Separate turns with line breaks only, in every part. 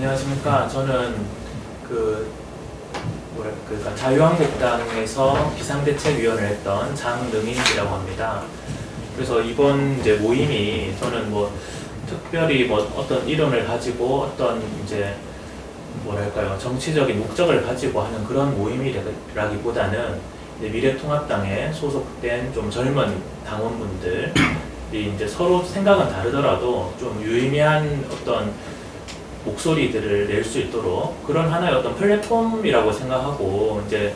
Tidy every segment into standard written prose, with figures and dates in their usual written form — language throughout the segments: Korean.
안녕하십니까. 저는 그러니까 자유한국당에서 비상대책위원을 했던 장능인이라고 합니다. 그래서 이번 이제 모임이 저는 특별히 어떤 이론을 가지고 어떤 이제 정치적인 목적을 가지고 하는 그런 모임이라기보다는 이제 미래통합당에 소속된 좀 젊은 당원분들이 이제 서로 생각은 다르더라도 좀 유의미한 어떤 목소리들을 낼 수 있도록 그런 하나의 어떤 플랫폼이라고 생각하고, 이제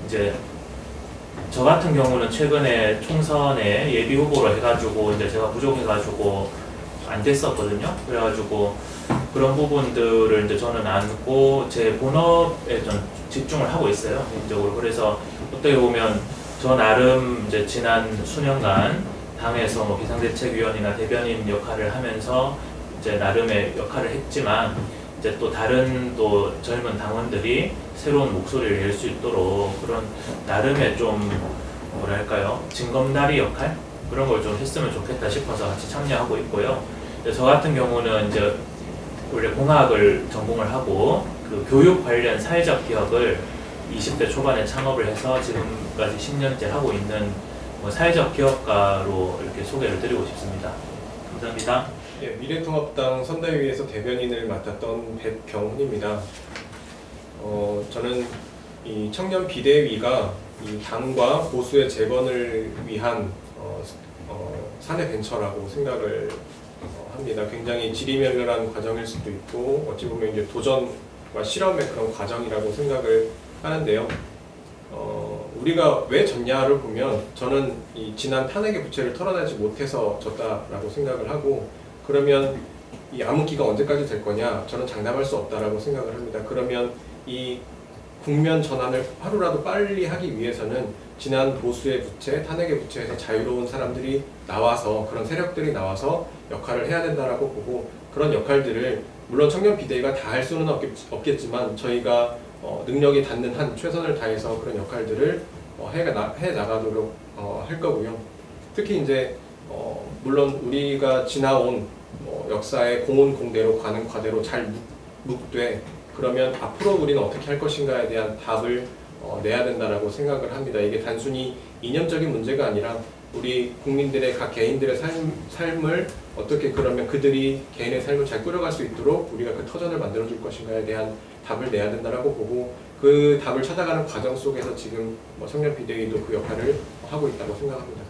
이제 저 같은 경우는 최근에 총선에 예비 후보로 해가지고 이제 제가 부족해가지고 안 됐었거든요. 그래가지고 그런 부분들을 이제 저는 안고 제 본업에 좀 집중을 하고 있어요, 개인적으로. 그래서 어떻게 보면 저 나름 이제 지난 수년간 당에서 비상대책위원이나 대변인 역할을 하면서 이제 나름의 역할을 했지만, 이제 또 다른 젊은 당원들이 새로운 목소리를 낼 수 있도록 그런 나름의 좀 징검다리 역할, 그런 걸 좀 했으면 좋겠다 싶어서 같이 참여하고 있고요. 저 같은 경우는 이제 원래 공학을 전공을 하고 그 교육 관련 사회적 기업을 20대 초반에 창업을 해서 지금까지 10년째 하고 있는 사회적 기업가로 이렇게 소개를 드리고 싶습니다. 감사합니다.
예, 미래통합당 선대위에서 대변인을 맡았던 백경훈입니다. 저는 이 청년 비대위가 이 당과 보수의 재건을 위한 사내 벤처라고 생각을 합니다. 굉장히 지리멸렬한 과정일 수도 있고 어찌 보면 이제 도전과 실험의 그런 과정이라고 생각을 하는데요. 우리가 왜 졌냐를 보면 저는 이 지난 탄핵의 부채를 털어내지 못해서 졌다라고 생각을 하고, 그러면 이 암흑기가 언제까지 될 거냐? 저는 장담할 수 없다라고 생각을 합니다. 그러면 이 국면 전환을 하루라도 빨리 하기 위해서는 지난 보수의 부채, 탄핵의 부채에서 자유로운 사람들이 나와서, 그런 세력들이 나와서 역할을 해야 된다라고 보고, 그런 역할들을 물론 청년 비대위가 다 할 수는 없겠지만 저희가 능력이 닿는 한 최선을 다해서 그런 역할들을 해 나가도록 할 거고요. 특히 이제 물론 우리가 지나온 역사의 공훈공대로 가는 과대로 잘 묵되, 그러면 앞으로 우리는 어떻게 할 것인가에 대한 답을 내야 된다라고 생각을 합니다. 이게 단순히 이념적인 문제가 아니라 우리 국민들의 각 개인들의 삶을 어떻게, 그러면 그들이 개인의 삶을 잘 꾸려갈 수 있도록 우리가 그 터전을 만들어줄 것인가에 대한 답을 내야 된다라고 보고, 그 답을 찾아가는 과정 속에서 지금 청년 비대위도 그 역할을 하고 있다고 생각합니다.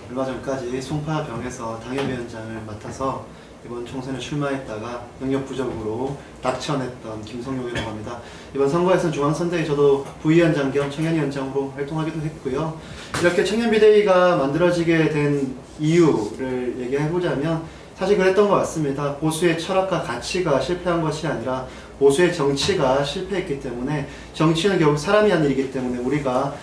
얼마 전까지 송파병에서 당협위원장을 맡아서 이번 총선에 출마했다가 능력 부족으로 낙천했던 김성용이라고 합니다. 이번 선거에서는 중앙선대위 저도 부위원장 겸 청년위원장으로 활동하기도 했고요. 이렇게 청년비대위가 만들어지게 된 이유를 얘기해보자면 사실 그랬던 것 같습니다. 보수의 철학과 가치가 실패한 것이 아니라 보수의 정치가 실패했기 때문에, 정치는 결국 사람이 한 일이기 때문에 우리가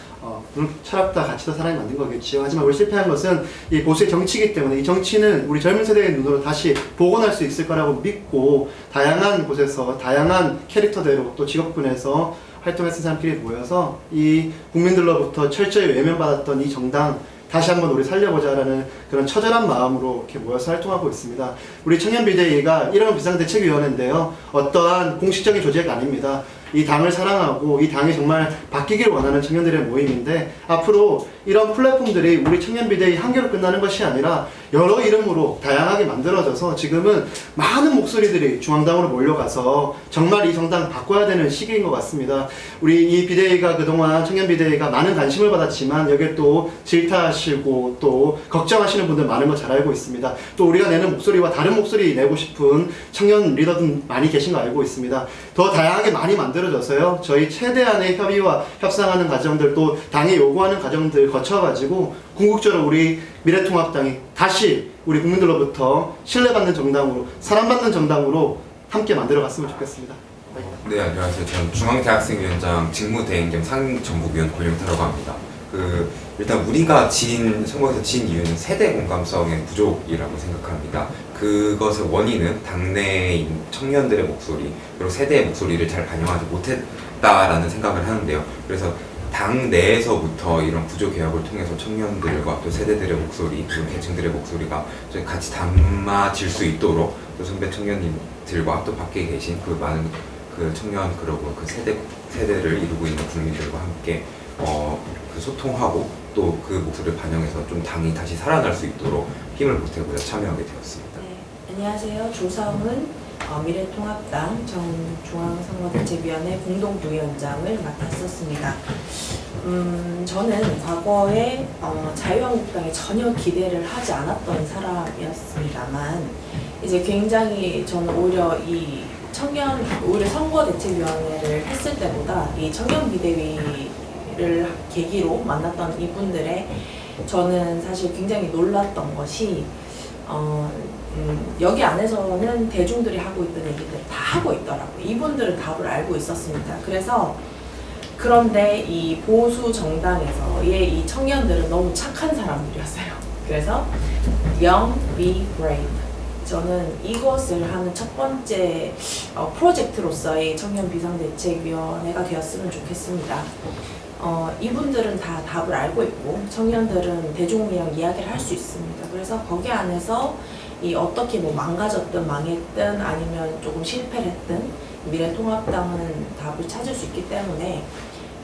철학과 가치도 사람이 만든 거겠죠. 하지만 우리 실패한 것은 이 보수의 정치이기 때문에, 이 정치는 우리 젊은 세대의 눈으로 다시 복원할 수 있을 거라고 믿고 다양한 곳에서 다양한 캐릭터대로 또 직업군에서 활동했던 사람끼리 모여서 이 국민들로부터 철저히 외면받았던 이 정당 다시 한번 우리 살려보자라는 그런 처절한 마음으로 이렇게 모여서 활동하고 있습니다. 우리 청년비대위가 이런 비상대책위원회인데요, 어떠한 공식적인 조직이 아닙니다. 이 당을 사랑하고 이 당이 정말 바뀌길 원하는 청년들의 모임인데, 앞으로 이런 플랫폼들이 우리 청년비대위 한 개로 끝나는 것이 아니라 여러 이름으로 다양하게 만들어져서 지금은 많은 목소리들이 중앙당으로 몰려가서 정말 이 정당 바꿔야 되는 시기인 것 같습니다. 우리 이 비대위가 그동안 청년비대위가 많은 관심을 받았지만 여기에 또 질타하시고 또 걱정하시는 분들 많은 거 잘 알고 있습니다. 또 우리가 내는 목소리와 다른 목소리 내고 싶은 청년 리더들 많이 계신 거 알고 있습니다. 더 다양하게 많이 만들어져서요, 저희 최대한의 협의와 협상하는 과정들, 또 당이 요구하는 과정들 거쳐가지고 궁극적으로 우리 미래통합당이 다시 우리 국민들로부터 신뢰받는 정당으로, 사랑받는 정당으로 함께 만들어갔으면 좋겠습니다.
네, 안녕하세요. 저는 중앙대학생위원장 직무대행 겸 상임정부위원 권영태라고 합니다. 일단 우리가 선거에서 진 이유는 세대 공감성의 부족이라고 생각합니다. 그것의 원인은 당내인 청년들의 목소리, 그리고 세대의 목소리를 잘 반영하지 못했다라는 생각을 하는데요. 그래서 당 내에서부터 이런 구조개혁을 통해서 청년들과 또 세대들의 목소리, 그리고 계층들의 목소리가 같이 담아질 수 있도록 또 선배 청년님들과 또 밖에 계신 그 많은 그 청년 그리고 그 세대를 이루고 있는 국민들과 함께 그 소통하고 또 그 목소리를 반영해서 좀 당이 다시 살아날 수 있도록 힘을 보태고자 참여하게 되었습니다.
네, 안녕하세요. 조성은 미래통합당 중앙선거대책위원회 공동부위원장을 맡았었습니다. 저는 과거에 자유한국당에 전혀 기대를 하지 않았던 사람이었습니다만 이제 굉장히 저는 오히려 오히려 선거대책위원회를 했을 때보다 이 청년 비대위를 계기로 만났던 이분들의 저는 사실 굉장히 놀랐던 것이 여기 안에서는 대중들이 하고 있던 얘기들 다 하고 있더라고요. 이분들은 답을 알고 있었습니다. 그런데 이 보수 정당에서의 이 청년들은 너무 착한 사람들이었어요. 그래서 Young, Be Brave. 저는 이것을 하는 첫 번째 프로젝트로서의 청년 비상대책위원회가 되었으면 좋겠습니다. 이분들은 다 답을 알고 있고 청년들은 대중이랑 이야기를 할 수 있습니다. 그래서 거기 안에서 어떻게 망가졌든 망했든 아니면 조금 실패를 했든 미래통합당은 답을 찾을 수 있기 때문에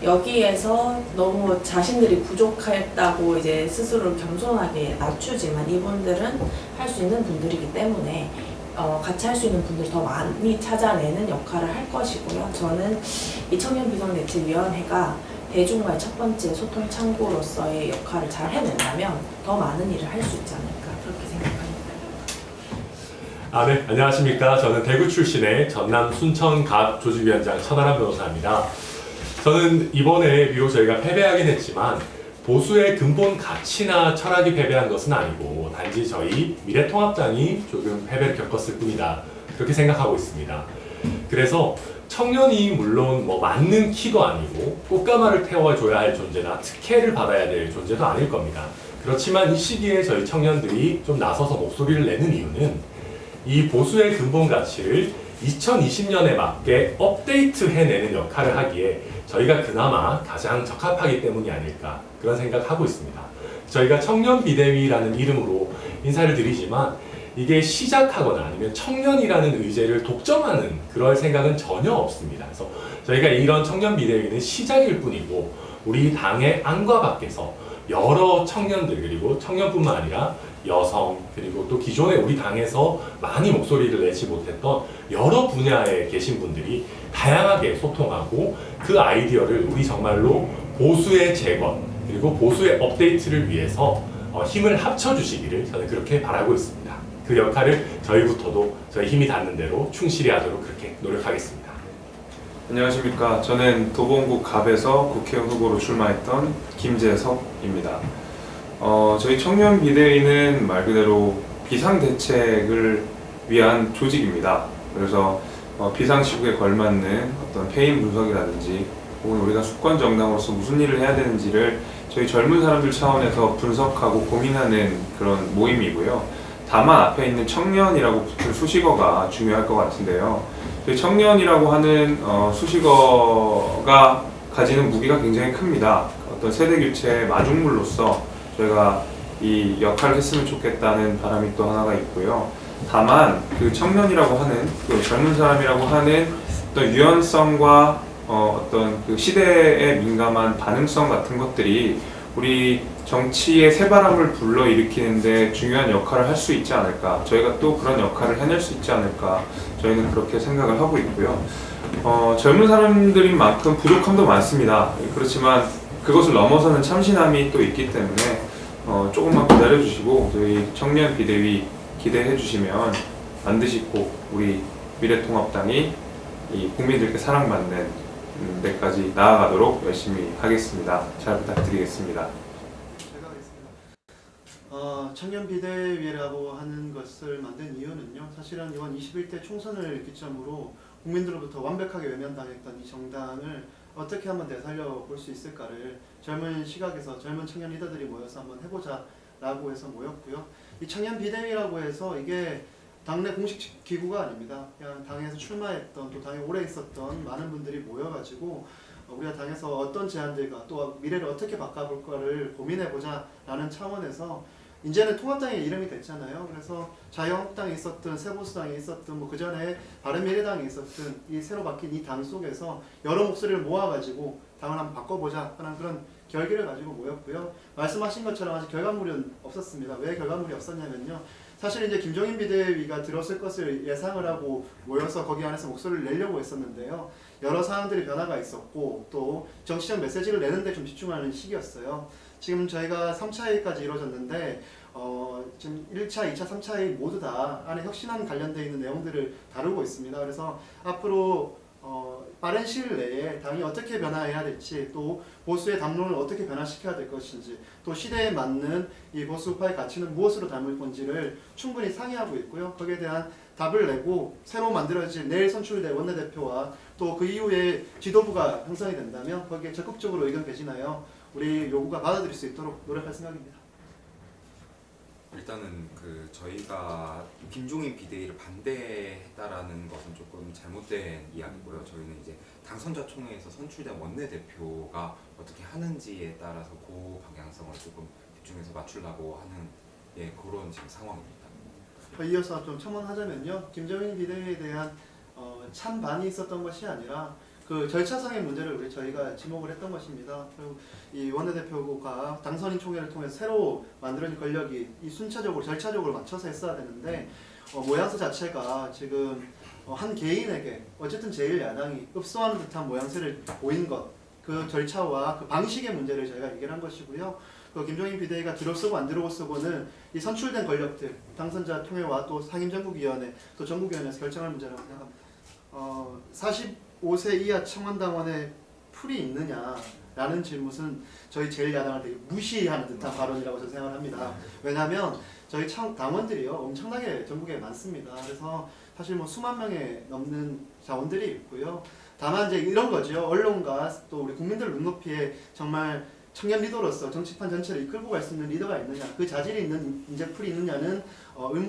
여기에서 너무 자신들이 부족했다고 이제 스스로를 겸손하게 낮추지만 이분들은 할 수 있는 분들이기 때문에 같이 할 수 있는 분들을 더 많이 찾아내는 역할을 할 것이고요. 저는 이 청년비상대책위원회가 대중과의 첫 번째 소통 창구로서의 역할을 잘 해낸다면 더 많은 일을 할 수 있지 않을까 그렇게 생각합니다.
네, 안녕하십니까. 저는 대구 출신의 전남 순천갑 조직위원장 천하람 변호사입니다. 저는 이번에 비록 저희가 패배하긴 했지만 보수의 근본 가치나 철학이 패배한 것은 아니고 단지 저희 미래통합당이 조금 패배를 겪었을 뿐이다. 그렇게 생각하고 있습니다. 그래서 청년이 물론 맞는 키도 아니고 꽃가마를 태워줘야 할 존재나 특혜를 받아야 될 존재도 아닐 겁니다. 그렇지만 이 시기에 저희 청년들이 좀 나서서 목소리를 내는 이유는 이 보수의 근본 가치를 2020년에 맞게 업데이트 해내는 역할을 하기에 저희가 그나마 가장 적합하기 때문이 아닐까 그런 생각하고 있습니다. 저희가 청년 비대위라는 이름으로 인사를 드리지만 이게 시작하거나 아니면 청년이라는 의제를 독점하는 그럴 생각은 전혀 없습니다. 그래서 저희가 이런 청년 비대위는 시작일 뿐이고 우리 당의 안과 밖에서 여러 청년들 그리고 청년뿐만 아니라 여성 그리고 또 기존에 우리 당에서 많이 목소리를 내지 못했던 여러 분야에 계신 분들이 다양하게 소통하고 그 아이디어를 우리 정말로 보수의 재건 그리고 보수의 업데이트를 위해서 힘을 합쳐주시기를 저는 그렇게 바라고 있습니다. 그 역할을 저희부터도 저희 힘이 닿는 대로 충실히 하도록 그렇게 노력하겠습니다.
안녕하십니까. 저는 도봉구 갑에서 국회의원 후보로 출마했던 김재석입니다. 저희 청년 비대위는 말 그대로 비상대책을 위한 조직입니다. 그래서 비상시국에 걸맞는 어떤 패인 분석이라든지 혹은 우리가 수권 정당으로서 무슨 일을 해야 되는지를 저희 젊은 사람들 차원에서 분석하고 고민하는 그런 모임이고요. 다만 앞에 있는 청년이라고 붙은 수식어가 중요할 것 같은데요. 저희 청년이라고 하는 수식어가 가지는 무게가 굉장히 큽니다. 어떤 세대 교체의 마중물로서 저희가 이 역할을 했으면 좋겠다는 바람이 또 하나가 있고요. 다만 그 청년이라고 하는 그 젊은 사람이라고 하는 어떤 유연성과 어떤 그 시대에 민감한 반응성 같은 것들이 우리 정치의 새바람을 불러일으키는데 중요한 역할을 할 수 있지 않을까, 저희가 또 그런 역할을 해낼 수 있지 않을까, 저희는 그렇게 생각을 하고 있고요. 젊은 사람들인 만큼 부족함도 많습니다. 그렇지만 그것을 넘어서는 참신함이 또 있기 때문에 조금만 기다려주시고 저희 청년 비대위 기대해 주시면 반드시 꼭 우리 미래통합당이 이 국민들께 사랑받는 데까지 나아가도록 열심히 하겠습니다. 잘 부탁드리겠습니다.
제가 하겠습니다. 청년 비대위라고 하는 것을 만든 이유는요. 사실은 이번 21대 총선을 기점으로 국민들로부터 완벽하게 외면당했던 이 정당을 어떻게 한번 되살려 볼 수 있을까를 젊은 시각에서 젊은 청년 리더들이 모여서 한번 해보자 라고 해서 모였고요. 이 청년 비대위라고 해서 이게 당내 공식 기구가 아닙니다. 그냥 당에서 출마했던 또 당에 오래 있었던 많은 분들이 모여가지고 우리가 당에서 어떤 제안들과 또 미래를 어떻게 바꿔볼 거를 고민해보자 라는 차원에서 이제는 통합당의 이름이 됐잖아요. 그래서 자유한국당에 있었든 새보수당에 있었든 뭐 그 전에 바른미래당에 있었든 이 새로 바뀐 이 당 속에서 여러 목소리를 모아가지고 당을 한번 바꿔보자 하는 그런 결기를 가지고 모였고요. 말씀하신 것처럼 아직 결과물은 없었습니다. 왜 결과물이 없었냐면요. 사실 이제 김종인 비대위가 들었을 것을 예상을 하고 모여서 거기 안에서 목소리를 내려고 했었는데요. 여러 사안들이 변화가 있었고 또 정치적 메시지를 내는데 좀 집중하는 시기였어요. 지금 저희가 3차 회의까지 이루어졌는데 지금 1차, 2차, 3차 회의 모두 다 안에 혁신안 관련되어 있는 내용들을 다루고 있습니다. 그래서 앞으로 빠른 시일 내에 당이 어떻게 변화해야 될지 또 보수의 담론을 어떻게 변화시켜야 될 것인지 또 시대에 맞는 이 보수파의 가치는 무엇으로 담을 건지를 충분히 상의하고 있고요. 거기에 대한 답을 내고 새로 만들어질 내일 선출될 원내대표와 또 그 이후에 지도부가 형성이 된다면 거기에 적극적으로 의견 개진하여 우리 요구가 받아들일 수 있도록 노력할 생각입니다.
일단은 저희가 김종인 비대위를 반대했다라는 것은 조금 잘못된 이야기고요. 저희는 이제 당선자 총회에서 선출된 원내대표가 어떻게 하는지에 따라서 그 방향성을 조금 집중해서 맞추려고 하는 그런 지금 상황입니다.
이어서 좀 첨언하자면요. 김종인 비대위에 대한 찬반이 있었던 것이 아니라 그 절차상의 문제를 저희가 지목을 했던 것입니다. 그리고 이 원내대표가 당선인 총회를 통해서 새로 만들어진 권력이 이 순차적으로 절차적으로 맞춰서 했어야 되는데 모양새 자체가 지금 한 개인에게 어쨌든 제1야당이 읍소하는 듯한 모양새를 보인 것, 그 절차와 그 방식의 문제를 저희가 얘기를 한 것이고요. 그 김종인 비대위가 들어서고 안 들어서고는 이 선출된 권력들, 당선자 통회와 또 상임전국위원회, 또 전국위원회에서 결정할 문제라고 생각합니다. 45세 이하 청원당원의 풀이 있느냐라는 질문은 저희 제1야당을 되게 무시하는 듯한 발언이라고 저는 생각을 합니다. 왜냐하면 저희 당원들이요 엄청나게 전국에 많습니다. 그래서 사실 뭐 수만 명에 넘는 자원들이 있고요. 다만 이제 이런 거죠. 언론과 또 우리 국민들 눈높이에 정말 청년 리더로서 정치판 전체를 이끌고 갈 수 있는 리더가 있느냐, 그 자질이 있는 인재풀이 있느냐는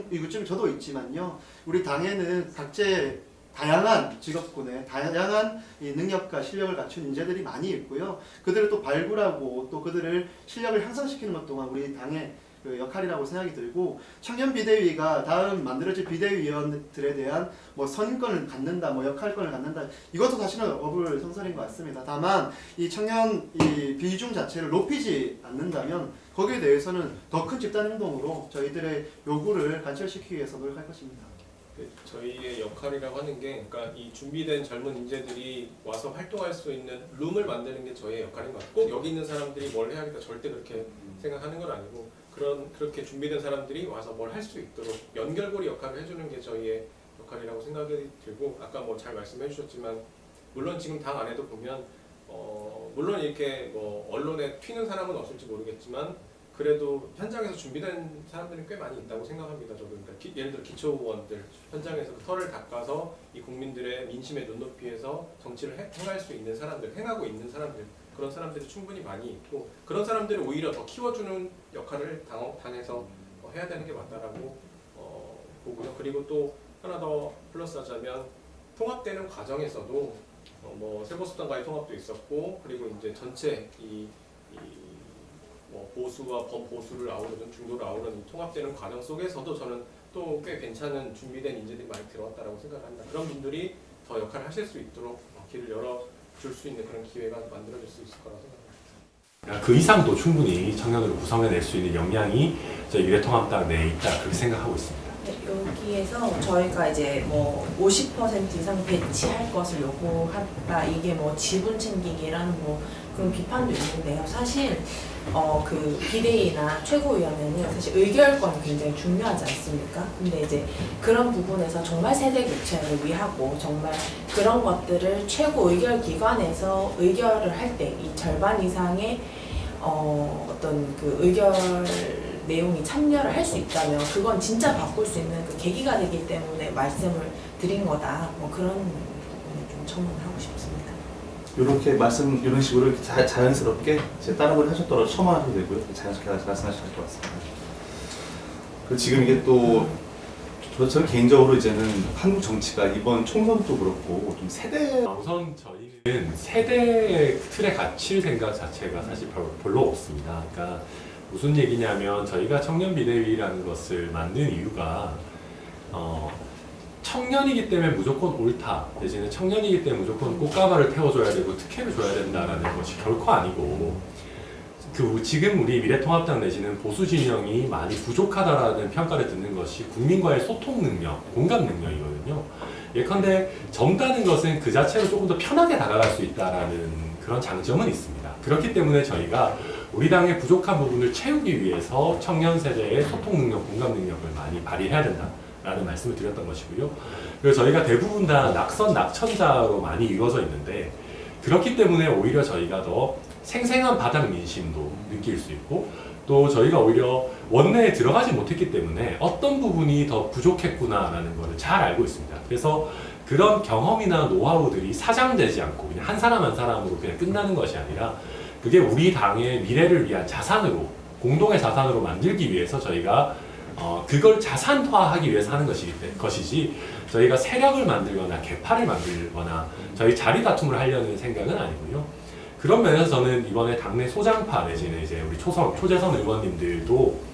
의구점이 저도 있지만요. 우리 당에는 각재 다양한 직업군에 다양한 이 능력과 실력을 갖춘 인재들이 많이 있고요. 그들을 또 발굴하고 또 그들을 실력을 향상시키는 것 또한 우리 당의 그 역할이라고 생각이 들고, 청년 비대위가 다음 만들어질 비대위원들에 대한 뭐 선임권을 갖는다, 뭐 역할권을 갖는다, 이것도 사실은 어불성설인 것 같습니다. 다만 이 청년 이 비중 자체를 높이지 않는다면 거기에 대해서는 더 큰 집단 행동으로 저희들의 요구를 관철시키기 위해서 노력할 것입니다.
저희의 역할이라고 하는 게, 그러니까 이 준비된 젊은 인재들이 와서 활동할 수 있는 룸을 만드는 게 저희의 역할인 것 같아요. 꼭 여기 있는 사람들이 뭘 해야겠다 절대 그렇게 생각하는 건 아니고, 그렇게 준비된 사람들이 와서 뭘 할 수 있도록 연결고리 역할을 해주는 게 저희의 역할이라고 생각이 들고, 아까 뭐 잘 말씀해 주셨지만 물론 지금 당 안에도 보면 물론 이렇게 뭐 언론에 튀는 사람은 없을지 모르겠지만 그래도 현장에서 준비된 사람들이 꽤 많이 있다고 생각합니다. 저도 그러니까 예를 들어 기초의원들 현장에서 그 털을 닦아서 이 국민들의 민심의 눈높이에서 정치를 행할 수 있는 사람들, 행하고 있는 사람들, 그런 사람들이 충분히 많이 있고, 그런 사람들을 오히려 더 키워주는 역할을 당에서 해야 되는 게 맞다라고 보고요. 그리고 또 하나 더 플러스하자면 통합되는 과정에서도 뭐 세보수당과의 통합도 있었고, 그리고 이제 전체 뭐 보수와 범보수를 아우르는 중도를 아우르는 통합되는 과정 속에서도 저는 또 꽤 괜찮은 준비된 인재들이 많이 들어왔다라고 생각합니다. 그런 분들이 더 역할을 하실 수 있도록 길을 열어줄 수 있는 그런 기회가 만들어질 수 있을 거라고 생각합니다.
그 이상도 충분히 청년으로 구성해낼 수 있는 역량이 저희 미래통합당 내에 있다, 그렇게 생각하고 있습니다.
네, 여기에서 저희가 이제 뭐 50% 이상 배치할 것을 요구했다, 이게 뭐 지분 챙기기라는 뭐 그런 비판도 있는데요. 사실 그 비대위나 최고위원회는 사실 의결권이 굉장히 중요하지 않습니까? 근데 이제 그런 부분에서 정말 세대 교체를 위하고 정말 그런 것들을 최고 의결 기관에서 의결을 할 때 이 절반 이상의 어떤 그 의결 내용이 참여를 할 수 있다면 그건 진짜 바꿀 수 있는 그 계기가 되기 때문에 말씀을 드린 거다. 뭐 그런 부분을 좀 첨언하고 싶습니다.
이렇게 이런 식으로 이렇게 자연스럽게 제 다른 걸 하셨더라도 첨언하셔도 되고요. 자연스럽게 말씀하셔도 될 것 같습니다. 그리고 지금 이게 또 저는 개인적으로 이제는 한국 정치가 이번 총선도 그렇고 좀 세대
우선 저희는 세대 틀에 갇힐 생각 자체가 사실 별로 없습니다. 그러니까 무슨 얘기냐면 저희가 청년비대위라는 것을 만든 이유가 청년이기 때문에 무조건 옳다 내지는 청년이기 때문에 무조건 꽃가마를 태워줘야 되고 특혜를 줘야 된다라는 것이 결코 아니고 지금 우리 미래통합당 내지는 보수 진영이 많이 부족하다라는 평가를 듣는 것이 국민과의 소통 능력, 공감 능력이거든요. 예컨대 젊다는 것은 그 자체로 조금 더 편하게 다가갈 수 있다라는 그런 장점은 있습니다. 그렇기 때문에 저희가 우리 당의 부족한 부분을 채우기 위해서 청년 세대의 소통 능력, 공감 능력을 많이 발휘해야 된다라는 말씀을 드렸던 것이고요. 그리고 저희가 대부분 다 낙천자로 많이 이루어져 있는데 그렇기 때문에 오히려 저희가 더 생생한 바닥 민심도 느낄 수 있고 또 저희가 오히려 원내에 들어가지 못했기 때문에 어떤 부분이 더 부족했구나라는 것을 잘 알고 있습니다. 그래서 그런 경험이나 노하우들이 사장되지 않고 그냥 한 사람 한 사람으로 그냥 끝나는 것이 아니라 그게 우리 당의 미래를 위한 자산으로 공동의 자산으로 만들기 위해서 저희가 그걸 자산화하기 위해서 하는 것이지 저희가 세력을 만들거나 개파를 만들거나 저희 자리 다툼을 하려는 생각은 아니고요. 그런 면에서 저는 이번에 당내 소장파 내지는 이제 우리 초재선 의원님들도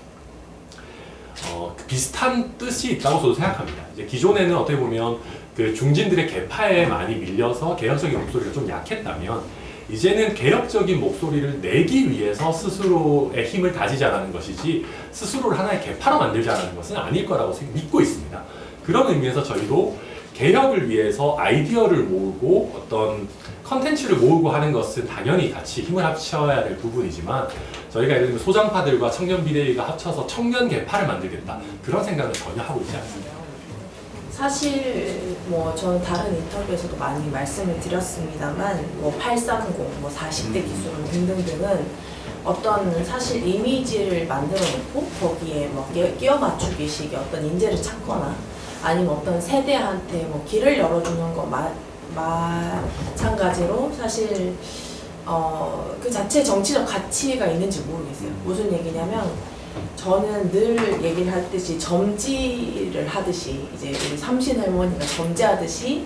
비슷한 뜻이 있다고 저도 생각합니다. 이제 기존에는 어떻게 보면 그 중진들의 개파에 많이 밀려서 개혁적인 목소리가 좀 약했다면 이제는 개혁적인 목소리를 내기 위해서 스스로의 힘을 다지자라는 것이지 스스로를 하나의 개파로 만들자라는 것은 아닐 거라고 믿고 있습니다. 그런 의미에서 저희도 개혁을 위해서 아이디어를 모으고 어떤 컨텐츠를 모으고 하는 것은 당연히 같이 힘을 합쳐야 될 부분이지만 저희가 예를 들면 소장파들과 청년비대위가 합쳐서 청년 개파를 만들겠다 그런 생각은 전혀 하고 있지 않습니다.
사실 뭐 저는 다른 인터뷰에서도 많이 말씀을 드렸습니다만 뭐 830, 뭐 40대 기술론 등등등은 어떤 사실 이미지를 만들어 놓고 거기에 뭐 끼워 맞추기식의 어떤 인재를 찾거나 아니면 어떤 세대한테 뭐 길을 열어주는 것 마찬가지로 사실 그 자체 정치적 가치가 있는지 모르겠어요. 무슨 얘기냐면 저는 늘 얘기를 하듯이 점지를 하듯이 이제 우리 삼신 할머니가 점지하듯이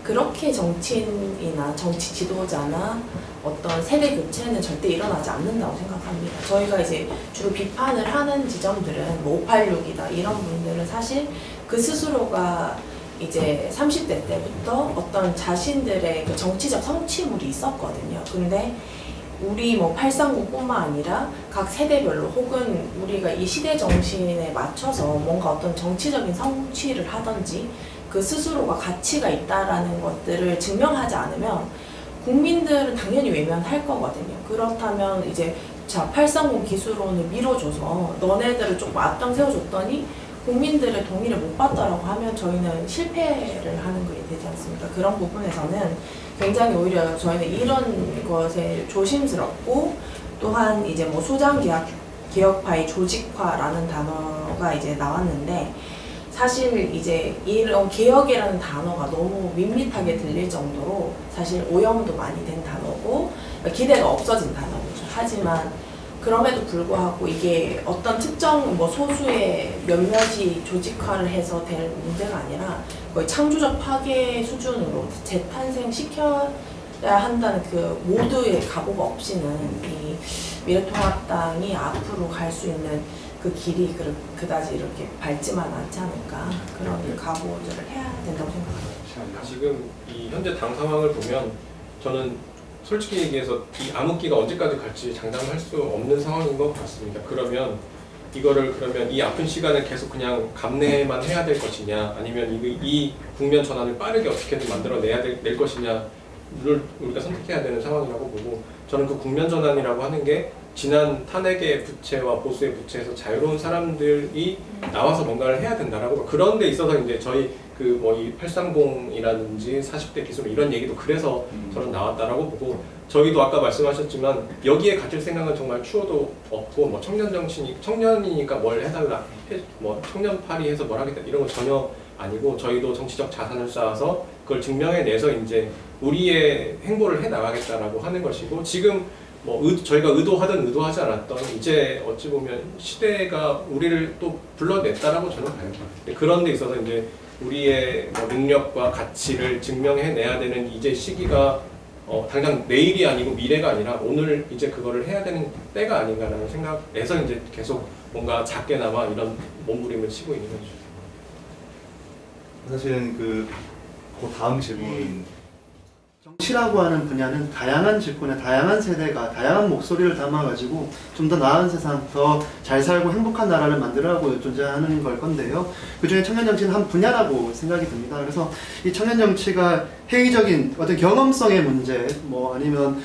그렇게 정치인이나 정치 지도자나 어떤 세대 교체는 절대 일어나지 않는다고 생각합니다. 저희가 이제 주로 비판을 하는 지점들은 뭐 586이다 이런 분들은 사실 그 스스로가 이제 30대 때부터 어떤 자신들의 그 정치적 성취물이 있었거든요. 근데 우리 뭐 830뿐만 아니라 각 세대별로 혹은 우리가 이 시대 정신에 맞춰서 뭔가 어떤 정치적인 성취를 하든지 그 스스로가 가치가 있다라는 것들을 증명하지 않으면 국민들은 당연히 외면할 거거든요. 그렇다면 이제 자 830 기술론을 밀어줘서 너네들을 조금 앞장세워줬더니 국민들의 동의를 못 받더라고 하면 저희는 실패를 하는 것이 되지 않습니까? 그런 부분에서는 굉장히 오히려 저희는 이런 것에 조심스럽고 또한 이제 뭐 소장개혁파의 조직화라는 단어가 이제 나왔는데 사실 이제 이런 개혁이라는 단어가 너무 밋밋하게 들릴 정도로 사실 오염도 많이 된 단어고 기대가 없어진 단어죠. 하지만 그럼에도 불구하고 이게 어떤 특정 뭐 소수의 몇몇이 조직화를 해서 될 문제가 아니라 거의 창조적 파괴 수준으로 재탄생시켜야 한다는 그 모두의 각오가 없이는 이 미래통합당이 앞으로 갈 수 있는 그 길이 그다지 이렇게 밝지만 않지 않을까 그런 각오들을 해야 된다고 생각합니다.
지금 이 현재 당 상황을 보면 저는 솔직히 얘기해서 이 암흑기가 언제까지 갈지 장담할 수 없는 상황인 것 같습니다. 그러면 이거를 이 아픈 시간을 계속 그냥 감내만 해야 될 것이냐 아니면 이 국면 전환을 빠르게 어떻게든 만들어내야 될 것이냐를 우리가 선택해야 되는 상황이라고 보고 저는 그 국면 전환이라고 하는 게 지난 탄핵의 부채와 보수의 부채에서 자유로운 사람들이 나와서 뭔가를 해야 된다라고 그런 데 있어서 이제 저희 그 뭐 이 830이라든지 40대 기술 이런 얘기도 그래서 저는 나왔다라고 보고 저희도 아까 말씀하셨지만 여기에 갇힐 생각은 정말 추호도 없고 뭐 청년 정치니 청년이니까 뭘 해달라 뭐 청년팔이 해서 뭘 하겠다 이런 거 전혀 아니고 저희도 정치적 자산을 쌓아서 그걸 증명해내서 이제 우리의 행보를 해 나가겠다라고 하는 것이고 지금 뭐 저희가 의도하든 의도하지 않았던 이제 어찌 보면 시대가 우리를 또 불러냈다라고 저는 봐요. 그런 데 있어서 이제 우리의 뭐 능력과 가치를 증명해내야 되는 이제 시기가 당장 내일이 아니고 미래가 아니라 오늘 이제 그거를 해야 되는 때가 아닌가라는 생각에서 이제 계속 뭔가 작게나마 이런 몸부림을 치고 있는 거죠.
사실은 그 다음 질문.
정치라고 하는 분야는 다양한 직군의 다양한 세대가 다양한 목소리를 담아가지고 좀 더 나은 세상, 더 잘 살고 행복한 나라를 만들어가고 존재하는 걸 건데요. 그 중에 청년정치는 한 분야라고 생각이 듭니다. 그래서 이 청년정치가 회의적인 어떤 경험성의 문제, 뭐 아니면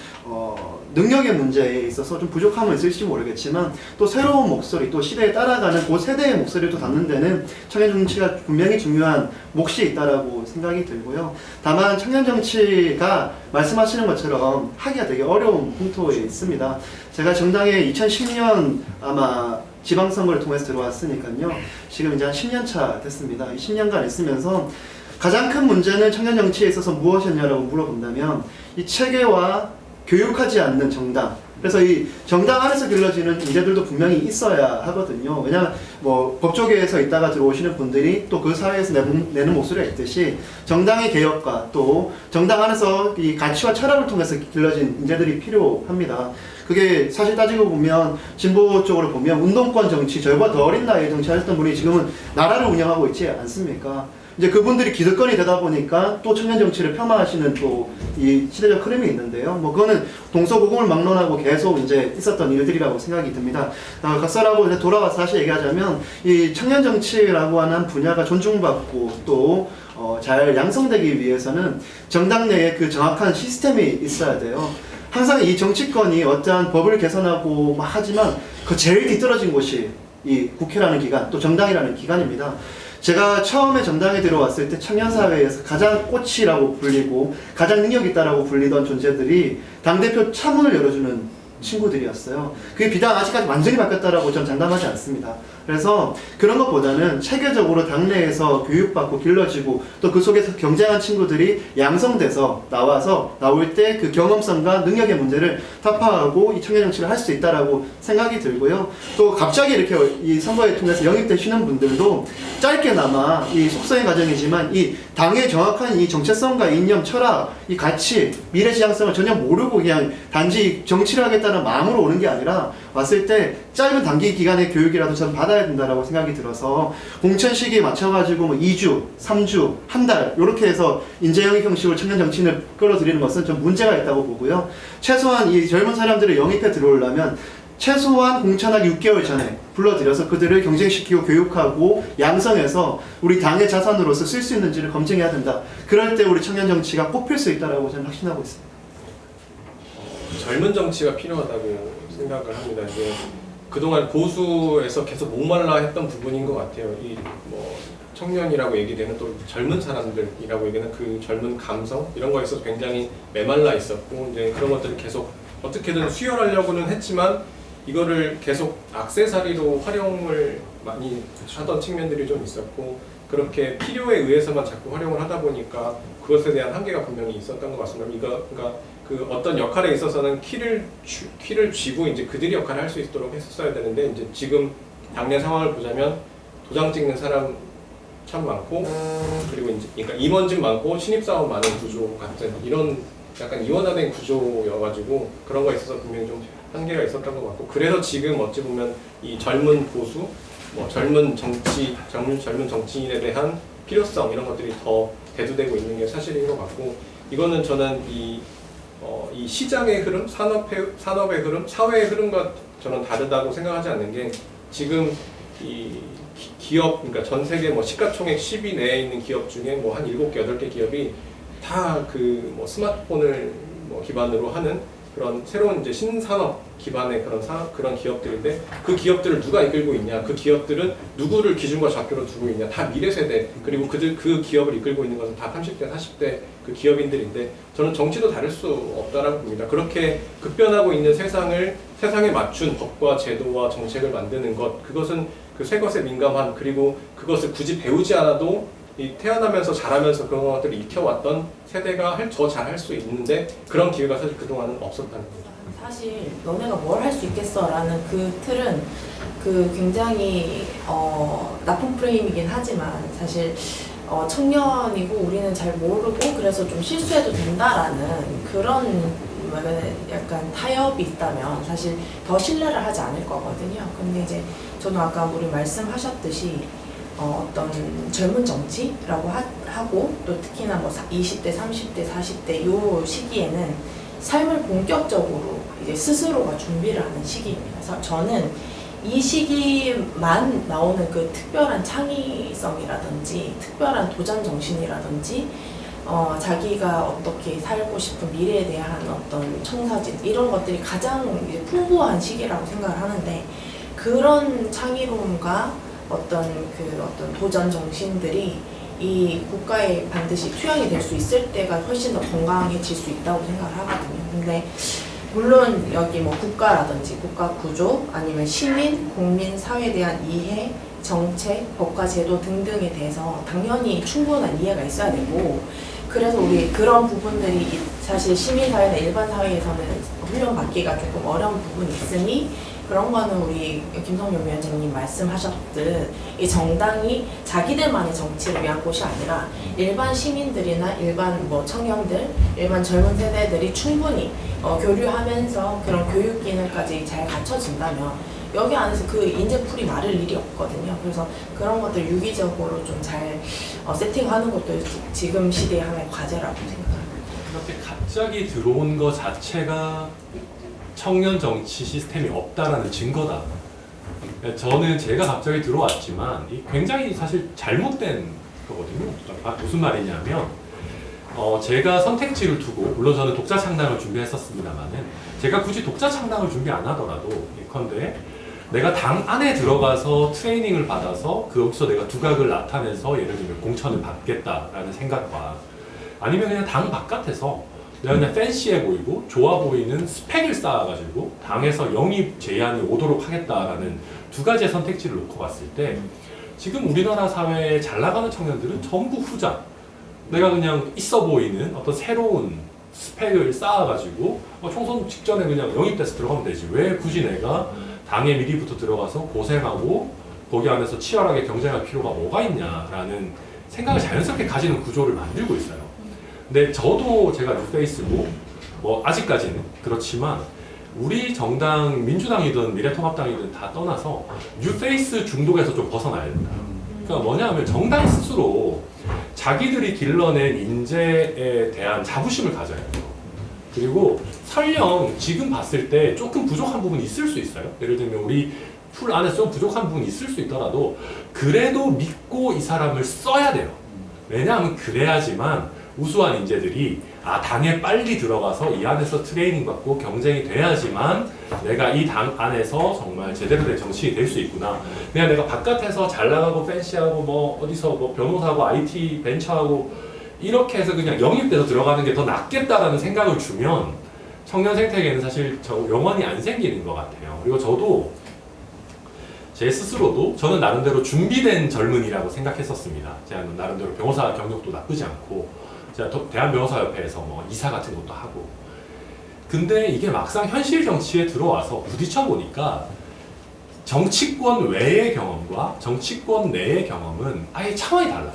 능력의 문제에 있어서 좀 부족함은 있을지 모르겠지만 또 새로운 목소리, 또 시대에 따라가는 그 세대의 목소리를 또 담는 데는 청년정치가 분명히 중요한 몫이 있다라고 생각이 들고요. 다만 청년정치가 말씀하시는 것처럼 하기가 되게 어려운 풍토에 있습니다. 제가 정당에 2010년 아마 지방선거를 통해서 들어왔으니까요. 지금 이제 한 10년 차 됐습니다. 이 10년간 있으면서 가장 큰 문제는 청년정치에 있어서 무엇이었냐라고 물어본다면 이 체계와 교육하지 않는 정당, 그래서 이 정당 안에서 길러지는 문제들도 분명히 있어야 하거든요. 왜냐하면 뭐 법조계에서 있다가 들어오시는 분들이 또 그 사회에서 내는 목소리가 있듯이 정당의 개혁과 또 정당 안에서 이 가치와 철학을 통해서 길러진 문제들이 필요합니다. 그게 사실 따지고 보면 진보 쪽으로 보면 운동권 정치, 저희보다 더 어린 나이에 정치하셨던 분이 지금은 나라를 운영하고 있지 않습니까? 이제 그분들이 기득권이 되다 보니까 또 청년 정치를 폄하하시는 또 이 시대적 흐름이 있는데요. 뭐 그거는 동서고금을 막론하고 계속 이제 있었던 일들이라고 생각이 듭니다. 각설하고 이제 돌아와서 다시 얘기하자면 이 청년 정치라고 하는 분야가 존중받고 또 잘 양성되기 위해서는 정당 내에 그 정확한 시스템이 있어야 돼요. 항상 이 정치권이 어떠한 법을 개선하고 막 하지만 그 제일 뒤떨어진 곳이 이 국회라는 기관, 또 정당이라는 기관입니다. 제가 처음에 정당에 들어왔을 때 청년사회에서 가장 꽃이라고 불리고 가장 능력 있다라고 불리던 존재들이 당대표 차문을 열어주는 친구들이었어요. 그게 비단 아직까지 완전히 바뀌었다라고 저는 장담하지 않습니다. 그래서 그런 것보다는 체계적으로 당내에서 교육받고 길러지고 또 그 속에서 경쟁한 친구들이 양성돼서 나올 때 그 경험성과 능력의 문제를 타파하고 이 청년 정치를 할 수 있다라고 생각이 들고요. 또 갑자기 이렇게 이 선거에 통해서 영입되시는 분들도 짧게나마 이 속성의 과정이지만 이 당의 정확한 이 정체성과 이념, 철학, 이 가치, 미래 지향성을 전혀 모르고 그냥 단지 정치를 하겠다는 마음으로 오는 게 아니라 왔을 때 짧은 단기 기간의 교육이라도 전 받아야 된다라고 생각이 들어서 공천 시기에 맞춰가지고 뭐 2주, 3주, 한 달 이렇게 해서 인재영입 형식으로 청년 정치인을 끌어들이는 것은 좀 문제가 있다고 보고요. 최소한 이 젊은 사람들을 영입해 들어오려면 최소한 공천하기 6개월 전에 불러들여서 그들을 경쟁시키고 교육하고 양성해서 우리 당의 자산으로서 쓸 수 있는지를 검증해야 된다. 그럴 때 우리 청년 정치가 뽑힐 수 있다라고 저는 확신하고 있습니다.
젊은 정치가 필요하다고 생각을 합니다. 이제 그동안 보수에서 계속 목말라 했던 부분인 것 같아요. 이 뭐 청년이라고 얘기되는 또 젊은 사람들이라고 얘기하는 그 젊은 감성 이런 거에 있어서 굉장히 메말라 있었고 이제 그런 것들을 계속 어떻게든 수혈하려고는 했지만 이거를 계속 액세서리로 활용을 많이 하던 측면들이 좀 있었고 그렇게 필요에 의해서만 자꾸 활용을 하다 보니까 그것에 대한 한계가 분명히 있었던 것 같습니다. 그러니까 그 어떤 역할에 있어서는 키를 쥐고 이제 그들이 역할을 할 수 있도록 했었어야 되는데 이제 지금 당내 상황을 보자면 도장 찍는 사람 참 많고 그리고 이제 그러니까 임원진 많고 신입사원 많은 구조 같은 이런 약간 이원화된 구조여가지고 그런 거에 있어서 분명히 좀 한계가 있었던 것 같고 그래서 지금 어찌 보면 이 젊은 보수, 뭐 젊은 정치인에 대한 필요성 이런 것들이 더 대두되고 있는 게 사실인 것 같고 이거는 저는 이 시장의 흐름, 산업의 흐름, 사회의 흐름과 저는 다르다고 생각하지 않는 게 지금 이 기업, 그러니까 전 세계 뭐 시가총액 10위 내에 있는 기업 중에 뭐 한 7개, 8개 기업이 다 그 뭐 스마트폰을 뭐 기반으로 하는 그런 새로운 이제 신산업 기반의 그런 기업들인데 그 기업들을 누가 이끌고 있냐? 그 기업들은 누구를 기준과 좌표로 두고 있냐? 다 미래 세대 그리고 그 기업을 이끌고 있는 것은 다 30대, 40대 그 기업인들인데 저는 정치도 다를 수 없다라고 봅니다. 그렇게 급변하고 있는 세상에 맞춘 법과 제도와 정책을 만드는 것 그것은 그 새 것에 민감한 그리고 그것을 굳이 배우지 않아도 이 태어나면서 자라면서 그런 것들을 익혀왔던 세대가 더 잘할 수 있는데 그런 기회가 사실 그동안은 없었다는 거죠.
사실 너네가 뭘 할 수 있겠어라는 그 틀은 그 굉장히 나쁜 프레임이긴 하지만 사실 청년이고 우리는 잘 모르고 그래서 좀 실수해도 된다라는 그런 약간 타협이 있다면 사실 더 신뢰를 하지 않을 거거든요. 근데 이제 저는 아까 우리 말씀하셨듯이 어떤 젊은 정치라고 하고 또 특히나 뭐 20대, 30대, 40대 요 시기에는 삶을 본격적으로 이제 스스로가 준비를 하는 시기입니다. 그래서 저는 이 시기만 나오는 그 특별한 창의성이라든지 특별한 도전 정신이라든지 자기가 어떻게 살고 싶은 미래에 대한 어떤 청사진 이런 것들이 가장 이제 풍부한 시기라고 생각을 하는데 그런 창의로움과 어떤 도전 정신들이 이 국가에 반드시 투영이 될 수 있을 때가 훨씬 더 건강해질 수 있다고 생각을 하거든요. 근데 물론 여기 뭐 국가라든지 국가 구조 아니면 시민, 국민, 사회에 대한 이해, 정책, 법과 제도 등등에 대해서 당연히 충분한 이해가 있어야 되고 그래서 우리 그런 부분들이 사실 시민사회나 일반 사회에서는 훈련받기가 조금 어려운 부분이 있으니 그런 거는 우리 김성용 위원장님 말씀하셨듯 이 정당이 자기들만의 정치를 위한 곳이 아니라 일반 시민들이나 일반 뭐 청년들, 일반 젊은 세대들이 충분히 교류하면서 그런 교육 기능까지 잘 갖춰진다면 여기 안에서 그 인재풀이 마를 일이 없거든요. 그래서 그런 것들 유기적으로 좀 잘 세팅하는 것도 지금 시대의 하나의 과제라고 생각합니다.
이렇게 갑자기 들어온 것 자체가 청년 정치 시스템이 없다라는 증거다. 저는 제가 갑자기 들어왔지만 굉장히 사실 잘못된 거거든요. 무슨 말이냐면 제가 선택지를 두고 물론 저는 독자 창당을 준비했었습니다만은 제가 굳이 독자 창당을 준비 안 하더라도 예컨대 내가 당 안에 들어가서 트레이닝을 받아서 거기서 내가 두각을 나타내서 예를 들면 공천을 받겠다라는 생각과 아니면 그냥 당 바깥에서 내가 그냥 팬시해 보이고 좋아 보이는 스펙을 쌓아가지고 당에서 영입 제안이 오도록 하겠다라는 두 가지의 선택지를 놓고 봤을 때 지금 우리나라 사회에 잘 나가는 청년들은 전부 후자. 내가 그냥 있어 보이는 어떤 새로운 스펙을 쌓아가지고 총선 직전에 그냥 영입돼서 들어가면 되지. 왜 굳이 내가 당에 미리부터 들어가서 고생하고 거기 안에서 치열하게 경쟁할 필요가 뭐가 있냐라는 생각을 자연스럽게 가지는 구조를 만들고 있어요. 근데 저도 제가 뉴페이스고 뭐 아직까지는 그렇지만 우리 정당 민주당이든 미래통합당이든 다 떠나서 뉴페이스 중독에서 좀 벗어나야 된다. 그러니까 뭐냐면 정당 스스로 자기들이 길러낸 인재에 대한 자부심을 가져야 돼요. 그리고 설령 지금 봤을 때 조금 부족한 부분이 있을 수 있어요. 예를 들면 우리 풀 안에서 좀 부족한 부분이 있을 수 있더라도 그래도 믿고 이 사람을 써야 돼요. 왜냐하면 그래야지만 우수한 인재들이 당에 빨리 들어가서 이 안에서 트레이닝 받고 경쟁이 돼야지만 내가 이 당 안에서 정말 제대로 된 정치인이 될 수 있구나. 그냥 내가 바깥에서 잘 나가고 팬시하고 뭐 어디서 뭐 변호사하고 IT 벤처하고 이렇게 해서 그냥 영입돼서 들어가는 게 더 낫겠다라는 생각을 주면 청년 생태계는 사실 영원히 안 생기는 것 같아요. 그리고 저도 제 스스로도 저는 나름대로 준비된 젊은이라고 생각했었습니다. 제가 나름대로 변호사 경력도 나쁘지 않고 제가 대한변호사협회에서 뭐 이사 같은 것도 하고 근데 이게 막상 현실 정치에 들어와서 부딪혀 보니까 정치권 외의 경험과 정치권 내의 경험은 아예 차원이 달라요.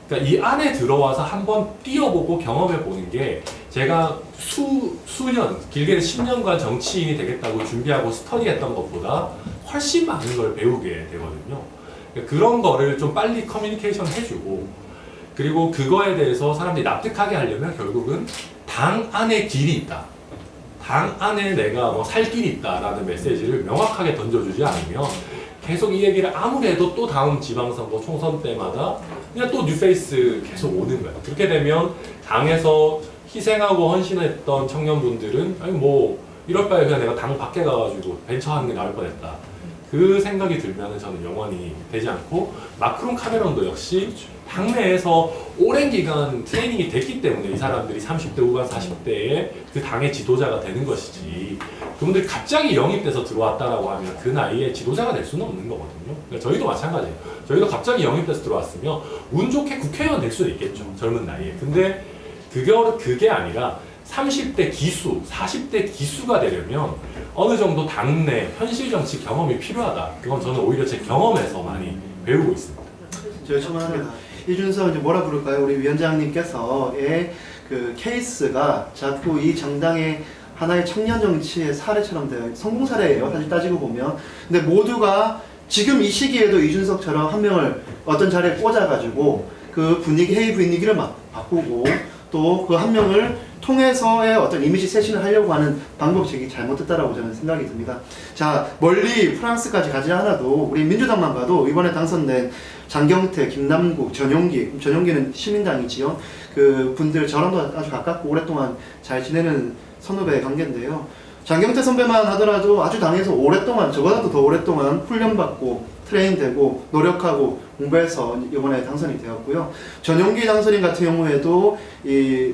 그러니까 이 안에 들어와서 한번 뛰어보고 경험해보는 게 제가 수년, 길게는 10년간 정치인이 되겠다고 준비하고 스터디했던 것보다 훨씬 많은 걸 배우게 되거든요. 그러니까 그런 거를 좀 빨리 커뮤니케이션 해주고 그리고 그거에 대해서 사람들이 납득하게 하려면 결국은 당 안에 길이 있다. 당 안에 내가 뭐 살 길이 있다라는 메시지를 명확하게 던져주지 않으면 계속 이 얘기를 아무리 해도 또 다음 지방선거 총선 때마다 그냥 또 뉴페이스 계속 오는 거예요. 그렇게 되면 당에서 희생하고 헌신했던 청년분들은 아니 뭐 이럴 바에 그냥 내가 당 밖에 가가지고 벤처하는 게 나을 뻔했다. 그 생각이 들면 저는 영원히 되지 않고 마크롱 카메론도 역시 당내에서 오랜 기간 트레이닝이 됐기 때문에 이 사람들이 30대 후반 40대에 그 당의 지도자가 되는 것이지 그분들이 갑자기 영입돼서 들어왔다라고 하면 그 나이에 지도자가 될 수는 없는 거거든요. 그러니까 저희도 마찬가지예요. 저희도 갑자기 영입돼서 들어왔으면 운 좋게 국회의원 될 수도 있겠죠. 젊은 나이에. 근데 그게 아니라 30대 기수, 40대 기수가 되려면 어느 정도 당내 현실 정치 경험이 필요하다. 그건 저는 오히려 제 경험에서 많이 배우고 있습니다.
제가 첨언합니다. 이준석 이제 뭐라 부를까요? 우리 위원장님께서의 그 케이스가 자꾸 이 정당의 하나의 청년 정치의 사례처럼 돼요. 성공 사례예요. 사실 따지고 보면. 근데 모두가 지금 이 시기에도 이준석처럼 한 명을 어떤 자리에 꽂아가지고 그 분위기, 회의 분위기를 막 바꾸고 또 그 한 명을 통해서의 어떤 이미지 쇄신을 하려고 하는 방법책이 잘못됐다라고 저는 생각이 듭니다. 자, 멀리 프랑스까지 가지 않아도 우리 민주당만 가도 이번에 당선된 장경태, 김남국, 전용기는 시민당이지요. 그 분들 저랑도 아주 가깝고 오랫동안 잘 지내는 선후배 관계인데요. 장경태 선배만 하더라도 아주 당에서 오랫동안, 저보다도 더 오랫동안 훈련받고 트레인되고 노력하고 공부해서 이번에 당선이 되었고요. 전용기 당선인 같은 경우에도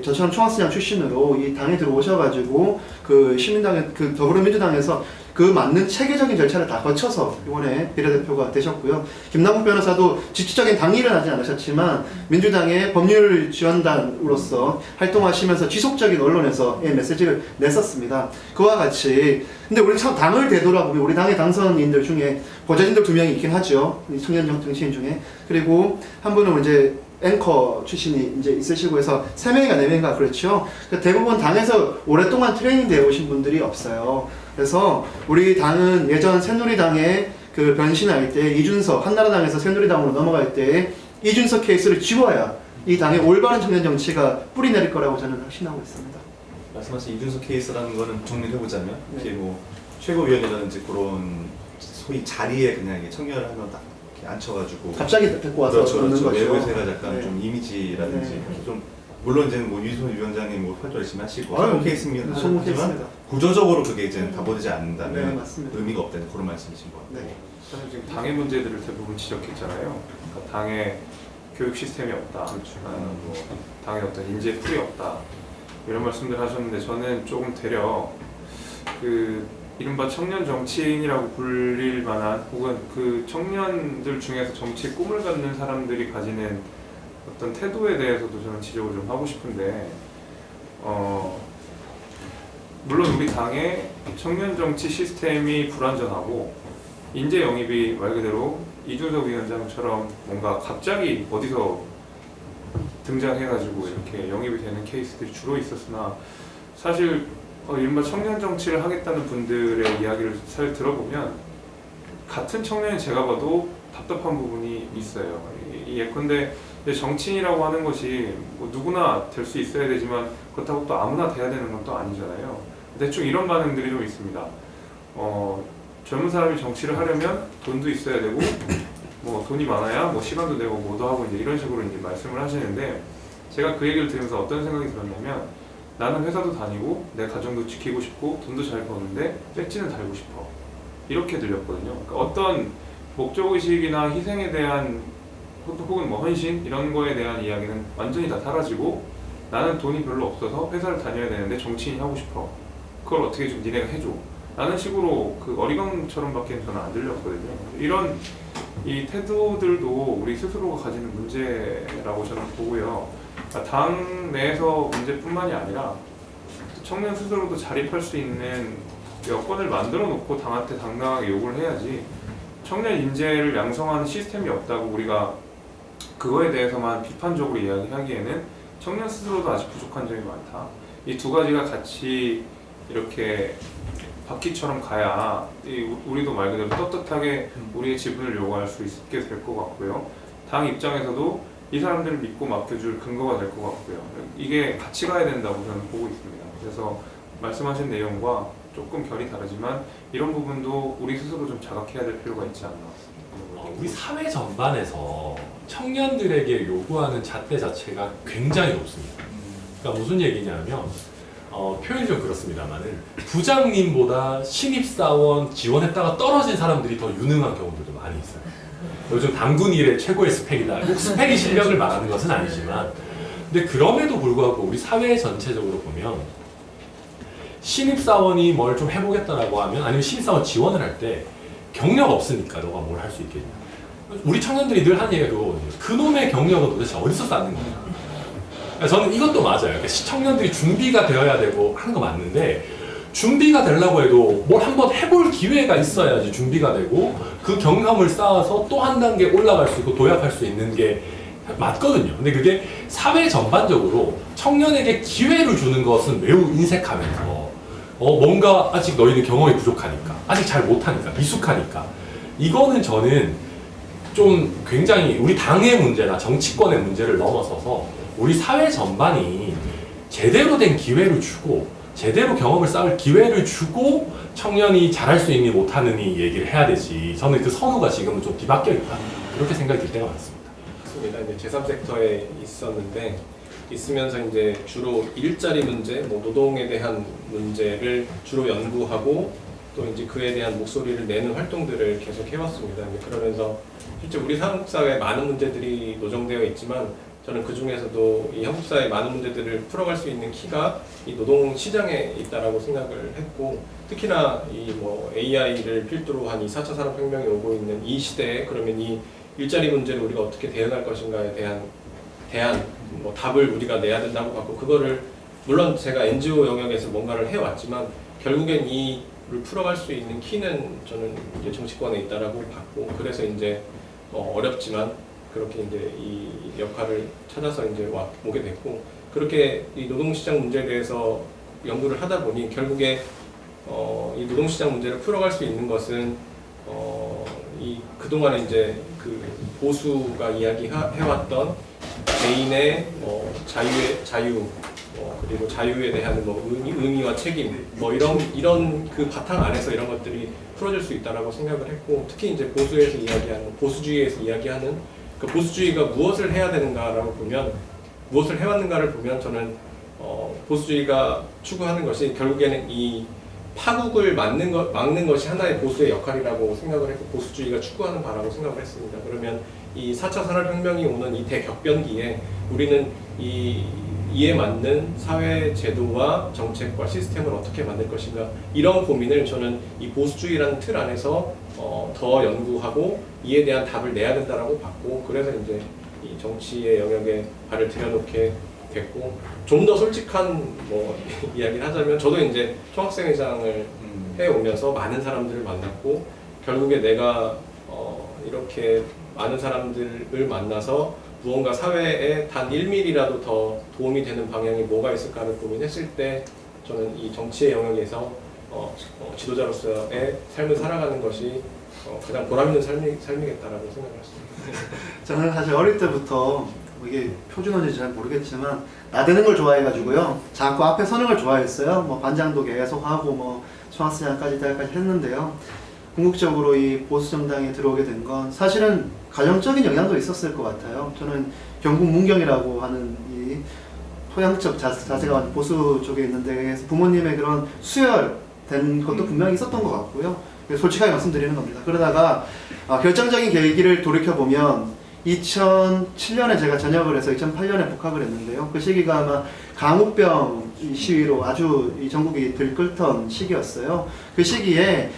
저처럼 총학생장 출신으로 이 당에 들어오셔가지고 그 시민당의 그 더불어민주당에서 그 맞는 체계적인 절차를 다 거쳐서 이번에 비례대표가 되셨고요. 김남국 변호사도 직접적인 당일은 하지 않으셨지만 민주당의 법률 지원단으로서 활동하시면서 지속적인 언론에서의 메시지를 냈었습니다. 그와 같이 근데 우리 참 당을 되돌아보면 우리 당의 당선인들 중에 보좌진들 2명이 있긴 하죠. 청년 정치인 중에. 그리고 한 분은 이제 앵커 출신이 이제 있으시고 해서 3명인가 4명인가 그렇죠. 대부분 당에서 오랫동안 트레이닝 되어 오신 분들이 없어요. 그래서 우리 당은 예전 새누리당의 그 변신할 때 이준석, 한나라당에서 새누리당으로 넘어갈 때 이준석 케이스를 지워야 이 당의 올바른 청년 정치가 뿌리 내릴 거라고 저는 확신하고 있습니다.
말씀하신 이준석 케이스라는 거는 정리를 해보자면 이게 뭐 최고위원이라든지 그런 소위 자리에 그냥 이게 청년을 하면 딱 이렇게 앉혀가지고
갑자기 데리고 와서
그렇죠,
그러는
그렇죠.
거죠.
외부에서 해가 약간
네.
좀 이미지라든지
네.
좀 물론 이제 뭐 유승민 위원장님 뭐 활동 열심히 하시고
아유,
성공 케이스입니다.
성공
하지만
케이스입니다.
구조적으로 그게 이제 다 보되지 않는다면
네, 맞습니다.
의미가 없다는 그런 말씀이신 것 같아요.
네.
사실 지금 당의 문제들을 대부분 지적했잖아요. 그러니까 당의 교육 시스템이 없다. 뭐 당의 어떤 인재 풀이 없다. 이런 말씀들 하셨는데 저는 조금 되려 그 이른바 청년 정치인이라고 불릴 만한 혹은 그 청년들 중에서 정치의 꿈을 갖는 사람들이 가지는 어떤 태도에 대해서도 저는 지적을 좀 하고 싶은데 물론 우리 당의 청년 정치 시스템이 불완전하고 인재 영입이 말 그대로 이준석 위원장처럼 뭔가 갑자기 어디서 등장해가지고 이렇게 영입이 되는 케이스들이 주로 있었으나 사실 이른바 청년 정치를 하겠다는 분들의 이야기를 잘 들어보면 같은 청년이 제가 봐도 답답한 부분이 있어요. 예컨대 정치인이라고 하는 것이 뭐 누구나 될 수 있어야 되지만 그렇다고 또 아무나 돼야 되는 건 또 아니잖아요. 대충 이런 반응들이 좀 있습니다. 젊은 사람이 정치를 하려면 돈도 있어야 되고 뭐 돈이 많아야 뭐 시간도 되고 뭐도 하고 이제 이런 식으로 이제 말씀을 하시는데 제가 그 얘기를 들으면서 어떤 생각이 들었냐면 나는 회사도 다니고 내 가정도 지키고 싶고 돈도 잘 버는데 배지는 달고 싶어 이렇게 들렸거든요. 그러니까 어떤 목적의식이나 희생에 대한 혹은 뭐 헌신 이런 거에 대한 이야기는 완전히 다 사라지고 나는 돈이 별로 없어서 회사를 다녀야 되는데 정치인이 하고 싶어 그걸 어떻게 좀 니네가 해줘 라는 식으로 그 어리광처럼 밖에 저는 안 들렸거든요. 이런 이 태도들도 우리 스스로가 가지는 문제라고 저는 보고요. 그러니까 당 내에서 문제뿐만이 아니라 청년 스스로도 자립할 수 있는 여건을 만들어 놓고 당한테 당당하게 요구를 해야지 청년 인재를 양성하는 시스템이 없다고 우리가 그거에 대해서만 비판적으로 이야기하기에는 청년 스스로도 아직 부족한 점이 많다. 이 두 가지가 같이 이렇게 바퀴처럼 가야 우리도 말 그대로 떳떳하게 우리의 지분을 요구할 수 있게 될 것 같고요. 당 입장에서도 이 사람들을 믿고 맡겨줄 근거가 될 것 같고요. 이게 같이 가야 된다고 저는 보고 있습니다. 그래서 말씀하신 내용과 조금 결이 다르지만 이런 부분도 우리 스스로 좀 자각해야 될 필요가 있지 않나.
우리 사회 전반에서 청년들에게 요구하는 잣대 자체가 굉장히 높습니다. 그러니까 무슨 얘기냐면 표현이 좀 그렇습니다만은 부장님보다 신입사원 지원했다가 떨어진 사람들이 더 유능한 경우들도 많이 있어요. 요즘 당군 일의 최고의 스펙이다. 꼭 스펙이 실력을 말하는 것은 아니지만 근데 그럼에도 불구하고 우리 사회 전체적으로 보면 신입사원이 뭘 좀 해보겠다라고 하면 아니면 신입사원 지원을 할 때 경력 없으니까 너가 뭘 할 수 있겠냐. 우리 청년들이 늘 하는 얘기가 그거거든요. 그놈의 경력은 도대체 어디서 쌓는 거냐. 그러니까 저는 이것도 맞아요. 그러니까 청년들이 준비가 되어야 되고 하는 거 맞는데 준비가 되려고 해도 뭘 한번 해볼 기회가 있어야지 준비가 되고 그 경험을 쌓아서 또 한 단계 올라갈 수 있고 도약할 수 있는 게 맞거든요. 근데 그게 사회 전반적으로 청년에게 기회를 주는 것은 매우 인색하면서 뭔가 아직 너희는 경험이 부족하니까, 아직 잘 못하니까, 미숙하니까, 이거는 저는 좀 굉장히 우리 당의 문제나 정치권의 문제를 넘어서서 우리 사회 전반이 제대로 된 기회를 주고 제대로 경험을 쌓을 기회를 주고 청년이 잘할 수 있니 못하느니 얘기를 해야 되지. 저는 그 선호가 지금은 좀 뒤바뀌어 있다, 그렇게 생각이 들 때가 많습니다.
맞습니다. 이제 제3섹터에 있었는데 있으면서 이제 주로 일자리 문제, 뭐 노동에 대한 문제를 주로 연구하고 또 이제 그에 대한 목소리를 내는 활동들을 계속 해왔습니다. 그러면서 실제 우리 한국 사회에 많은 문제들이 노정되어 있지만 저는 그 중에서도 이 한국 사회의 많은 문제들을 풀어갈 수 있는 키가 이 노동 시장에 있다라고 생각을 했고, 특히나 이 뭐 AI를 필두로 한 이 4차 산업혁명이 오고 있는 이 시대에 그러면 이 일자리 문제를 우리가 어떻게 대응할 것인가에 대한 뭐 답을 우리가 내야 된다고 봤고, 그거를 물론 제가 NGO 영역에서 뭔가를 해왔지만 결국엔 이를 풀어갈 수 있는 키는 저는 이제 정치권에 있다라고 봤고, 그래서 이제 어렵지만 그렇게 이제 이 역할을 찾아서 이제 오게 됐고, 그렇게 이 노동시장 문제에 대해서 연구를 하다 보니 결국에 이 노동시장 문제를 풀어갈 수 있는 것은 이 그동안에 이제 그 보수가 이야기해왔던 개인의 자유 그리고 자유에 대한 뭐 의미와 책임 뭐 이런 그 바탕 안에서 이런 것들이 풀어질 수 있다라고 생각을 했고, 특히 이제 보수에서 이야기하는 보수주의에서 이야기하는 그 보수주의가 무엇을 해야 되는가라고 보면 무엇을 해왔는가를 보면 저는 보수주의가 추구하는 것이 결국에는 이 파국을 막는 것이 하나의 보수의 역할이라고 생각을 했고 보수주의가 추구하는 바라고 생각을 했습니다. 그러면 이 4차 산업혁명이 오는 이 대격변기에 우리는 이에 맞는 사회 제도와 정책과 시스템을 어떻게 만들 것인가, 이런 고민을 저는 이 보수주의라는 틀 안에서 더 연구하고 이에 대한 답을 내야 된다라고 봤고, 그래서 이제 이 정치의 영역에 발을 들여놓게 됐고, 좀 더 솔직한 뭐 이야기를 하자면 저도 이제 총학생회장을 해오면서 많은 사람들을 만났고, 결국에 내가 이렇게 많은 사람들을 만나서 무언가 사회에 단 1mm라도 더 도움이 되는 방향이 뭐가 있을까를 고민했을 때 저는 이 정치의 영역에서 지도자로서의 삶을 살아가는 것이 가장 보람있는 삶이겠다라고 생각을 했습니다.
저는 사실 어릴 때부터 이게 표준어인지 잘 모르겠지만 나대는 걸 좋아해가지고요. 자꾸 앞에 서는 걸 좋아했어요. 뭐 반장도 계속 하고 뭐 총학생회장까지 대학까지 했는데요. 궁극적으로 이 보수 정당에 들어오게 된 건 사실은 가정적인 영향도 있었을 것 같아요. 저는 경북 문경이라고 하는 이 토양적 자세가 보수 쪽에 있는데 부모님의 그런 수혈된 것도 분명히 있었던 것 같고요. 솔직하게 말씀드리는 겁니다. 그러다가 결정적인 계기를 돌이켜보면 2007년에 제가 전역을 해서 2008년에 복학을 했는데요. 그 시기가 아마 강우병 시위로 아주 이 전국이 들끓던 시기였어요. 그 시기에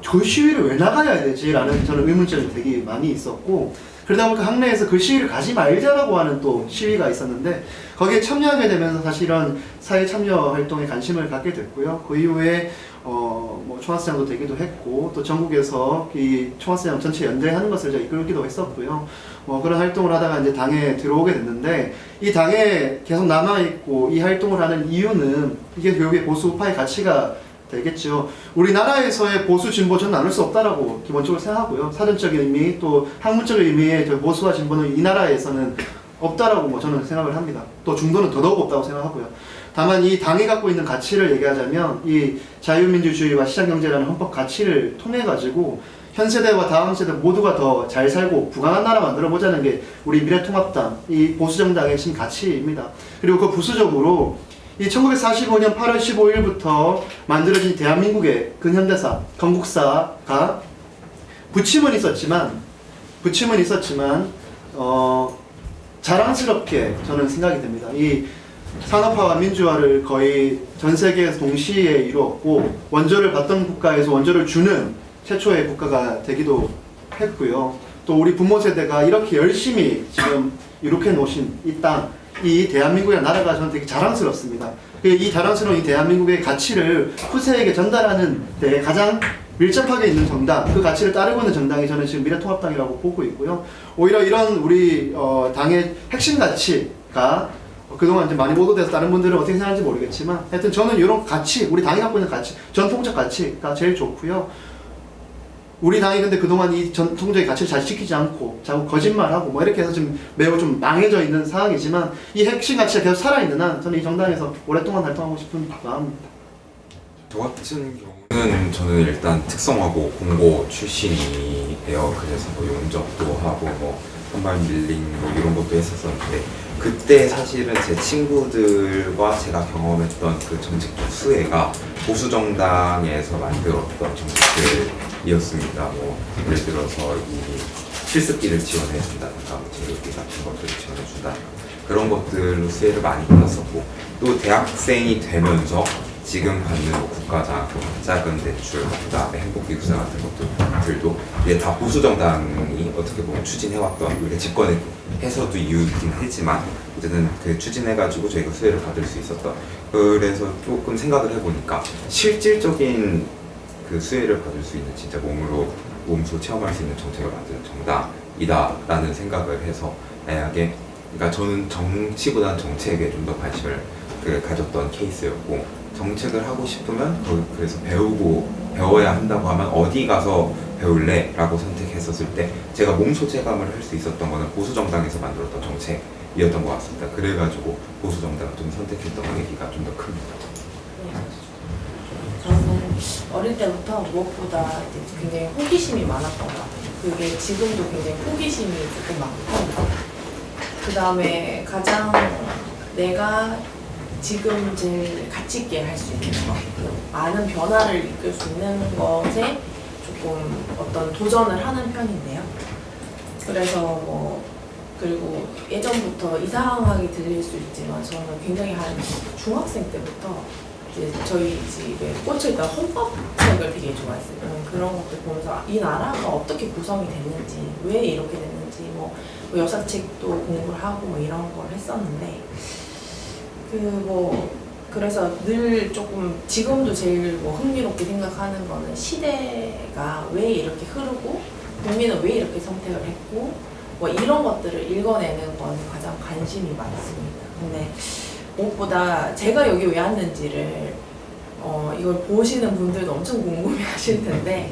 그 시위를 왜 나가야 되지라는 저는 의문점이 되게 많이 있었고, 그러다 보니까 학내에서 그 시위를 가지 말자라고 하는 또 시위가 있었는데 거기에 참여하게 되면서 사실은 사회 참여 활동에 관심을 갖게 됐고요. 그 이후에 뭐 총학생장도 되기도 했고, 또 전국에서 이 총학생장 전체 연대하는 것을 제가 이끌기도 했었고요. 뭐 그런 활동을 하다가 이제 당에 들어오게 됐는데, 이 당에 계속 남아있고 이 활동을 하는 이유는 이게 결국에 보수 우파의 가치가 되겠죠. 우리나라에서의 보수 진보 저는 나눌 수 없다라고 기본적으로 생각하고요. 사전적인 의미 또 학문적인 의미의 보수와 진보는 이 나라에서는 없다라고 뭐 저는 생각을 합니다. 또 중도는 더더욱 없다고 생각하고요. 다만 이 당이 갖고 있는 가치를 얘기하자면 이 자유민주주의와 시장경제라는 헌법 가치를 통해 가지고 현 세대와 다음 세대 모두가 더 잘 살고 부강한 나라 만들어 보자는 게 우리 미래통합당 이 보수정당의 진 가치입니다. 그리고 그 부수적으로 이 1945년 8월 15일부터 만들어진 대한민국의 근현대사, 건국사가 부침은 있었지만 자랑스럽게 저는 생각이 됩니다. 이 산업화와 민주화를 거의 전 세계에서 동시에 이루었고, 원조를 받던 국가에서 원조를 주는 최초의 국가가 되기도 했고요. 또 우리 부모 세대가 이렇게 열심히 지금 이룩해 놓으신 이 땅, 이 대한민국의 나라가 저는 되게 자랑스럽습니다. 이 자랑스러운 이 대한민국의 가치를 후세에게 전달하는 데 가장 밀접하게 있는 정당, 그 가치를 따르고 있는 정당이 저는 지금 미래통합당이라고 보고 있고요. 오히려 이런 우리 당의 핵심 가치가 그동안 이제 많이 보도돼서 다른 분들은 어떻게 생각하는지 모르겠지만 하여튼 저는 이런 가치, 우리 당이 갖고 있는 가치, 전통적 가치가 제일 좋고요. 우리 당이 근데 그동안 이 전통적인 가치를 잘 지키지 않고 자꾸 거짓말하고 뭐 이렇게 해서 지금 매우 좀 망해져 있는 상황이지만 이 핵심 가치가 계속 살아있는 한 저는 이 정당에서 오랫동안 활동하고 싶은 마음입니다.
저 같은 경우는 저는 일단 특성화고 공고 출신이에요. 그래서 뭐 용접도 하고 뭐 선발 밀링 뭐 이런 것도 했었었는데 그때 사실은 제 친구들과 제가 경험했던 그 정책적 수혜가 보수 정당에서 만들었던 정책들이었습니다. 뭐 예를 들어서 이 필습비를 지원해준다든가 뭐 재료비 같은 것들을 지원해준다든가 그런 것들로 수혜를 많이 받았었고 또 대학생이 되면서 지금 받는 뭐 국가장, 작은 대출, 그다음에 행복기숙사 같은 것들도 이게 다 보수 정당이 어떻게 보면 추진해왔던 우리가 집권해서도 이유이긴 하지만 어쨌든 그 추진해가지고 저희가 수혜를 받을 수 있었던 그래서 조금 생각을 해보니까 실질적인 그 수혜를 받을 수 있는 진짜 몸소 체험할 수 있는 정책을 만드는 정당이다라는 생각을 해서 만약에 그러니까 저는 정치보다는 정책에 좀 더 관심을 가졌던 케이스였고 정책을 하고 싶으면 그래서 배워야 한다고 하면 어디 가서 배울래? 라고 선택했었을 때 제가 몸소 체감을 할 수 있었던 거는 보수정당에서 만들었던 정책이었던 것 같습니다. 그래가지고 보수정당을 좀 선택했던 계기가 좀 더 큽니다.
저는 어릴 때부터 무엇보다 이제 굉장히 호기심이 많았던 것 같아요. 그게 지금도 굉장히 호기심이 조금 많고 그 다음에 가장 내가 지금 제일 가치 있게 할 수 있는 것, 많은 변화를 이끌 수 있는 것에 조금 어떤 도전을 하는 편인데요. 그래서 뭐 그리고 예전부터 이상하게 들릴 수 있지만 저는 굉장히 한 중학생 때부터 이제 저희 집에 꽂혀있던 헌법책을 되게 좋아했어요. 그런 것들 보면서 이 나라가 어떻게 구성이 됐는지, 왜 이렇게 됐는지, 뭐 역사책도 공부를 하고 뭐 이런 걸 했었는데 그래서 늘 조금 지금도 제일 뭐 흥미롭게 생각하는 거는 시대가 왜 이렇게 흐르고 국민은 왜 이렇게 선택을 했고 뭐 이런 것들을 읽어내는 건 가장 관심이 많습니다. 근데 무엇보다 제가 여기 왜 왔는지를 이걸 보시는 분들도 엄청 궁금해하실 텐데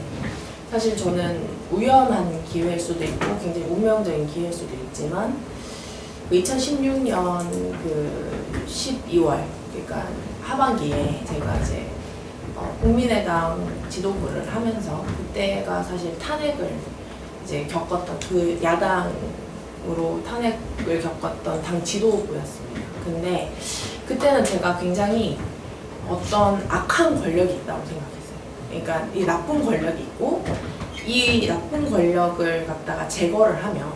사실 저는 우연한 기회일 수도 있고 굉장히 운명적인 기회일 수도 있지만 2016년 그 12월 그러니까 하반기에 제가 이제 국민의당 지도부를 하면서 그때가 사실 탄핵을 이제 겪었던 그 야당으로 탄핵을 겪었던 당 지도부였습니다. 근데 그때는 제가 굉장히 어떤 악한 권력이 있다고 생각했어요. 그러니까 이 나쁜 권력이 있고 이 나쁜 권력을 갖다가 제거를 하면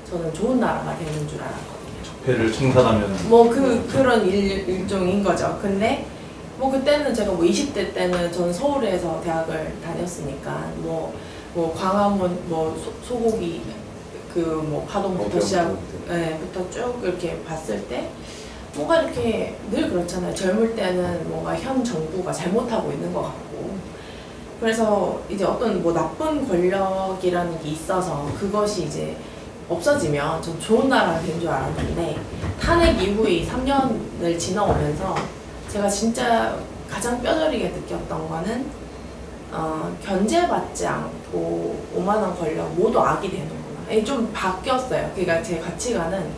저는 좋은 나라가 되는 줄 알았거든요.
적폐를 청산하면
뭐 그런 일종인 거죠. 근데 뭐 그때는 제가 뭐 20대 때는 저는 서울에서 대학을 다녔으니까 뭐 광화문 뭐 소고기 그 뭐 파동부터 시작부터 쭉 이렇게 봤을 때 뭔가 이렇게 늘 그렇잖아요. 젊을 때는 뭔가 현 정부가 잘못하고 있는 것 같고 그래서 이제 어떤 뭐 나쁜 권력이라는 게 있어서 그것이 이제 없어지면 좀 좋은 나라가 된 줄 알았는데 탄핵 이후에 3년을 지나오면서 제가 진짜 가장 뼈저리게 느꼈던 거는 견제받지 않고 오만한 권력 모두 악이 되는구나. 좀 바뀌었어요. 그러니까 제 가치관은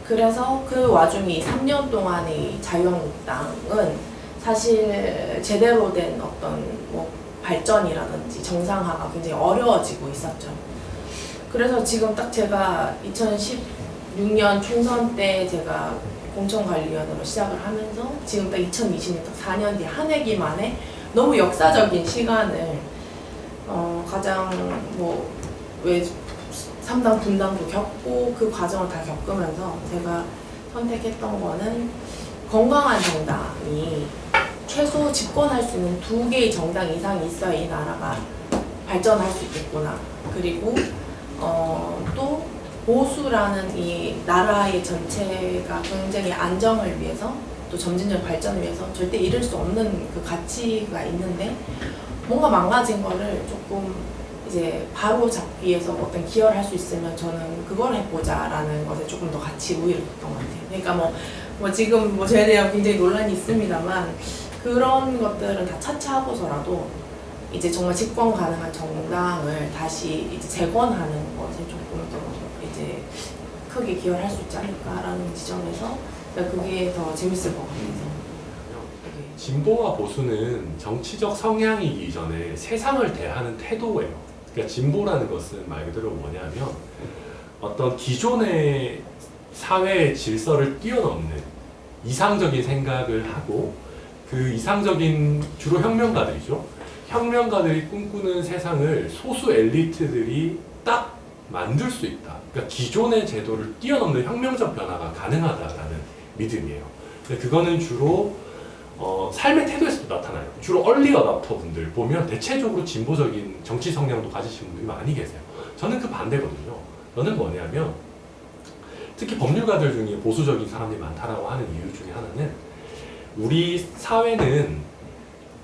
그래서 그 와중에 3년 동안의 자유한국당은 사실 제대로 된 어떤 뭐 발전이라든지 정상화가 굉장히 어려워지고 있었죠. 그래서 지금 딱 제가 2016년 총선 때 제가 공천관리위원으로 시작을 하면서 지금 딱 2020년 딱 4년 뒤 한 해기 만에 너무 역사적인 시간을 가장 뭐 왜 3당 분당도 겪고 그 과정을 다 겪으면서 제가 선택했던 거는 건강한 정당이 최소 집권할 수 있는 2개의 정당 이상이 있어야 이 나라가 발전할 수 있겠구나. 그리고 또 보수라는 이 나라의 전체가 굉장히 안정을 위해서 또 점진적 발전을 위해서 절대 잃을 수 없는 그 가치가 있는데 뭔가 망가진 거를 조금 이제 바로 잡기 위해서 어떤 기여를 할 수 있으면 저는 그걸 해보자라는 것에 조금 더 가치 우위를 뒀던 것 같아요. 그러니까 뭐 지금 뭐 저에 대한 굉장히 논란이 있습니다만 그런 것들은 다 차치하고서라도 이제 정말 집권 가능한 정당을 다시 이제 재건하는 것에 조금 더 이제 크게 기여를 할 수 있지 않을까라는 지점에서 그게 더 재밌을 것 같아서.
진보와 보수는 정치적 성향이기 이전에 세상을 대하는 태도예요. 그러니까 진보라는 것은 말 그대로 뭐냐면 어떤 기존의 사회의 질서를 뛰어넘는 이상적인 생각을 하고 그 이상적인 주로 혁명가들이죠. 혁명가들이 꿈꾸는 세상을 소수 엘리트들이 딱 만들 수 있다. 그러니까 기존의 제도를 뛰어넘는 혁명적 변화가 가능하다라는 믿음이에요. 근데 그거는 주로 삶의 태도에서도 나타나요. 주로 얼리 어답터 분들 보면 대체적으로 진보적인 정치 성향도 가지신 분들이 많이 계세요. 저는 그 반대거든요. 저는 뭐냐면 특히 법률가들 중에 보수적인 사람들이 많다라고 하는 이유 중에 하나는 우리 사회는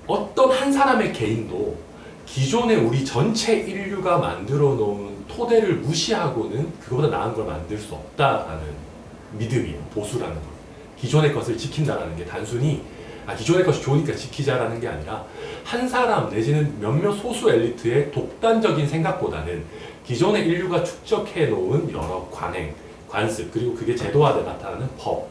어떤 한 사람의 개인도 기존의 우리 전체 인류가 만들어 놓은 토대를 무시하고는 그거보다 나은 걸 만들 수 없다라는 믿음이에요. 보수라는 건. 기존의 것을 지킨다라는 게 단순히 기존의 것이 좋으니까 지키자라는 게 아니라 한 사람 내지는 몇몇 소수 엘리트의 독단적인 생각보다는 기존의 인류가 축적해 놓은 여러 관행, 관습, 그리고 그게 제도화돼 나타나는 법,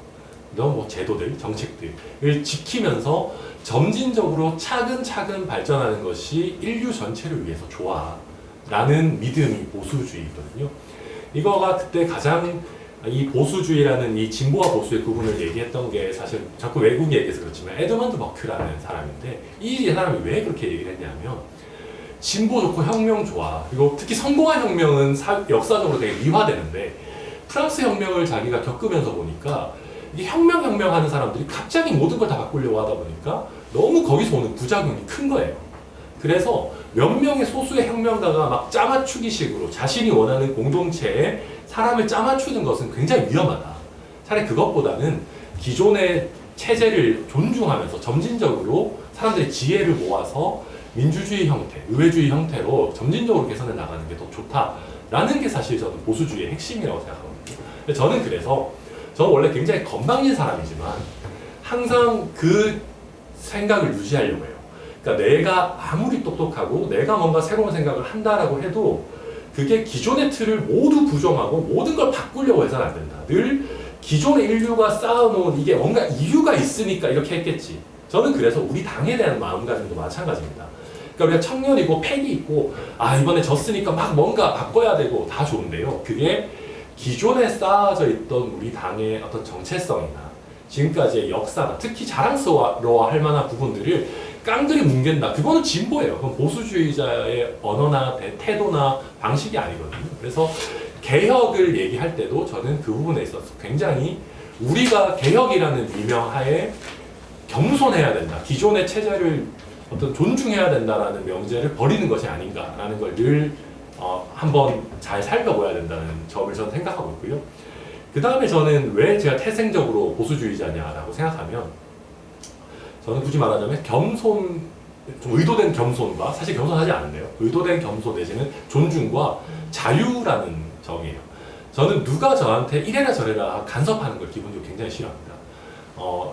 뭐 제도들, 정책들을 지키면서 점진적으로 차근차근 발전하는 것이 인류 전체를 위해서 좋아라는 믿음이 보수주의거든요. 이거가 그때 가장 이 보수주의라는 이 진보와 보수의 구분을 얘기했던 게 사실 자꾸 외국 얘기해서 그렇지만 에드먼드 버크라는 사람인데 이 사람이 왜 그렇게 얘기를 했냐면 진보 좋고 혁명 좋아. 그리고 특히 성공한 혁명은 역사적으로 되게 미화되는데 프랑스 혁명을 자기가 겪으면서 보니까 이게 혁명 하는 사람들이 갑자기 모든 걸 다 바꾸려고 하다 보니까 너무 거기서 오는 부작용이 큰 거예요. 그래서 몇 명의 소수의 혁명가가 막 짜맞추기식으로 자신이 원하는 공동체에 사람을 짜맞추는 것은 굉장히 위험하다. 차라리 그것보다는 기존의 체제를 존중하면서 점진적으로 사람들의 지혜를 모아서 민주주의 형태, 의회주의 형태로 점진적으로 개선해 나가는 게 더 좋다라는 게 사실 저는 보수주의의 핵심이라고 생각하거든요. 저는 그래서 저는 원래 굉장히 건방진 사람이지만 항상 그 생각을 유지하려고 해요. 그러니까 내가 아무리 똑똑하고 내가 뭔가 새로운 생각을 한다라고 해도 그게 기존의 틀을 모두 부정하고 모든 걸 바꾸려고 해서는 안 된다. 늘 기존의 인류가 쌓아놓은 이게 뭔가 이유가 있으니까 이렇게 했겠지. 저는 그래서 우리 당에 대한 마음가짐도 마찬가지입니다. 그러니까 우리가 청년이고 패기 있고 이번에 졌으니까 막 뭔가 바꿔야 되고 다 좋은데요. 그게 기존에 쌓아져 있던 우리 당의 어떤 정체성이나 지금까지의 역사나 특히 자랑스러워할 만한 부분들을 깡그리 뭉갠다. 그거는 진보예요. 그건 보수주의자의 언어나 태도나 방식이 아니거든요. 그래서 개혁을 얘기할 때도 저는 그 부분에 있어서 굉장히 우리가 개혁이라는 미명하에 겸손해야 된다. 기존의 체제를 어떤 존중해야 된다라는 명제를 버리는 것이 아닌가라는 걸 늘 한번 잘 살펴봐야 된다는 점을 저는 생각하고 있고요. 그 다음에 저는 왜 제가 태생적으로 보수주의자냐라고 생각하면 저는 굳이 말하자면 겸손, 좀 의도된 겸손과 사실 겸손하지 않은데요. 의도된 겸손 내지는 존중과 자유라는 정의예요. 저는 누가 저한테 이래라 저래라 간섭하는 걸 기본적으로 굉장히 싫어합니다.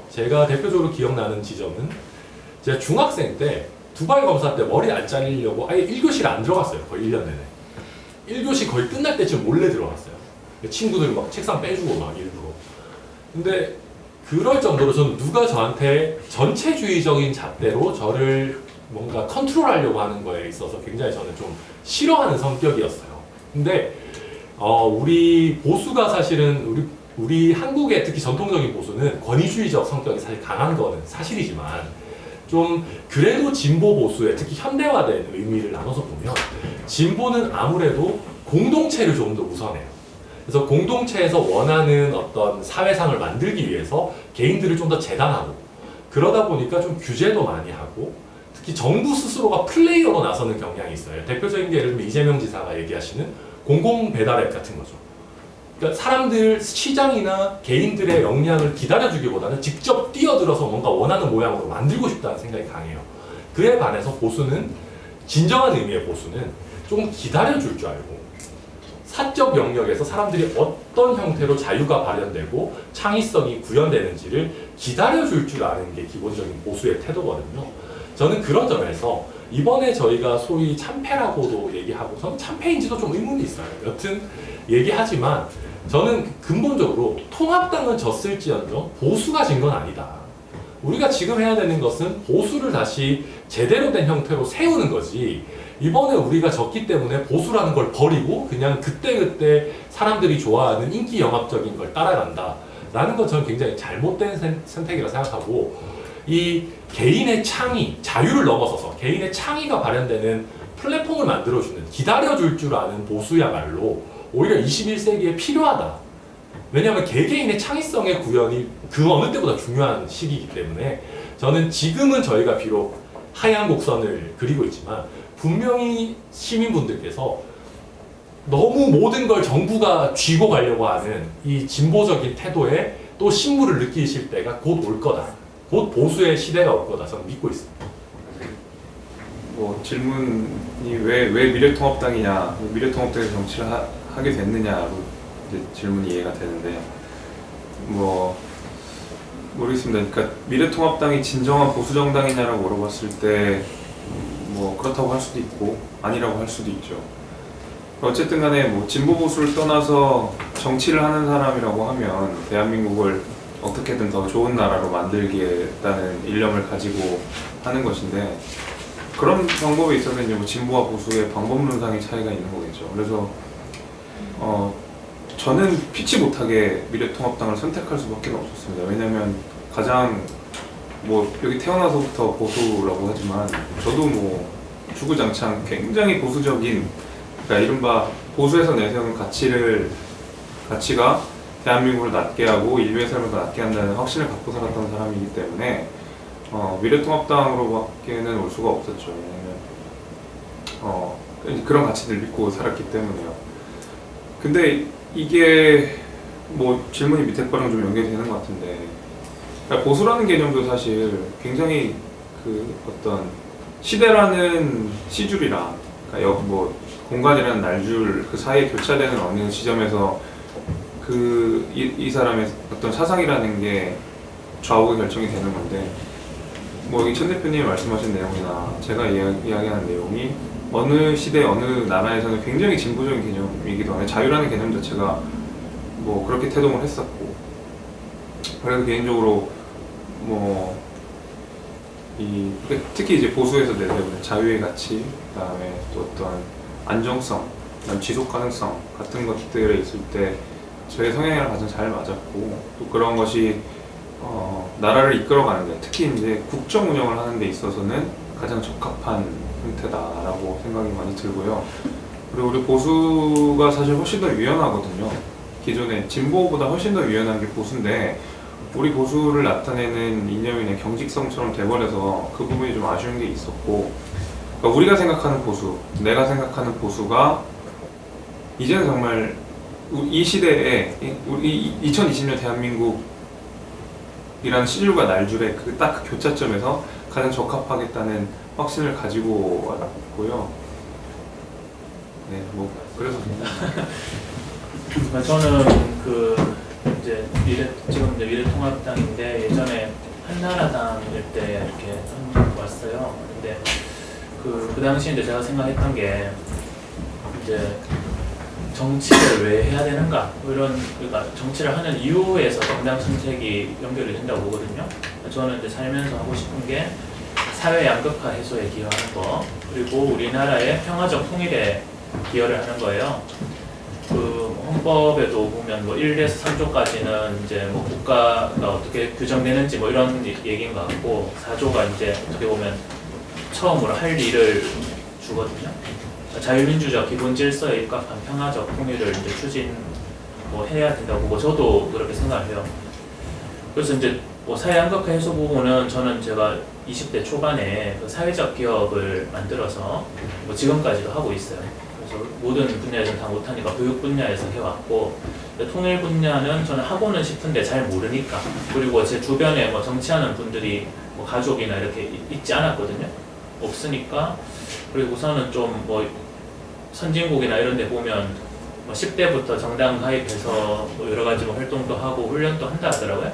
제가 대표적으로 기억나는 지점은 제가 중학생 때 두발 검사 때 머리 안 잘리려고 아예 1교시를 안 들어갔어요. 거의 1년 내내. 1교시 거의 끝날 때쯤 몰래 들어갔어요. 친구들이 막 책상 빼주고 막 일부러. 근데 그럴 정도로 저는 누가 저한테 전체주의적인 잣대로 저를 뭔가 컨트롤하려고 하는 거에 있어서 굉장히 저는 좀 싫어하는 성격이었어요. 근데 우리 보수가 사실은 우리 한국의 특히 전통적인 보수는 권위주의적 성격이 사실 강한 거는 사실이지만 좀 그래도 진보 보수의 특히 현대화된 의미를 나눠서 보면 진보는 아무래도 공동체를 좀 더 우선해요. 그래서 공동체에서 원하는 어떤 사회상을 만들기 위해서 개인들을 좀 더 재단하고 그러다 보니까 좀 규제도 많이 하고 특히 정부 스스로가 플레이어로 나서는 경향이 있어요. 대표적인 게 예를 들면 이재명 지사가 얘기하시는 공공배달앱 같은 거죠. 그러니까 사람들, 시장이나 개인들의 역량을 기다려주기보다는 직접 뛰어들어서 뭔가 원하는 모양으로 만들고 싶다는 생각이 강해요. 그에 반해서 보수는, 진정한 의미의 보수는 조금 기다려줄 줄 알고, 사적 영역에서 사람들이 어떤 형태로 자유가 발현되고 창의성이 구현되는지를 기다려줄 줄 아는 게 기본적인 보수의 태도거든요. 저는 그런 점에서 이번에 저희가 소위 참패라고도 얘기하고, 저는 참패인지도 좀 의문이 있어요. 여튼 얘기하지만 저는 근본적으로 통합당은 졌을지언정 보수가 진 건 아니다. 우리가 지금 해야 되는 것은 보수를 다시 제대로 된 형태로 세우는 거지, 이번에 우리가 졌기 때문에 보수라는 걸 버리고 그냥 그때그때 사람들이 좋아하는 인기 영합적인 걸 따라간다 라는 건 저는 굉장히 잘못된 선택이라 생각하고, 이 개인의 창의, 자유를 넘어서서 개인의 창의가 발현되는 플랫폼을 만들어주는, 기다려줄 줄 아는 보수야말로 오히려 21세기에 필요하다. 왜냐하면 개개인의 창의성의 구현이 그 어느 때보다 중요한 시기이기 때문에, 저는 지금은 저희가 비록 하얀 곡선을 그리고 있지만 분명히 시민분들께서 너무 모든 걸 정부가 쥐고 가려고 하는 이 진보적인 태도에 또 신물을 느끼실 때가 곧 올 거다. 곧 보수의 시대가 올 거다. 저는 믿고 있습니다.
뭐 질문이 왜 미래통합당이냐, 미래통합당에서 정치를 하게 됐느냐로 이제 질문이 이해가 되는데, 뭐 모르겠습니다. 그러니까 미래통합당이 진정한 보수 정당이냐라고 물어봤을 때 뭐 그렇다고 할 수도 있고 아니라고 할 수도 있죠. 어쨌든 간에 뭐 진보 보수를 떠나서 정치를 하는 사람이라고 하면 대한민국을 어떻게든 더 좋은 나라로 만들겠다는 일념을 가지고 하는 것인데, 그런 방법에 있어서 이제 뭐 진보와 보수의 방법론상의 차이가 있는 거겠죠. 그래서 저는 피치 못하게 미래통합당을 선택할 수밖에 없었습니다. 왜냐하면 가장 뭐 여기 태어나서부터 보수라고 하지만 저도 뭐 주구장창 굉장히 보수적인, 그러니까 이른바 보수에서 내세우는 가치가 대한민국을 낫게 하고 인류의 삶을 더 낫게 한다는 확신을 갖고 살았던 사람이기 때문에 미래통합당으로밖에는 올 수가 없었죠. 왜냐면 그런 가치들 믿고 살았기 때문에요. 근데 이게 뭐 질문이 밑에 거랑 좀 연결되는 것 같은데, 그러니까 보수라는 개념도 사실 굉장히 그 어떤 시대라는 시줄이랑, 그러니까 뭐 공간이라는 날줄 그 사이에 교차되는 어느 지점에서 이 사람의 어떤 사상이라는 게 좌우가 결정이 되는 건데, 뭐 이 천 대표님이 말씀하신 내용이나 제가 이야기하는 내용이 어느 시대 어느 나라에서는 굉장히 진보적인 개념이기도 하고, 자유라는 개념 자체가 뭐 그렇게 태동을 했었고, 그래서 개인적으로 뭐 특히 이제 보수에서 내세우는 자유의 가치, 그다음에 또 어떤 안정성, 그다음 지속 가능성 같은 것들에 있을 때 저의 성향이랑 가장 잘 맞았고, 또 그런 것이 나라를 이끌어가는데, 특히 이제 국정 운영을 하는 데 있어서는 가장 적합한 형태다라고 생각이 많이 들고요. 그리고 우리 보수가 사실 훨씬 더 유연하거든요. 기존의 진보보다 훨씬 더 유연한 게 보수인데, 우리 보수를 나타내는 이념이나 경직성처럼 돼버려서 그 부분이 좀 아쉬운 게 있었고, 그러니까 우리가 생각하는 보수, 내가 생각하는 보수가 이제는 정말 이 시대에, 우리 2020년 대한민국이라는 시줄과 날줄의 딱 그 교차점에서 가장 적합하겠다는 확신을 가지고 왔고요. 네, 뭐 그래서
저는 이제 지금 이제 미래통합당인데, 예전에 한나라당일 때 이렇게 왔어요. 근데 그 당시에 이제 제가 생각했던 게, 이제 정치를 왜 해야 되는가, 그러니까 정치를 하는 이유에서 정당 선택이 연결이 된다고 보거든요. 저는 이제 살면서 하고 싶은 게 사회 양극화 해소에 기여하는 거, 그리고 우리나라의 평화적 통일에 기여를 하는 거예요. 헌법에도 보면 뭐 1에서 3조까지는 이제 뭐 국가가 어떻게 규정되는지 뭐 이런 얘기인 것 같고, 4조가 이제 어떻게 보면 처음으로 할 일을 주거든요. 자유민주적 기본 질서에 입각한 평화적 통일을 이제 해야 된다고 보고, 저도 그렇게 생각해요. 그래서 이제 뭐 사회 양극화 해소 부분은 저는 제가 20대 초반에 그 사회적 기업을 만들어서 뭐 지금까지도 하고 있어요. 그래서 모든 분야에서는 다 못하니까 교육 분야에서 해왔고, 통일 분야는 저는 하고는 싶은데 잘 모르니까, 그리고 제 주변에 뭐 정치하는 분들이 뭐 가족이나 이렇게 있지 않았거든요. 없으니까. 그리고 우선은 좀 뭐 선진국이나 이런 데 보면 뭐 10대부터 정당 가입해서 뭐 여러 가지 뭐 활동도 하고 훈련도 한다 하더라고요.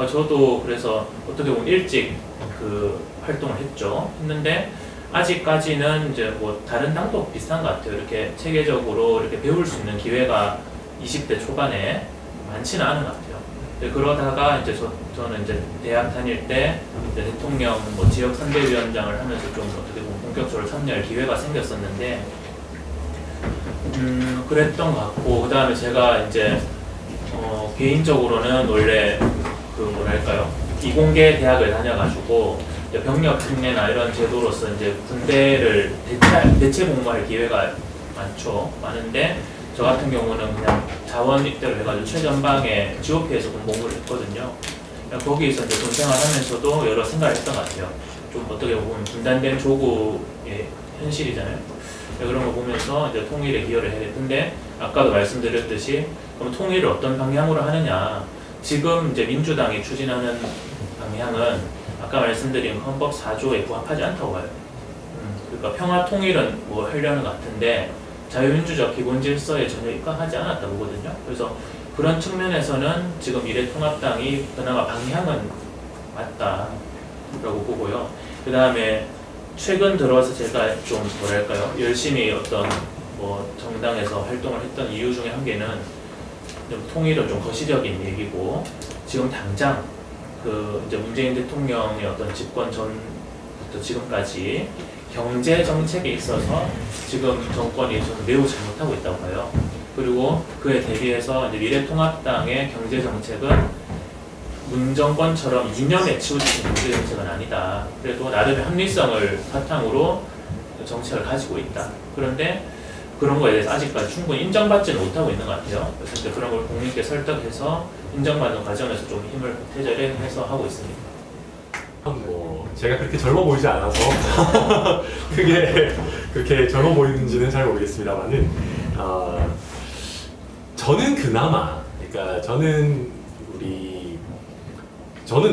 저도 그래서 어떻게 보면 일찍 그 활동을 했는데 아직까지는 이제 뭐 다른 당도 비슷한 것 같아요. 이렇게 체계적으로 이렇게 배울 수 있는 기회가 20대 초반에 많지는 않은 것 같아요. 근데 그러다가 이제 저는 이제 대학 다닐 때 이제 대통령 뭐 지역 선대위원장을 하면서 좀 어떻게 보면 본격적으로 참여할 기회가 생겼었는데, 그랬던 것 같고, 그 다음에 제가 이제 개인적으로는 원래 그 뭐랄까요, 이공계 대학을 다녀가지고 병력 특례나 이런 제도로서 이제 군대를 대체 복무할 기회가 많은데, 저 같은 경우는 그냥 자원 입대를 해가지고 최전방에 GOP에서 군복무를 했거든요. 거기서 이제 군 생활하면서도 여러 생각을 했던 것 같아요. 좀 어떻게 보면 분단된 조국의 현실이잖아요. 그런 거 보면서 이제 통일에 기여를 해야 되는데, 아까도 말씀드렸듯이 그럼 통일을 어떤 방향으로 하느냐. 지금 이제 민주당이 추진하는 방향은 아까 말씀드린 헌법 4조에 부합하지 않다고 봐요. 그러니까 평화 통일은 뭐 하려는 것 같은데 자유민주적 기본 질서에 전혀 입각하지 않았다 보거든요. 그래서 그런 측면에서는 지금 미래통합당이 그나마 방향은 맞다라고 보고요. 그 다음에 최근 들어서 제가 좀 뭐랄까요, 열심히 어떤 뭐 정당에서 활동을 했던 이유 중에 한 개는 좀 통일은 좀 거시적인 얘기고, 지금 당장 그 이제 문재인 대통령의 어떤 집권 전부터 지금까지 경제 정책에 있어서 지금 정권이 좀 매우 잘못하고 있다고 봐요. 그리고 그에 대비해서 이제 미래통합당의 경제 정책은 문정권처럼 이념에 치우친 경제 정책은 아니다. 그래도 나름의 합리성을 바탕으로 정책을 가지고 있다. 그런데 그런 거에 대해서 아직까지 충분히 인정받지는 못하고 있는 것 같아요. 그래서 이제 그런 걸 국민께 설득해서 인정받는 과정에서 좀 힘을 대절해서 하고 있습니다.
뭐 제가 그렇게 젊어 보이지 않아서 그게 그렇게 젊어 보이는지는 잘 모르겠습니다만은, 저는 그나마, 그러니까 저는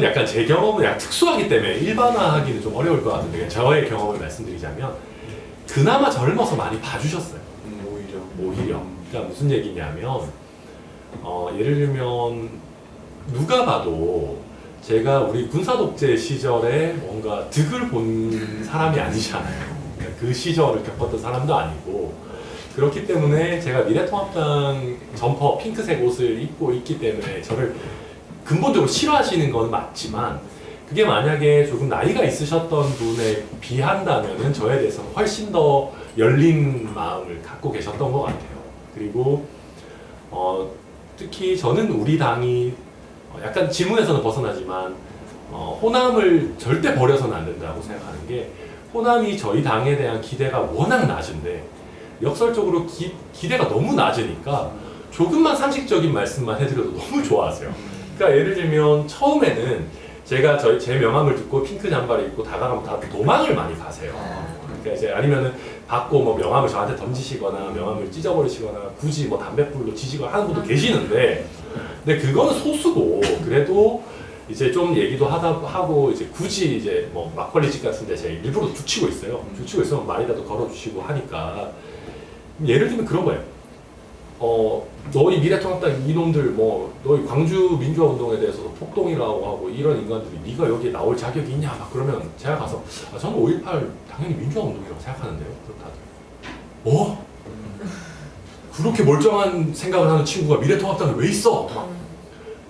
약간 제 경험은 약간 특수하기 때문에 일반화하기는 좀 어려울 것 같은데, 저의 경험을 말씀드리자면 그나마 젊어서 많이 봐주셨어요. 오히려. 그러니까 무슨 얘기냐면, 예를 들면 누가 봐도 제가 우리 군사독재 시절에 뭔가 득을 본 사람이 아니잖아요. 그러니까 그 시절을 겪었던 사람도 아니고, 그렇기 때문에 제가 미래통합당 점퍼 핑크색 옷을 입고 있기 때문에 저를 근본적으로 싫어하시는 건 맞지만, 그게 만약에 조금 나이가 있으셨던 분에 비한다면은 저에 대해서 훨씬 더 열린 마음을 갖고 계셨던 것 같아요. 그리고 특히 저는 우리 당이 약간 지문에서는 벗어나지만 호남을 절대 버려서는 안 된다고 생각하는 게, 호남이 저희 당에 대한 기대가 워낙 낮은데 역설적으로 기대가 너무 낮으니까 조금만 상식적인 말씀만 해드려도 너무 좋아하세요. 그러니까 예를 들면 처음에는 제가 제 명함을 듣고 핑크 잠바를 입고 다가가면 다 도망을 많이 가세요. 그러니까 이제 아니면은 받고 뭐 명함을 저한테 던지시거나 명함을 찢어버리시거나 굳이 뭐 담뱃불로 지지거나 하는 분도 계시는데, 근데 그거는 소수고, 그래도 이제 좀 얘기도 하고 이제 굳이 이제 뭐 막걸리집 같은데 제가 일부러 죽치고 있어요. 죽치고 있으면 말이라도 걸어주시고 하니까, 예를 들면 그런 거예요. 너희 미래통합당 이놈들 뭐 너희 광주 민주화 운동에 대해서도 폭동이라고 하고 이런 인간들이 네가 여기에 나올 자격이 있냐 막 그러면 제가 가서 저는 5.18 당연히 민주화 운동이라고 생각하는데요. 다들 그렇게 멀쩡한 생각을 하는 친구가 미래통합당에 왜 있어? 막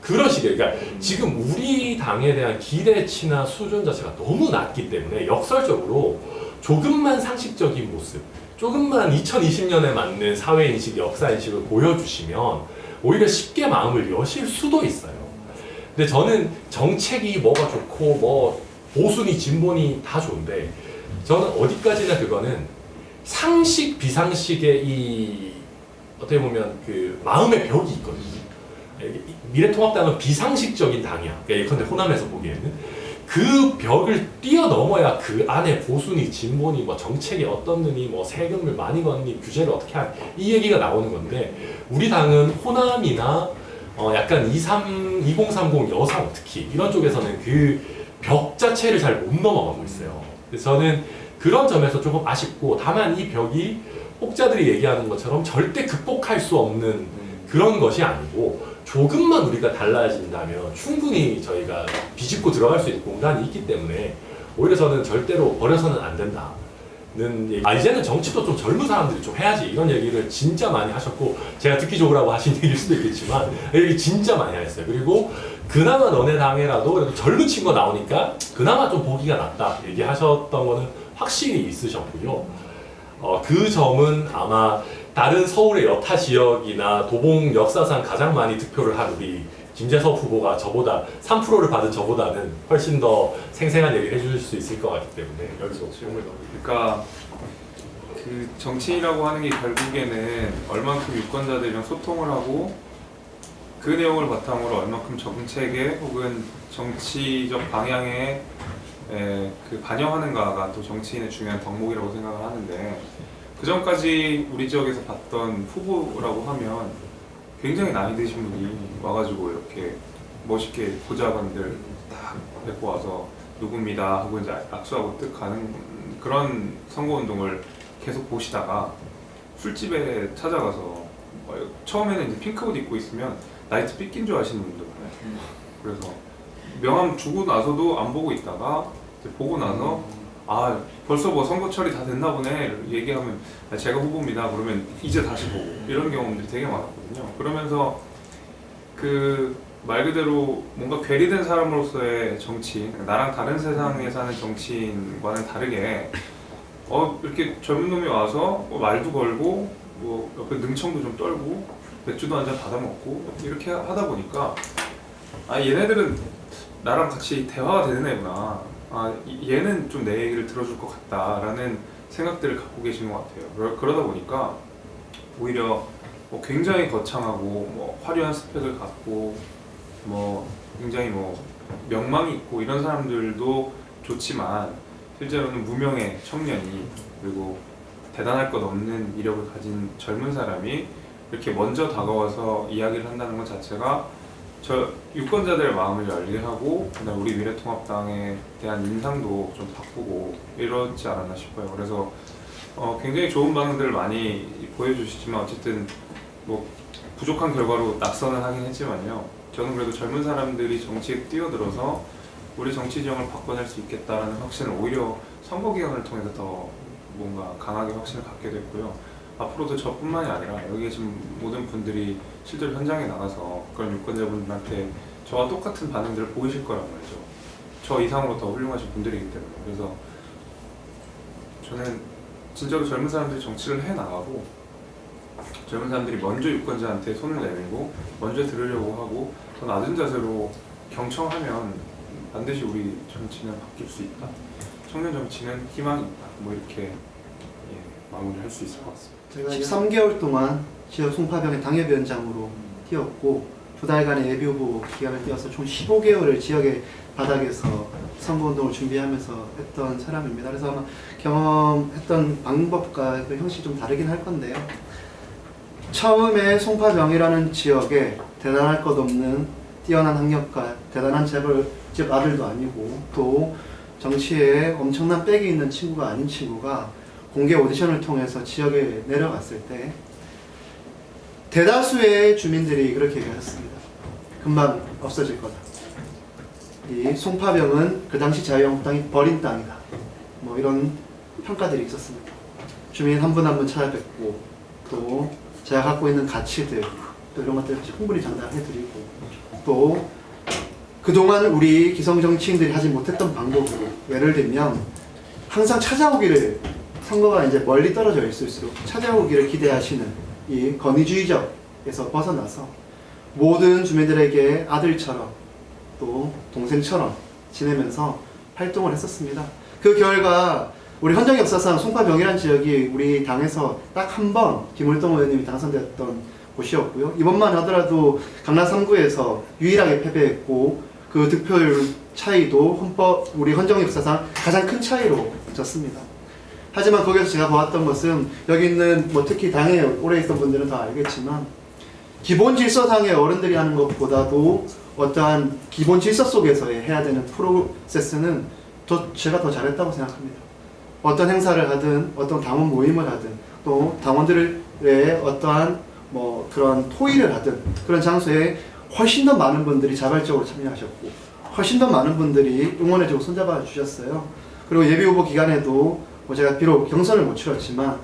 그런 식이에요. 그러니까 지금 우리 당에 대한 기대치나 수준 자체가 너무 낮기 때문에 역설적으로 조금만 상식적인 모습, 조금만 2020년에 맞는 사회인식, 역사인식을 보여주시면 오히려 쉽게 마음을 여실 수도 있어요. 근데 저는 정책이 뭐가 좋고 뭐 보수니 진보니 다 좋은데, 저는 어디까지나 그거는 상식, 비상식의 이 어떻게 보면 그 마음의 벽이 있거든요. 미래통합당은 비상식적인 당이야. 예컨대 호남에서 보기에는 그 벽을 뛰어넘어야 그 안에 보수니 진보니 뭐 정책이 어떻느니 뭐 세금을 많이 걷니 규제를 어떻게 하니 이 얘기가 나오는 건데 우리 당은 호남이나 약간 2030 여성 특히 이런 쪽에서는 그 벽 자체를 잘 못 넘어가고 있어요. 그래서 저는 그런 점에서 조금 아쉽고 다만 이 벽이 혹자들이 얘기하는 것처럼 절대 극복할 수 없는 그런 것이 아니고 조금만 우리가 달라진다면 충분히 저희가 비집고 들어갈 수 있는 공간이 있기 때문에 오히려 저는 절대로 버려서는 안 된다는 얘기. 이제는 정치도 좀 젊은 사람들이 좀 해야지 이런 얘기를 진짜 많이 하셨고 제가 듣기 좋으라고 하신 얘기일 수도 있겠지만 얘기 진짜 많이 하셨어요. 그리고 그나마 너네 당에라도 그래도 젊은 친구가 나오니까 그나마 좀 보기가 낫다 얘기하셨던 거는 확실히 있으셨고요. 그 점은 아마 다른 서울의 여타 지역이나 도봉 역사상 가장 많이 득표를 한 우리 김재석 후보가 저보다 3%를 받은 저보다는 훨씬 더 생생한 얘기를 해주실 수 있을 것 같기 때문에 여기서 질문을
그러니까 그 정치인이라고 하는 게 결국에는 얼만큼 유권자들이랑 소통을 하고 그 내용을 바탕으로 얼만큼 정책에 혹은 정치적 방향에 그 반영하는가가 또 정치인의 중요한 덕목이라고 생각을 하는데 그 전까지 우리 지역에서 봤던 후보라고 하면 굉장히 나이 드신 분이 와가지고 이렇게 멋있게 보좌관들 딱 데리고 와서 누굽니다 하고 이제 악수하고 뜩 가는 그런 선거운동을 계속 보시다가 술집에 찾아가서 처음에는 이제 핑크 옷 입고 있으면 나이트 삐낀 줄 아시는 분들 많아요. 그래서 명함 주고 나서도 안 보고 있다가 이제 보고 나서 아 벌써 뭐 선거철이 다 됐나 보네 얘기하면 제가 후보입니다 그러면 이제 다시 보고 이런 경험들이 되게 많았거든요. 그러면서 그 말 그대로 뭔가 괴리된 사람으로서의 정치인, 나랑 다른 세상에 사는 정치인과는 다르게 이렇게 젊은 놈이 와서 말도 걸고 뭐 옆에 능청도 좀 떨고 맥주도 한 잔 받아 먹고 이렇게 하다 보니까 얘네들은 나랑 같이 대화가 되는 애구나. 얘는 좀 내 얘기를 들어줄 것 같다라는 생각들을 갖고 계신 것 같아요. 그러다 보니까 오히려 뭐 굉장히 거창하고 뭐 화려한 스펙을 갖고 뭐 굉장히 뭐 명망이 있고 이런 사람들도 좋지만 실제로는 무명의 청년이 그리고 대단할 것 없는 이력을 가진 젊은 사람이 이렇게 먼저 다가와서 이야기를 한다는 것 자체가 저 유권자들의 마음을 열리게 하고 그다음 우리 미래통합당에 대한 인상도 좀 바꾸고 이러지 않았나 싶어요. 그래서 굉장히 좋은 반응들을 많이 보여주시지만 어쨌든 뭐 부족한 결과로 낙선을 하긴 했지만요. 저는 그래도 젊은 사람들이 정치에 뛰어들어서 우리 정치 지형을 바꿔낼 수 있겠다라는 확신을 오히려 선거 기간을 통해서 더 뭔가 강하게 확신을 갖게 됐고요. 앞으로도 저뿐만이 아니라 여기 계신 모든 분들이 실제로 현장에 나가서 그런 유권자분들한테 저와 똑같은 반응들을 보이실 거란 말이죠. 저 이상으로 더 훌륭하신 분들이기 때문에. 그래서 저는 진짜로 젊은 사람들이 정치를 해나가고 젊은 사람들이 먼저 유권자한테 손을 내밀고 먼저 들으려고 하고 더 낮은 자세로 경청하면 반드시 우리 정치는 바뀔 수 있다. 청년 정치는 희망이 있다. 뭐 이렇게 마무리할 수 있을 것 같습니다.
제가 13개월 동안 지역 송파병의 당협위원장으로 뛰었고 2달간의 예비후보 기간을 뛰어서 총 15개월을 지역의 바닥에서 선거운동을 준비하면서 했던 사람입니다. 그래서 아마 경험했던 방법과 그 형식이 좀 다르긴 할 건데요. 처음에 송파병이라는 지역에 대단할 것 없는 뛰어난 학력가, 대단한 재벌집 아들도 아니고 또 정치에 엄청난 백이 있는 친구가 아닌 친구가 공개 오디션을 통해서 지역에 내려갔을 때 대다수의 주민들이 그렇게 얘기했습니다. 금방 없어질 거다. 이 송파병은 그 당시 자유한국당이 버린 땅이다. 뭐 이런 평가들이 있었습니다. 주민 한 분 한 분 찾아뵙고 또 제가 갖고 있는 가치들 또 이런 것들을 충분히 전달해드리고 또 그동안 우리 기성 정치인들이 하지 못했던 방법으로 예를 들면 항상 찾아오기를 선거가 이제 멀리 떨어져 있을수록 찾아오기를 기대하시는 이 권위주의적에서 벗어나서 모든 주민들에게 아들처럼 또 동생처럼 지내면서 활동을 했었습니다. 그 결과 우리 헌정 역사상 송파병이라는 지역이 우리 당에서 딱 한 번 김울동 의원님이 당선되었던 곳이었고요. 이번만 하더라도 강남 3구에서 유일하게 패배했고 그 득표율 차이도 우리 헌정 역사상 가장 큰 차이로 졌습니다. 하지만 거기서 제가 보았던 것은 여기 있는 뭐 특히 당에 오래 있던 분들은 다 알겠지만 기본 질서상의 어른들이 하는 것보다도 어떠한 기본 질서 속에서 해야 되는 프로세스는 제가 더 잘했다고 생각합니다. 어떤 행사를 하든 어떤 당원 모임을 하든 또 당원들의 어떠한 뭐 그런 토의를 하든 그런 장소에 훨씬 더 많은 분들이 자발적으로 참여하셨고 훨씬 더 많은 분들이 응원해주고 손잡아 주셨어요. 그리고 예비후보 기간에도 뭐 제가 비록 경선을 못 치렀지만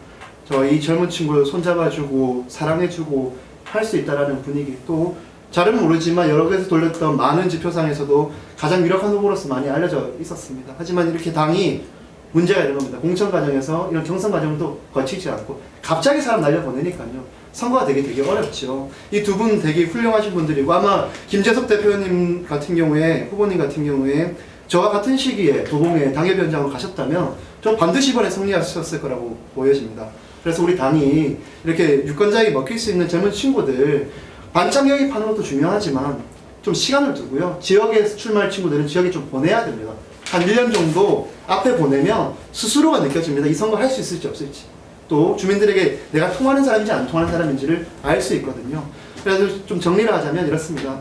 이 젊은 친구를 손잡아주고 사랑해주고 할 수 있다라는 분위기, 또 잘은 모르지만 여러 곳에서 돌렸던 많은 지표상에서도 가장 유력한 후보로서 많이 알려져 있었습니다. 하지만 이렇게 당이 문제가 있는 겁니다. 공천 과정에서 이런 경선 과정도 거치지 않고 갑자기 사람 날려보내니까요. 선거가 되게 어렵죠. 이 두 분 되게 훌륭하신 분들이고 아마 김재석 대표님 같은 경우에 후보님 같은 경우에 저와 같은 시기에 도봉에 당협위원장으로 가셨다면 저 반드시 이번에 승리하셨을 거라고 보여집니다. 그래서 우리 당이 이렇게 유권자에게 먹힐 수 있는 젊은 친구들 반짝 영입하는 것도 중요하지만 좀 시간을 두고요. 지역에 출마할 친구들은 지역에 좀 보내야 됩니다. 한 1년 정도 앞에 보내면 스스로가 느껴집니다. 이 선거 할 수 있을지 없을지. 또 주민들에게 내가 통하는 사람인지 안 통하는 사람인지를 알 수 있거든요. 그래서 좀 정리를 하자면 이렇습니다.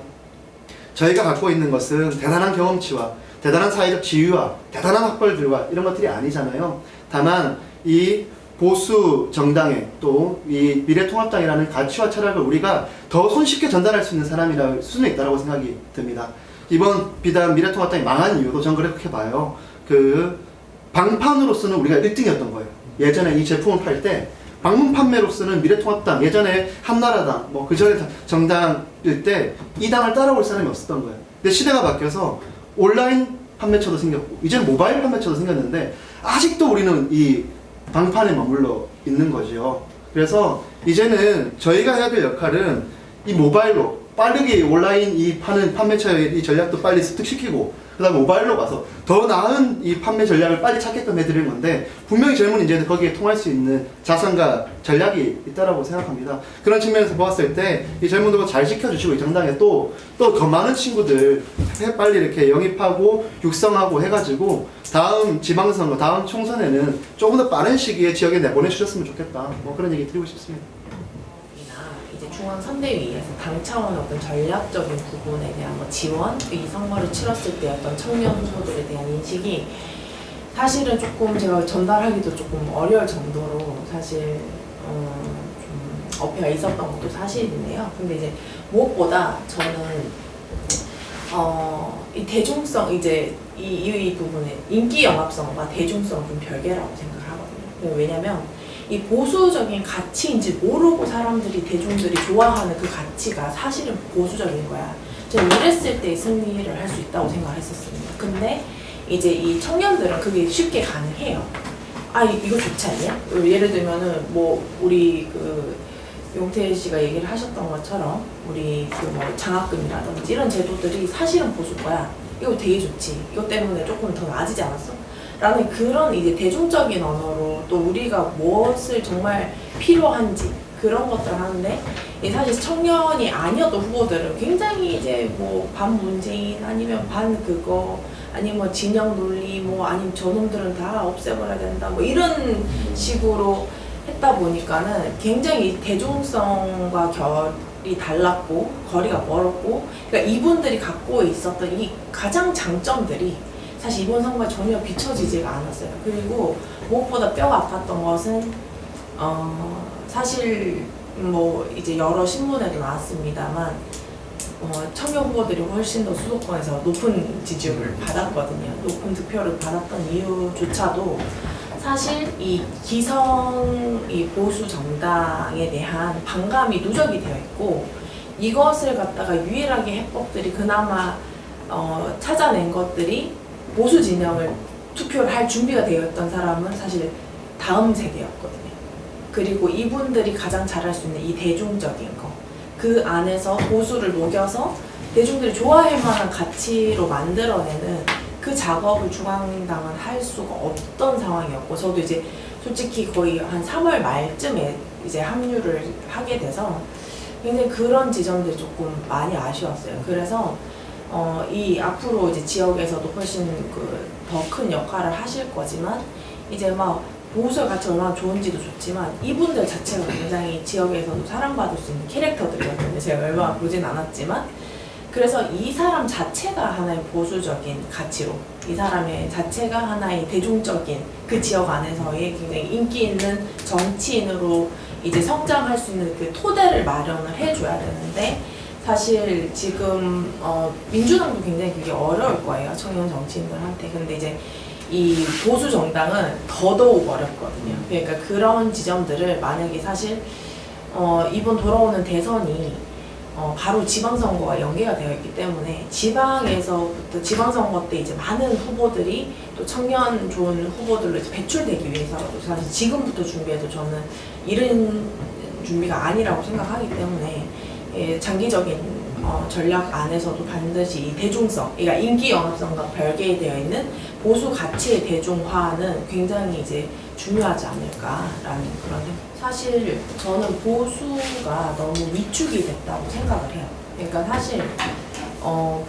저희가 갖고 있는 것은 대단한 경험치와 대단한 사회적 지위와 대단한 학벌들과 이런 것들이 아니잖아요. 다만 이 보수 정당에 또 이 미래통합당이라는 가치와 철학을 우리가 더 손쉽게 전달할 수 있는 사람이라 수는 있다고 생각이 듭니다. 이번 비단 미래통합당이 망한 이유도 전 그렇게 봐요. 그 방판으로서는 우리가 1등이었던 거예요. 예전에 이 제품을 팔 때 방문 판매로서는 미래통합당, 예전에 한나라당, 뭐 그전에 정당일 때 이 당을 따라올 사람이 없었던 거예요. 근데 시대가 바뀌어서 온라인 판매처도 생겼고 이제는 모바일 판매처도 생겼는데 아직도 우리는 이 방판에 머물러 있는 거죠. 그래서 이제는 저희가 해야 될 역할은 이 모바일로 빠르게 온라인 이 파는 판매처의 이 전략도 빨리 습득시키고 그 다음에 모바일로 가서 더 나은 이 판매 전략을 빨리 찾게끔 해드리는 건데 분명히 젊은 인재들 거기에 통할 수 있는 자산과 전략이 있다라고 생각합니다. 그런 측면에서 보았을 때 이 젊은들과 잘 지켜주시고 이 정당에 또 더 많은 친구들 빨리 이렇게 영입하고 육성하고 해가지고 다음 지방선거, 다음 총선에는 조금 더 빠른 시기에 지역에 내보내주셨으면 좋겠다. 뭐 그런 얘기 드리고 싶습니다.
이제 중앙선대위에서 당 차원의 어떤 전략적인 부분에 대한 뭐 지원, 이 선거를 치렀을 때 어떤 청년 후보들에 대한 인식이 사실은 조금 제가 전달하기도 조금 어려울 정도로 사실 좀 어폐가 있었던 것도 사실인데요. 근데 이제 무엇보다 저는 이 대중성 이제 이 부분에 인기 영합성과 대중성은 좀 별개라고 생각하거든요. 왜냐면 이 보수적인 가치인지 모르고 사람들이 대중들이 좋아하는 그 가치가 사실은 보수적인 거야. 저는 이랬을 때 승리를 할 수 있다고 생각했었습니다. 근데 이제 이 청년들은 그게 쉽게 가능해요. 아 이거 좋지 않냐? 예를 들면은 뭐 우리 그 용태 씨가 얘기를 하셨던 것처럼 우리 그 뭐 장학금이라든지 이런 제도들이 사실은 보수 거야. 이거 되게 좋지. 이것 때문에 조금 더 나아지지 않았어? 라는 그런 이제 대중적인 언어로 또 우리가 무엇을 정말 필요한지 그런 것들을 하는데 사실 청년이 아니었던 후보들은 굉장히 이제 뭐 반문재인 아니면 반 그거 아니면 뭐 진영 논리 뭐 아니면 저놈들은 다 없애버려야 된다 뭐 이런 식으로 했다 보니까는 굉장히 대중성과 결이 달랐고 거리가 멀었고 그러니까 이분들이 갖고 있었던 이 가장 장점들이 사실 이번 선거에 전혀 비춰지지가 않았어요. 그리고 무엇보다 뼈가 아팠던 것은 사실 뭐 이제 여러 신문에도 나왔습니다만 청년 후보들이 훨씬 더 수도권에서 높은 지지율을 받았거든요. 높은 득표를 받았던 이유조차도 사실 이 기성 이 보수 정당에 대한 반감이 누적이 되어 있고 이것을 갖다가 유일하게 해법들이 그나마 찾아낸 것들이 보수 진영을 투표를 할 준비가 되어 있던 사람은 사실 다음 세대였거든요. 그리고 이분들이 가장 잘할 수 있는 이 대중적인 거, 그 안에서 보수를 녹여서 대중들이 좋아할 만한 가치로 만들어내는 그 작업을 중앙당은 할 수가 없던 상황이었고, 저도 이제 솔직히 거의 한 3월 말쯤에 이제 합류를 하게 돼서 굉장히 그런 지점들이 조금 많이 아쉬웠어요. 그래서 이 앞으로 이제 지역에서도 훨씬 더 큰 역할을 하실 거지만 이제 막 보수의 가치 얼마나 좋은지도 좋지만 이분들 자체가 굉장히 지역에서도 사랑받을 수 있는 캐릭터들이거든요. 제가 얼마 보진 않았지만 그래서 이 사람 자체가 하나의 보수적인 가치로 이 사람의 자체가 하나의 대중적인 그 지역 안에서의 굉장히 인기 있는 정치인으로 이제 성장할 수 있는 그 토대를 마련을 해줘야 되는데 사실 지금 민주당도 굉장히 그게 어려울 거예요. 청년 정치인들한테. 근데 이제 이 보수 정당은 더더욱 어렵거든요. 그러니까 그런 지점들을 만약에 사실 이번 돌아오는 대선이 바로 지방선거와 연계가 되어 있기 때문에 지방에서부터 지방선거 때 이제 많은 후보들이 또 청년 좋은 후보들로 이제 배출되기 위해서라도 사실 지금부터 준비해도 저는 이른 준비가 아니라고 생각하기 때문에 장기적인 전략 안에서도 반드시 이 대중성, 그러니까 인기 영합성과 별개에 되어 있는 보수 가치의 대중화는 굉장히 이제 중요하지 않을까라는 그런 생각. 사실 저는 보수가 너무 위축이 됐다고 생각을 해요. 그러니까 사실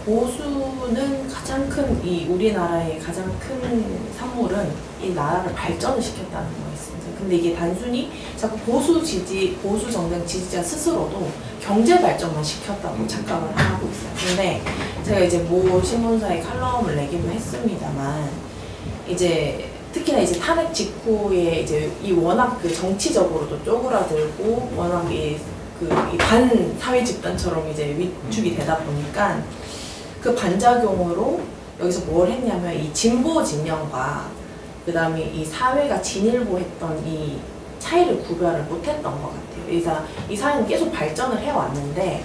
보수는 가장 큰 이 우리나라의 가장 큰 산물은 이 나라를 발전을 시켰다는 거였습니다. 근데 이게 단순히 자꾸 보수 정당 지지자 스스로도 경제 발전만 시켰다고 착각을 하고 있어요. 근데 제가 이제 모 신문사에 칼럼을 내기도 했습니다만 이제 특히나 이제 탄핵 직후에 이제 이 워낙 그 정치적으로도 쪼그라들고 워낙 이 반 사회 집단처럼 이제 위축이 되다 보니까 그 반작용으로 여기서 뭘 했냐면 이 진보 진영과 그 다음에 이 사회가 진일보했던 이 차이를 구별을 못했던 것 같아요. 그래서 이 사회는 계속 발전을 해왔는데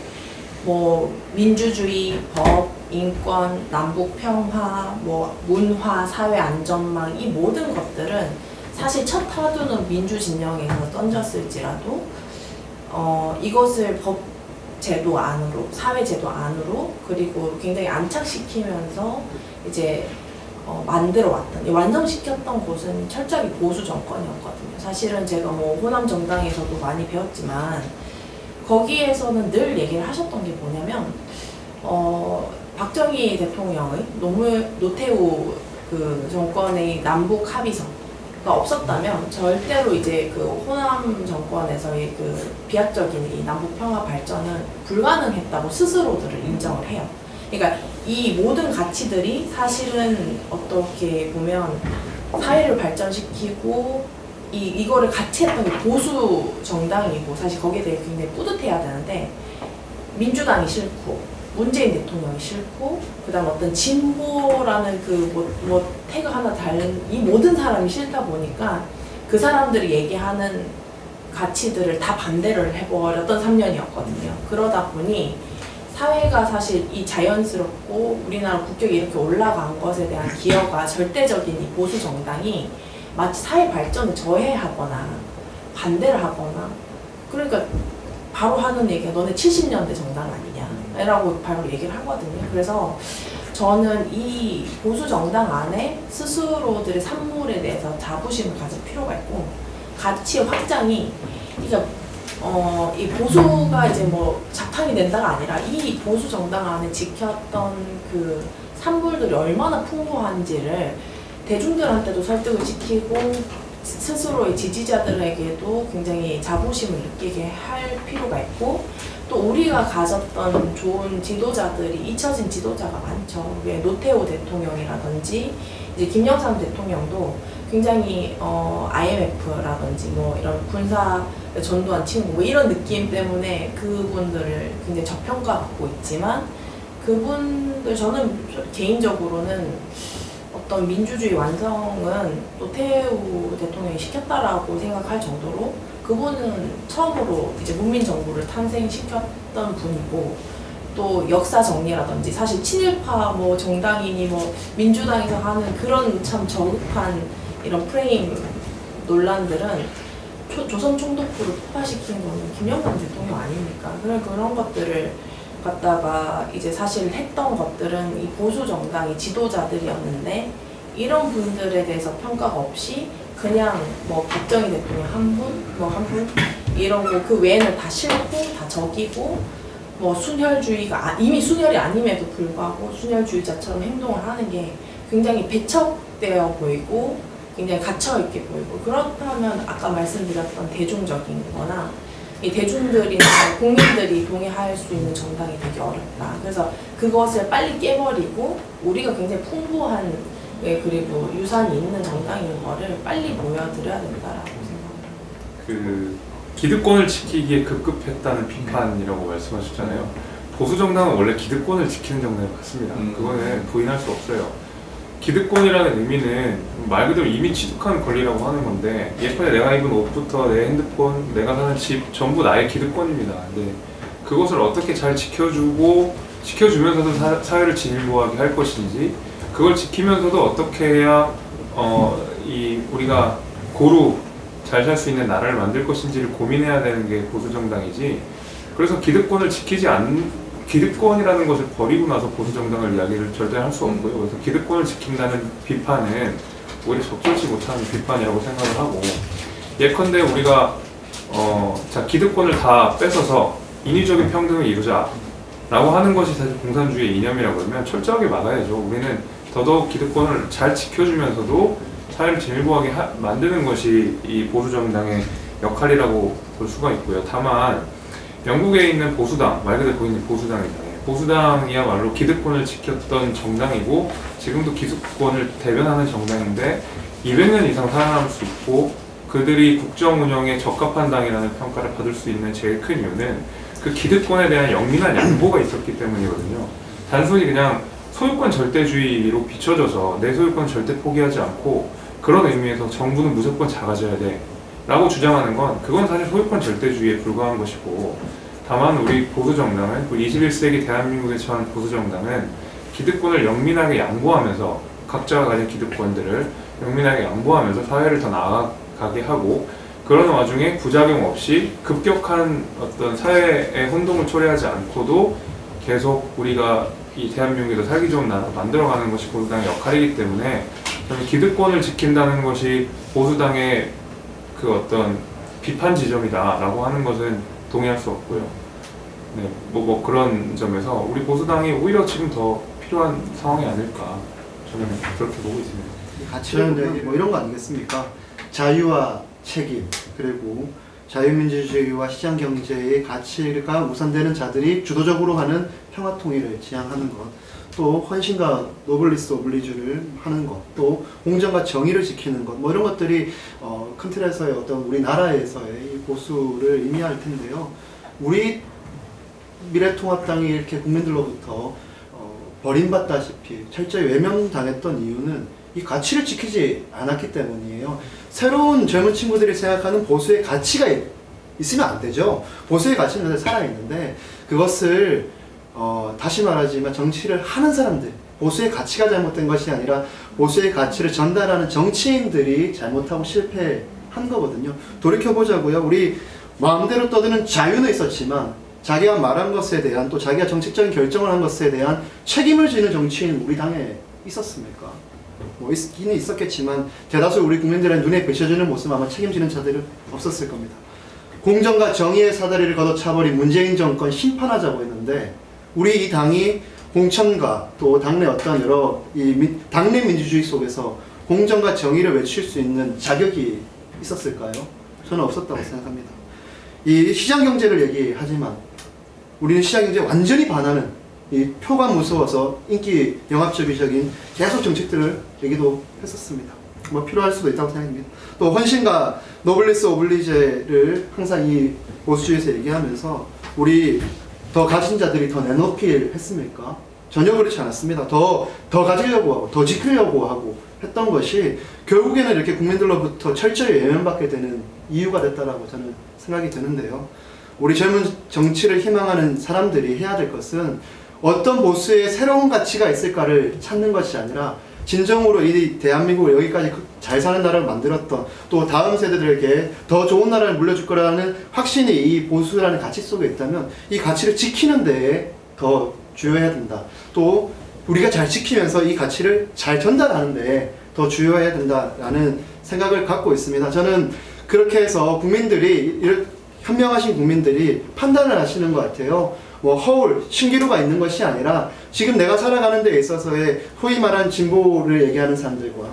뭐 민주주의, 법, 인권, 남북 평화, 뭐 문화, 사회 안전망 이 모든 것들은 사실 첫 화두는 민주 진영에서 던졌을지라도 이것을 법 제도 안으로, 사회 제도 안으로 그리고 굉장히 안착시키면서 이제 만들어 왔던, 완성시켰던 곳은 철저하게 보수 정권이었거든요. 사실은 제가 뭐 호남 정당에서도 많이 배웠지만 거기에서는 늘 얘기를 하셨던 게 뭐냐면 박정희 대통령의 노태우 그 정권의 남북 합의서가 없었다면 절대로 이제 그 호남 정권에서의 그 비약적인 이 남북 평화 발전은 불가능했다고 스스로들을 인정을 해요. 그러니까 이 모든 가치들이 사실은 어떻게 보면 사회를 발전시키고 이거를 같이 했던 게 보수 정당이고 사실 거기에 대해 굉장히 뿌듯해야 되는데 민주당이 싫고 문재인 대통령이 싫고 그다음 어떤 진보라는 그 뭐 태그 하나 다른 이 모든 사람이 싫다 보니까 그 사람들이 얘기하는 가치들을 다 반대를 해버렸던 3년이었거든요. 그러다 보니 사회가 사실 이 자연스럽고 우리나라 국격이 이렇게 올라간 것에 대한 기여가 절대적인 이 보수 정당이 마치 사회 발전을 저해하거나 반대를 하거나 그러니까 바로 하는 얘기가 너네 70년대 정당 아니냐 라고 바로 얘기를 하거든요. 그래서 저는 이 보수 정당 안에 스스로들의 산물에 대해서 자부심을 가질 필요가 있고 가치 확장이 그러니까 이 보수가 이제 뭐 자탄이 된다가 아니라 이 보수 정당 안에 지켰던 그 산물들이 얼마나 풍부한지를 대중들한테도 설득을 시키고 스스로의 지지자들에게도 굉장히 자부심을 느끼게 할 필요가 있고 또 우리가 가졌던 좋은 지도자들이 잊혀진 지도자가 많죠. 왜 노태우 대통령이라든지 이제 김영삼 대통령도 굉장히 IMF라든지 뭐 이런 군사 전두환 친구 뭐 이런 느낌 때문에 그분들을 굉장히 저평가받고 있지만 그분들 저는 개인적으로는 어떤 민주주의 완성은 노태우 대통령이 시켰다라고 생각할 정도로 그분은 처음으로 이제 문민정부를 탄생시켰던 분이고 또 역사 정리라든지 사실 친일파 뭐 정당이니 뭐 민주당에서 하는 그런 참 저급한 이런 프레임 논란들은 조선 총독부를 폭파시킨 거는 김영삼 대통령 아닙니까? 그런 것들을 갖다가 이제 사실 했던 것들은 이 보수 정당의 지도자들이었는데 이런 분들에 대해서 평가가 없이 그냥 뭐 박정희 대통령 한 분, 뭐 한 분 이런 거 그 외에는 다 싫고 다 적이고 뭐 순혈주의가 이미 순혈이 아님에도 불구하고 순혈주의자처럼 행동을 하는 게 굉장히 배척되어 보이고 굉장히 갇혀있게 보이고, 그렇다면 아까 말씀드렸던 대중적인 거나 이 대중들이나 국민들이 동의할 수 있는 정당이 되게 어렵다. 그래서 그것을 빨리 깨버리고 우리가 굉장히 풍부한 그리고 유산이 있는 정당인 거를 빨리 보여드려야 된다라고 생각합니다.
그 기득권을 지키기에 급급했다는 비판이라고 말씀하셨잖아요. 보수 정당은 원래 기득권을 지키는 정당이 맞습니다. 그거는 부인할 수 없어요. 기득권이라는 의미는 말 그대로 이미 취득한 권리라고 하는 건데, 예컨대 내가 입은 옷부터 내 핸드폰, 내가 사는 집 전부 나의 기득권입니다. 근데 그것을 어떻게 잘 지켜주면서도 사회를 진일보하게 할 것인지, 그걸 지키면서도 어떻게 해야 우리가 고루 잘 살 수 있는 나라를 만들 것인지를 고민해야 되는 게 보수 정당이지. 그래서 기득권이라는 것을 버리고 나서 보수 정당을 이야기를 절대 할 수 없고요. 그래서 기득권을 지킨다는 비판은 오히려 적절치 못한 비판이라고 생각을 하고, 예컨대 우리가 기득권을 다 뺏어서 인위적인 평등을 이루자라고 하는 것이 사실 공산주의의 이념이라고 그러면 철저하게 막아야죠. 우리는 더더욱 기득권을 잘 지켜주면서도 사회를 진일보하게 만드는 것이 이 보수 정당의 역할이라고 볼 수가 있고요. 다만 영국에 있는 보수당, 말 그대로 보이는 보수당입니다. 보수당이야말로 기득권을 지켰던 정당이고 지금도 기득권을 대변하는 정당인데 200년 이상 살아남을 수 있고 그들이 국정 운영에 적합한 당이라는 평가를 받을 수 있는 제일 큰 이유는 그 기득권에 대한 영민한 양보가 있었기 때문이거든요. 단순히 그냥 소유권 절대주의로 비춰져서 내 소유권 절대 포기하지 않고 그런 의미에서 정부는 무조건 작아져야 돼 라고 주장하는 건 그건 사실 소유권 절대주의에 불과한 것이고, 다만 우리 보수정당은 21세기 대한민국에 처한 보수정당은 기득권을 영민하게 양보하면서 각자가 가진 기득권들을 영민하게 양보하면서 사회를 더 나아가게 하고, 그런 와중에 부작용 없이 급격한 어떤 사회의 혼동을 초래하지 않고도 계속 우리가 이 대한민국에서 살기 좋은 나라 만들어가는 것이 보수당의 역할이기 때문에 저는 기득권을 지킨다는 것이 보수당의 그 어떤 비판 지점이다라고 하는 것은 동의할 수 없고요. 네, 뭐 그런 점에서 우리 보수당이 오히려 지금 더 필요한 상황이 아닐까 저는 그렇게 보고 있습니다.
가치는 뭐 이런 거 아니겠습니까? 자유와 책임, 그리고 자유민주주의와 시장경제의 가치가 우선되는 자들이 주도적으로 하는 평화통일을 지향하는 것, 또 헌신과 노블리스 오블리주를 하는 것, 또 공정과 정의를 지키는 것, 뭐 이런 것들이 큰 틀에서의 어떤 우리나라에서의 이 보수를 의미할 텐데요. 우리 미래통합당이 이렇게 국민들로부터 버림받다시피 철저히 외면당했던 이유는 이 가치를 지키지 않았기 때문이에요. 새로운 젊은 친구들이 생각하는 보수의 가치가 있으면 안 되죠. 보수의 가치는 살아있는데 그것을 다시 말하지만 정치를 하는 사람들, 보수의 가치가 잘못된 것이 아니라 보수의 가치를 전달하는 정치인들이 잘못하고 실패한 거거든요. 돌이켜보자고요. 우리 마음대로 떠드는 자유는 있었지만 자기가 말한 것에 대한, 또 자기가 정책적인 결정을 한 것에 대한 책임을 지는 정치인은 우리 당에 있었습니까? 뭐 있기는 있었겠지만 대다수 우리 국민들의 눈에 비춰지는 모습 아마 책임지는 자들은 없었을 겁니다. 공정과 정의의 사다리를 걷어차버린 문재인 정권 심판하자고 했는데 우리 이 당이 공천과 또 당내 어떤 여러 당내 민주주의 속에서 공정과 정의를 외칠 수 있는 자격이 있었을까요? 저는 없었다고 생각합니다. 이 시장경제를 얘기하지만 우리는 시장경제에 완전히 반하는 이 표가 무서워서 인기 영합주의적인 계속 정책들을 얘기도 했었습니다. 뭐 필요할 수도 있다고 생각합니다. 또 헌신과 노블리스 오블리제를 항상 이 보수주의에서 얘기하면서 우리 더 가진 자들이 더 내놓기를 했습니까? 전혀 그렇지 않았습니다. 더 가지려고 하고 더 지키려고 하고 했던 것이 결국에는 이렇게 국민들로부터 철저히 외면받게 되는 이유가 됐다라고 저는 생각이 드는데요. 우리 젊은 정치를 희망하는 사람들이 해야 될 것은 어떤 보수의 새로운 가치가 있을까를 찾는 것이 아니라 진정으로 이 대한민국을 여기까지 잘 사는 나라를 만들었던, 또 다음 세대들에게 더 좋은 나라를 물려줄 거라는 확신이 이 보수라는 가치 속에 있다면 이 가치를 지키는 데에 더 주요해야 된다. 또 우리가 잘 지키면서 이 가치를 잘 전달하는 데에 더 주요해야 된다라는 생각을 갖고 있습니다. 저는 그렇게 해서 국민들이, 현명하신 국민들이 판단을 하시는 것 같아요. 뭐 허울, 신기루가 있는 것이 아니라 지금 내가 살아가는 데 있어서의 소위 말하는 진보를 얘기하는 사람들과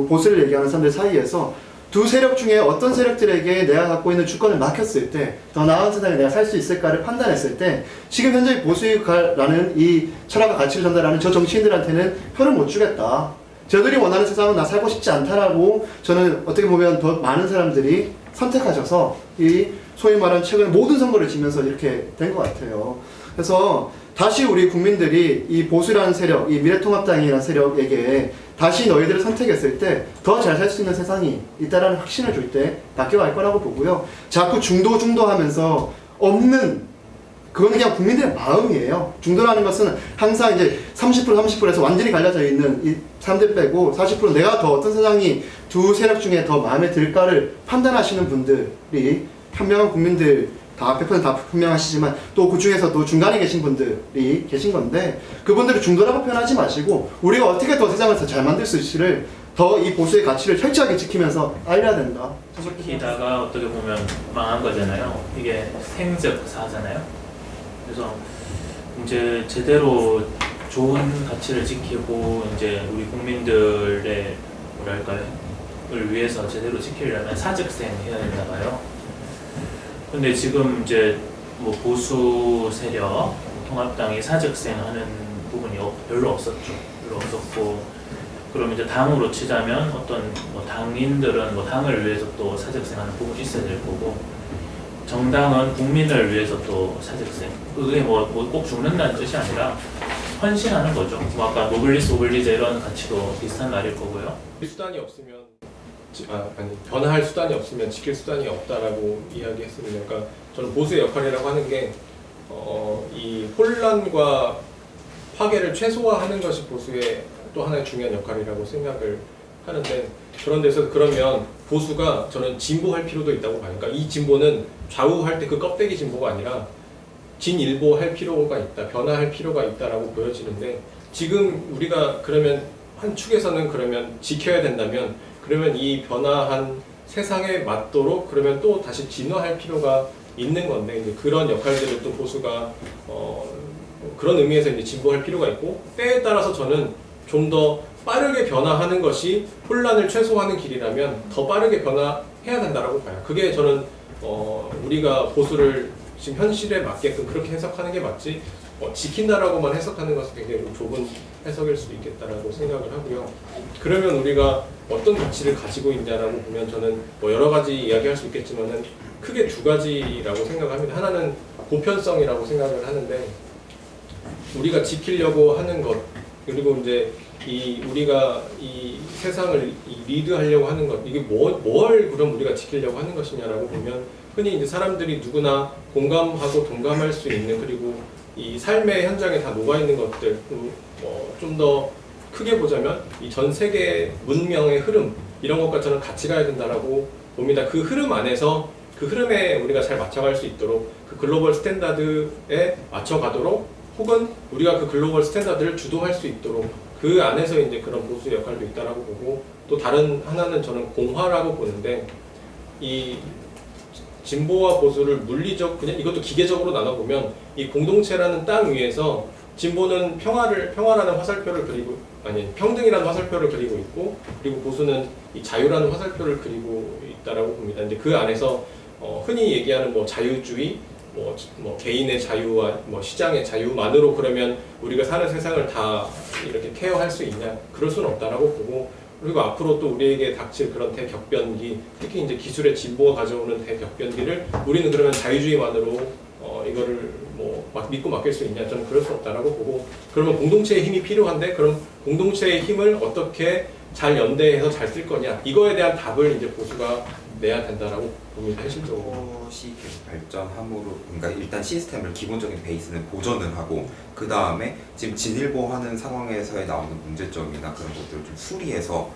보수를 얘기하는 사람들 사이에서 두 세력 중에 어떤 세력들에게 내가 갖고 있는 주권을 맡겼을 때 더 나은 세상에 내가 살 수 있을까를 판단했을 때 지금 현재 보수라는 이 철학과 가치를 전달하는 저 정치인들한테는 표를 못 주겠다. 저들이 원하는 세상은 나 살고 싶지 않다라고 저는 어떻게 보면 더 많은 사람들이 선택하셔서 이 소위 말하는 최근 모든 선거를 지면서 이렇게 된 것 같아요. 그래서 다시 우리 국민들이 이 보수라는 세력, 이 미래통합당이라는 세력에게 다시 너희들을 선택했을 때 더 잘 살 수 있는 세상이 있다라는 확신을 줄 때 바뀌어갈 거라고 보고요. 자꾸 중도 하면서 없는 그거는 그냥 국민들의 마음이에요. 중도라는 것은 항상 이제 30%에서 완전히 갈라져 있는 이 사람들 빼고 40% 내가 더 어떤 세상이 두 세력 중에 더 마음에 들까를 판단하시는 분들이 현명한 국민들 다 100% 다 분명하시지만 또 그 중에서도 중간에 계신 분들이 계신 건데 그분들을 중도라고 표현하지 마시고 우리가 어떻게 더 세상을 더 잘 만들 수 있을지를 더 이 보수의 가치를 철저하게 지키면서 알려야 된다.
지키다가 어떻게 보면 망한 거잖아요. 이게 생적사잖아요. 그래서 이제 제대로 좋은 가치를 지키고 이제 우리 국민들의 을 위해서 제대로 지키려면 사직생 해야 된다 봐요. 근데 지금 이제 뭐 보수 세력, 통합당이 사직생 하는 부분이 별로 없었죠. 별로 없었고, 그럼 이제 당으로 치자면 어떤 뭐 당인들은 뭐 당을 위해서 또 사직생 하는 부분이 있어야 될 거고, 정당은 국민을 위해서 또 사직생. 그게 뭐 꼭 죽는다는 뜻이 아니라 헌신하는 거죠. 뭐 아까 노블리스 오블리제 이런 가치도 비슷한 말일 거고요.
수단이 없으면 변화할 수단이 없으면 지킬 수단이 없다라고 이야기했습니다. 그러니까 저는 보수의 역할이라고 하는 게 이 혼란과 파괴를 최소화하는 것이 보수의 또 하나의 중요한 역할이라고 생각을 하는데, 그런 데서 그러면 보수가 저는 진보할 필요도 있다고 봐요. 그러니까 이 진보는 좌우할 때 그 껍데기 진보가 아니라 진일보할 필요가 있다, 변화할 필요가 있다라고 보여지는데, 지금 우리가 그러면 한 축에서는 그러면 지켜야 된다면 그러면 이 변화한 세상에 맞도록 그러면 또 다시 진화할 필요가 있는 건데, 이제 그런 역할들을 또 보수가 그런 의미에서 이제 진보할 필요가 있고, 때에 따라서 저는 좀 더 빠르게 변화하는 것이 혼란을 최소화하는 길이라면 더 빠르게 변화해야 된다라고 봐요. 그게 저는 우리가 보수를 지금 현실에 맞게끔 그렇게 해석하는 게 맞지, 지킨다라고만 해석하는 것은 굉장히 좁은 해석일 수도 있겠다라고 생각을 하고요. 그러면 우리가 어떤 가치를 가지고 있냐라고 보면 저는 뭐 여러 가지 이야기할 수 있겠지만은 크게 두 가지라고 생각합니다. 하나는 보편성이라고 생각을 하는데, 우리가 지키려고 하는 것, 그리고 이제 우리가 이 세상을 리드하려고 하는 것, 이게 뭘 그럼 우리가 지키려고 하는 것이냐라고 보면, 흔히 이제 사람들이 누구나 공감하고 동감할 수 있는, 그리고 이 삶의 현장에 다 녹아 있는 것들, 좀 더 크게 보자면 이 전 세계 문명의 흐름, 이런 것과 저는 같이 가야 된다라고 봅니다. 그 흐름 안에서 그 흐름에 우리가 잘 맞춰갈 수 있도록, 그 글로벌 스탠다드에 맞춰가도록, 혹은 우리가 그 글로벌 스탠다드를 주도할 수 있도록, 그 안에서 이제 그런 보수 역할도 있다라고 보고, 또 다른 하나는 저는 공화라고 보는데, 이 진보와 보수를 물리적, 그냥 이것도 기계적으로 나눠보면, 이 공동체라는 땅 위에서 진보는 평화라는 화살표를 그리고, 평등이라는 화살표를 그리고 있고, 그리고 보수는 이 자유라는 화살표를 그리고 있다라고 봅니다. 이제 그 안에서 흔히 얘기하는 뭐 자유주의, 뭐 개인의 자유와 뭐 시장의 자유만으로 그러면 우리가 사는 세상을 다 이렇게 케어할 수 있냐? 그럴 수는 없다라고 보고, 그리고 앞으로 또 우리에게 닥칠 그런 대격변기, 특히 이제 기술의 진보가 가져오는 대격변기를 우리는 그러면 자유주의만으로 이거를 뭐 믿고 맡길 수 있냐? 저는 그럴 수 없다라고 보고, 그러면 공동체의 힘이 필요한데, 그럼 공동체의 힘을 어떻게 잘 연대해서 잘 쓸 거냐? 이거에 대한 답을 이제 보수가 내야 된다라고 봅니다. 현실적으로.
것이 계속 발전함으로, 그러니까 일단 시스템을 기본적인 베이스는 보존을 하고, 그 다음에 지금 진일보하는 상황에서의 나오는 문제점이나 그런 것들을 좀 수리해서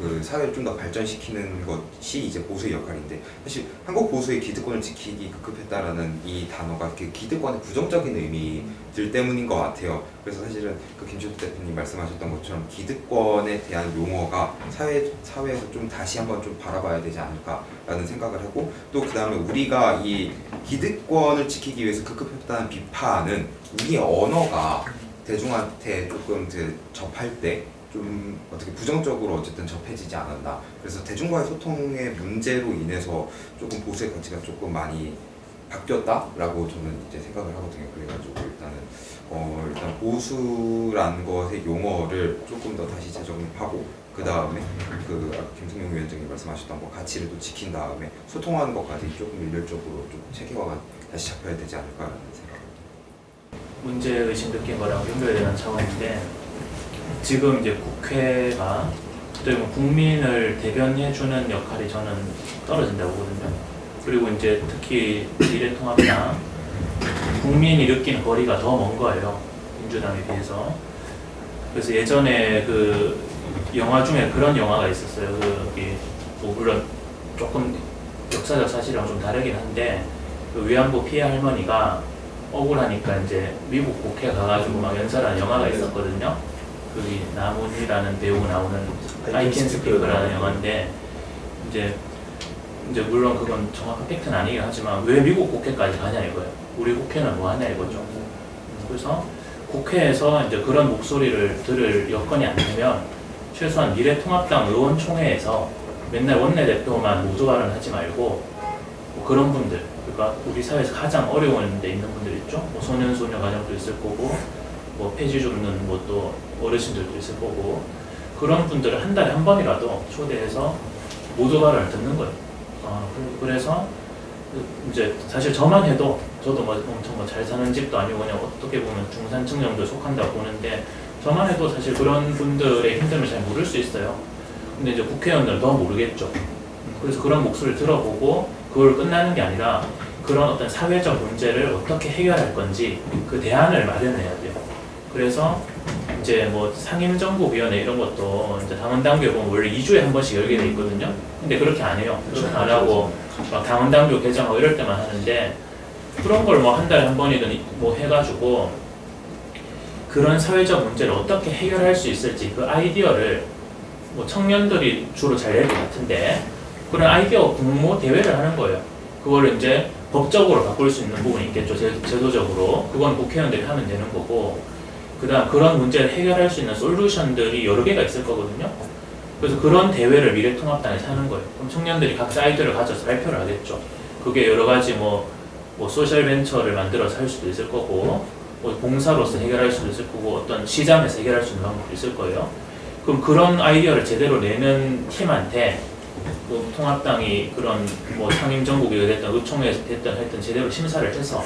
그 사회를 좀 더 발전시키는 것이 이제 보수의 역할인데, 사실 한국 보수의 기득권을 지키기 급급했다라는 이 단어가 그 기득권의 부정적인 의미들 때문인 것 같아요. 그래서 사실은 그 김철수 대표님 말씀하셨던 것처럼 기득권에 대한 용어가 사회에서 좀 다시 한번 좀 바라봐야 되지 않을까라는 생각을 하고, 또 그 다음에 우리가 이 기득권을 지키기 위해서 급급했다는 비판은 우리의 언어가 대중한테 조금 접할 때 좀 어떻게 부정적으로 어쨌든 접해지지 않았나. 그래서 대중과의 소통의 문제로 인해서 조금 보수의 가치가 조금 많이 바뀌었다라고 저는 이제 생각을 하거든요. 그래가지고 일단 보수라는 것의 용어를 조금 더 다시 재정립하고, 그 다음에 그 아까 김승용 위원장님 말씀하셨던 거 가치를 또 지킨 다음에 소통하는 것까지 조금 일렬적으로 좀 체계화가 다시 잡혀야 되지 않을까라는 생각을.
문제의식 느낀 거랑 연결되는 차원인데, 지금 이제 국회가 어떻게 보면 국민을 대변해주는 역할이 저는 떨어진다고 보거든요. 그리고 이제 특히 미래통합당 국민이 느끼는 거리가 더 먼 거예요, 민주당에 비해서. 그래서 예전에 그 영화 중에 그런 영화가 있었어요. 뭐 물론 조금 역사적 사실이랑 좀 다르긴 한데, 그 위안부 피해 할머니가 억울하니까 이제 미국 국회 가가지고 막 연설한 영화가 있었거든요. 그 남훈이라는 배우 나오는 I Can Speak라는 영화인데, 이제 물론 그건 정확한 팩트는 아니긴 하지만 왜 미국 국회까지 가냐 이거예요. 우리 국회는 뭐 하냐 이거죠. 그래서 국회에서 이제 그런 목소리를 들을 여건이 안 되면 최소한 미래통합당 의원총회에서 맨날 원내대표만 모두 발언하지 말고, 뭐 그런 분들, 그러니까 우리 사회에서 가장 어려운 데 있는 분들 있죠. 뭐 소년소녀 가정도 있을 거고, 뭐 폐지 줍는 뭐 또 어르신들도 있을 거고, 그런 분들을 한 달에 한 번이라도 초대해서 모두 발언을 듣는 거예요. 그래서 이제 사실 저만 해도, 저도 뭐 엄청 뭐 잘 사는 집도 아니고 그냥 어떻게 보면 중산층 정도에 속한다고 보는데, 저만 해도 사실 그런 분들의 힘듦을 잘 모를 수 있어요. 근데 이제 국회의원들은 더 모르겠죠. 그래서 그런 목소리를 들어보고 그걸 끝나는 게 아니라 그런 어떤 사회적 문제를 어떻게 해결할 건지 그 대안을 마련해야 돼요. 그래서 이제 뭐 상임정국위원회 이런 것도 이제 당헌당규에 보면 원래 2주에 한 번씩 열게 돼 있거든요. 근데 그렇게 안 해요. 그렇게 안 하고 막 당헌당규 개정하고 이럴 때만 하는데, 그런 걸 뭐 한 달에 한 번이든 뭐 해가지고 그런 사회적 문제를 어떻게 해결할 수 있을지 그 아이디어를, 뭐 청년들이 주로 잘 낼 것 같은데 그런 아이디어 공모 대회를 하는 거예요. 그거를 이제 법적으로 바꿀 수 있는 부분이 있겠죠. 제도적으로. 그건 국회의원들이 하면 되는 거고, 그다음 그런 문제를 해결할 수 있는 솔루션들이 여러 개가 있을 거거든요. 그래서 그런 대회를 미래통합당에서 하는 거예요. 그럼 청년들이 각자 아이디어를 가져서 발표를 하겠죠. 그게 여러 가지 뭐 소셜 벤처를 만들어서 할 수도 있을 거고, 뭐 봉사로서 해결할 수도 있을 거고, 어떤 시장에서 해결할 수 있는 방법도 있을 거예요. 그럼 그런 아이디어를 제대로 내는 팀한테 그 통합당이 그런 뭐 상임정국이 됐든 의총회에서 됐든 하여튼 제대로 심사를 해서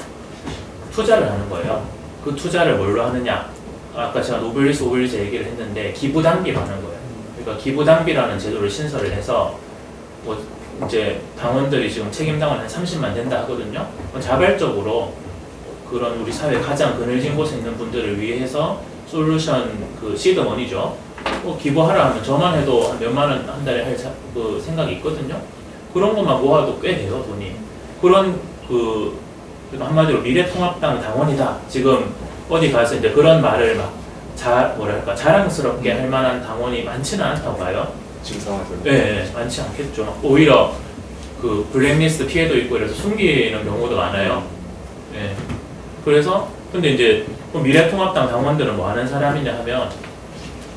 투자를 하는 거예요. 그 투자를 뭘로 하느냐? 아까 제가 노블리스 얘기를 했는데 기부당비로 하는 거예요. 그러니까 기부당비라는 제도를 신설을 해서 뭐 이제 당원들이 지금 책임당원 한 30만 된다 하거든요. 자발적으로 그런 우리 사회 가장 그늘진 곳에 있는 분들을 위해서 솔루션 그 시드머니죠. 기부하라 하면 저만 해도 한 몇만 원 한 달에 할 그 생각이 있거든요. 그런 것만 모아도 꽤 돼요, 돈이. 그런 그러니까 한마디로 미래통합당 당원이다. 지금 어디 가서 이제 그런 말을 막 자랑스럽게 할 만한 당원이 많지는 않다고 봐요.
지금 상황에서.
네, 많지 않겠죠. 오히려 그 블랙리스트 피해도 있고 이래서 숨기는 경우도 많아요. 네. 그래서 근데 이제 미래통합당 당원들은 뭐 하는 사람이냐 하면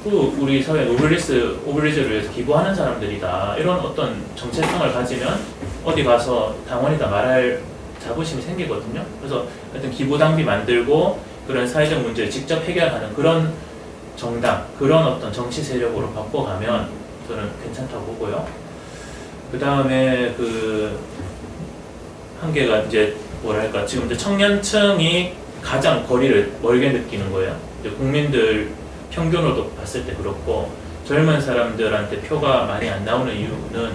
우리 사회 오블리즈를 위해서 기부하는 사람들이다. 이런 어떤 정체성을 가지면 어디 가서 당원이다 말할 자부심이 생기거든요. 그래서 하여튼 기부당비 만들고 그런 사회적 문제를 직접 해결하는 그런 정당, 그런 어떤 정치 세력으로 바꿔가면 저는 괜찮다고 보고요. 그 다음에 그 한계가 이제 뭐랄까, 지금 이제 청년층이 가장 거리를 멀게 느끼는 거예요. 이제 국민들 평균으로도 봤을 때 그렇고, 젊은 사람들한테 표가 많이 안 나오는 이유는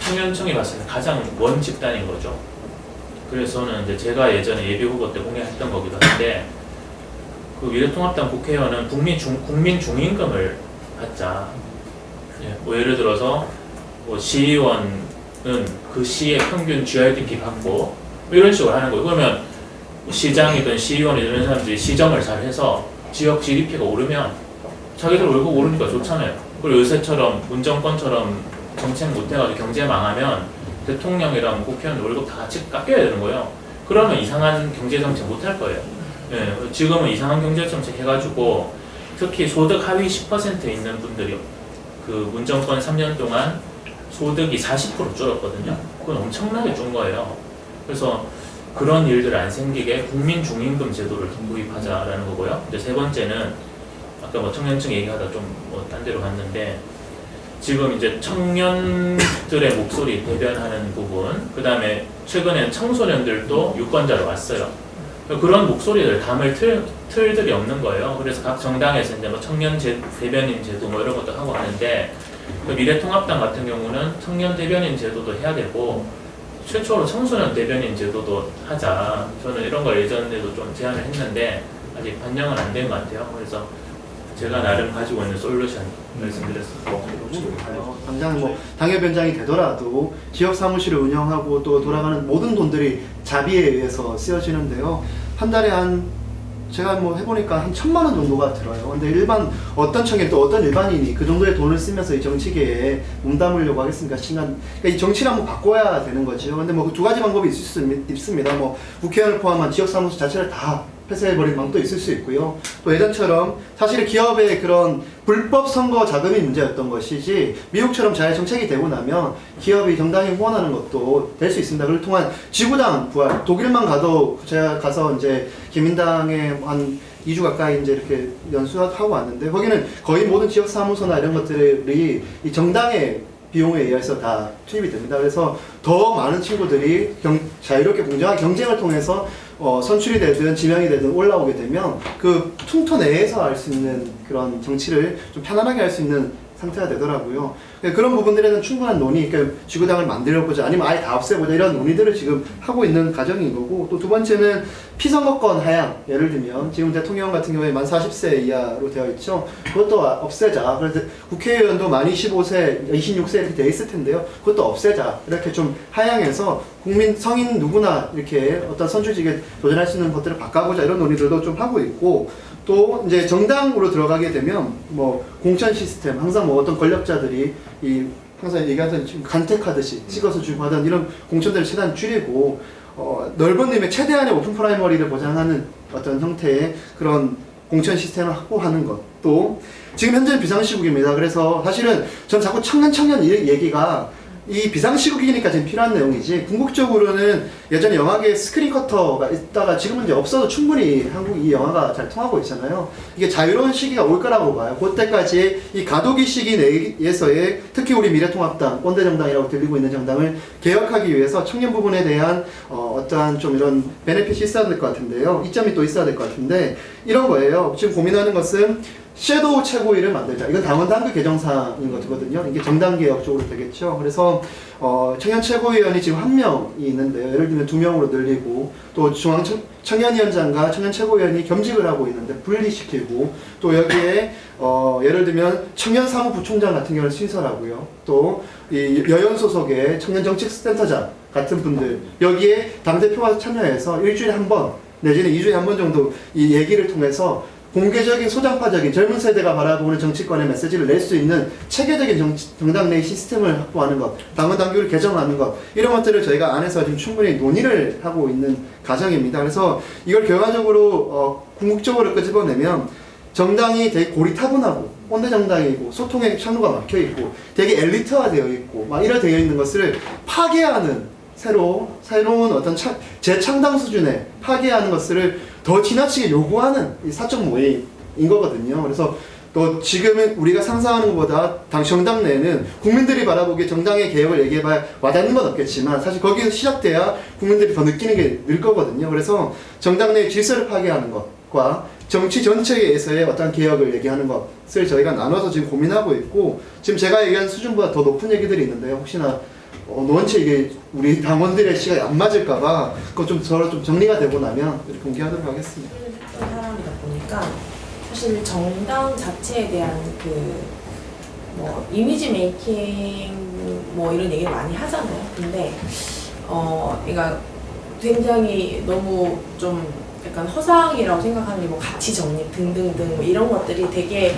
청년층이 봤을 때 가장 먼 집단인 거죠. 그래서 저는 이제 제가 예전에 예비 후보 때 공약했던 거기도 한데, 그 미래통합당 국회의원은 국민 중임금을 받자. 예, 뭐 예를 들어서 뭐 시의원은 그 시의 평균 GRDP 받고 뭐 이런 식으로 하는 거예요. 그러면 시장이든 시의원이든 이런 사람들이 시정을 잘 해서 지역 GDP가 오르면 자기들 월급 오르니까 좋잖아요. 그리고 요새처럼 문정권처럼 정책 못해가지고 경제 망하면 대통령이랑 국회의원 월급 다 같이 깎여야 되는 거예요. 그러면 이상한 경제정책 못할 거예요. 예, 지금은 이상한 경제정책 해가지고 특히 소득 하위 10% 있는 분들이 그 문정권 3년 동안 소득이 40% 줄었거든요. 그건 엄청나게 준 거예요. 그래서 그런 일들 안 생기게 국민 중임금 제도를 도입하자라는 거고요. 이제 세 번째는 아까 뭐 청년층 얘기하다 좀 뭐 딴 데로 갔는데 지금 이제 청년들의 목소리 대변하는 부분, 그 다음에 최근에는 청소년들도 유권자로 왔어요. 그런 목소리를 담을 틀들이 없는 거예요. 그래서 각 정당에서 이제 뭐 청년 대변인 제도 뭐 이런 것도 하고 하는데 미래통합당 같은 경우는 청년 대변인 제도도 해야 되고 최초로 청소년 대변인 제도도 하자. 저는 이런 걸 예전에도 좀 제안을 했는데 아직 반영은 안 된 것 같아요. 그래서 제가 나름 가지고 있는 솔루션 말씀드렸습니다.
당장 뭐 당협위원장이 되더라도 지역 사무실을 운영하고 또 돌아가는 모든 돈들이 자비에 의해서 쓰여지는데요. 한 달에 제가 뭐 해보니까 한 1,000만 원 정도가 들어요. 근데 일반 어떤 청년 또 어떤 일반인이 그 정도의 돈을 쓰면서 이 정치계에 몸담으려고 하겠습니까? 그러니까 이 정치를 한번 바꿔야 되는 거죠. 근데 뭐 그 두 가지 방법이 있습니다. 뭐 국회의원을 포함한 지역 사무소 자체를 다 폐쇄해버린 방도 있을 수 있고요. 또 예전처럼 사실 기업의 그런 불법 선거 자금이 문제였던 것이지 미국처럼 잘 정책이 되고 나면 기업이 정당히 후원하는 것도 될 수 있습니다. 그걸 통한 지구당 부활, 독일만 가도 제가 가서 이제 기민당에 한 2주 가까이 이제 이렇게 연수하고 왔는데 거기는 거의 모든 지역 사무소나 이런 것들이 이 정당의 비용에 의해서 다 투입이 됩니다. 그래서 더 많은 친구들이 자유롭게 공정한 경쟁을 통해서 선출이 되든 지명이 되든 올라오게 되면 그 퉁터 내에서 할 수 있는 그런 정치를 좀 편안하게 할 수 있는 상태가 되더라고요. 그런 부분들에는 충분한 논의, 그러니까 지구당을 만들어보자, 아니면 아예 다 없애보자 이런 논의들을 지금 하고 있는 과정인 거고, 또 두 번째는 피선거권 하향, 예를 들면 지금 대통령 같은 경우에 만 40세 이하로 되어 있죠. 그것도 없애자. 그래서 국회의원도 만 25세, 26세 이렇게 되어 있을 텐데요. 그것도 없애자. 이렇게 좀 하향해서 국민 성인 누구나 이렇게 어떤 선출직에 도전할 수 있는 것들을 바꿔보자 이런 논의들도 좀 하고 있고, 또 이제 정당으로 들어가게 되면 뭐 공천 시스템, 항상 뭐 어떤 권력자들이 이 항상 얘기하던 지금 간택하듯이 찍어서 주고 하던 이런 공천들을 최대한 줄이고 넓은 의미의 최대한의 오픈 프라이머리를 보장하는 어떤 형태의 그런 공천 시스템을 확보하는 것. 또 지금 현재는 비상시국입니다. 그래서 사실은 전 자꾸 청년 얘기가 이 비상시국이니까 지금 필요한 내용이지, 궁극적으로는 예전에 영화계에 스크린 커터가 있다가 지금은 이제 없어도 충분히 한국 이 영화가 잘 통하고 있잖아요. 이게 자유로운 시기가 올 거라고 봐요. 그때까지 이 가도기 시기 내에서의 특히 우리 미래통합당, 꼰대정당이라고 들리고 있는 정당을 개혁하기 위해서 청년 부분에 대한 어떠한 좀 이런 베네핏이 있어야 될 것 같은데요. 이점이 또 있어야 될 것 같은데 이런 거예요. 지금 고민하는 것은 섀도우 최고위를 만들자. 이건 당원 당규 개정사항인 거거든요. 이게 정당 개혁 쪽으로 되겠죠. 그래서 청년 최고위원이 지금 1명이 있는데요. 예를 들면 2명으로 늘리고, 또 중앙 청년위원장과 청년 최고위원이 겸직을 하고 있는데 분리시키고, 또 여기에 예를 들면 청년 사무부총장 같은 경우를 신설하고요. 또 이 여연 소속의 청년 정책센터장 같은 분들 여기에 당대표가 참여해서 일주일에 한 번 내지는 2주에 한 번 정도 이 얘기를 통해서 공개적인 소장파적인 젊은 세대가 바라보는 정치권의 메시지를 낼 수 있는 체계적인 정당 내 시스템을 확보하는 것, 당원 당규를 개정하는 것, 이런 것들을 저희가 안에서 지금 충분히 논의를 하고 있는 과정입니다. 그래서 이걸 결과적으로 궁극적으로 끄집어내면 정당이 되게 고리타분하고 꼰대 정당이고 소통의 창로가 막혀 있고 되게 엘리트화되어 있고 막 이래 되어 있는 것을 파괴하는 새로운 어떤 재창당 수준에 파괴하는 것을 더 지나치게 요구하는 이 사적 모임인 거거든요. 그래서 또 지금은 우리가 상상하는 것보다 정당 내에는 국민들이 바라보기에 정당의 개혁을 얘기해봐야 와닿는 건 없겠지만 사실 거기서 시작돼야 국민들이 더 느끼는 게 늘 거거든요. 그래서 정당 내의 질서를 파괴하는 것과 정치 전체에서의 어떤 개혁을 얘기하는 것을 저희가 나눠서 지금 고민하고 있고, 지금 제가 얘기한 수준보다 더 높은 얘기들이 있는데요. 혹시나 노원체 이게 우리 당원들의 시각이 안 맞을까봐 그거 좀 정리가 되고 나면 공개하도록 하겠습니다.
사람이다 보니까 사실 정당 자체에 대한 뭐 이미지 메이킹 뭐 이런 얘기를 많이 하잖아요. 근데 그러니까 굉장히 너무 좀 약간 허상이라고 생각하는 게 뭐 가치 정립 등등등 뭐 이런 것들이 되게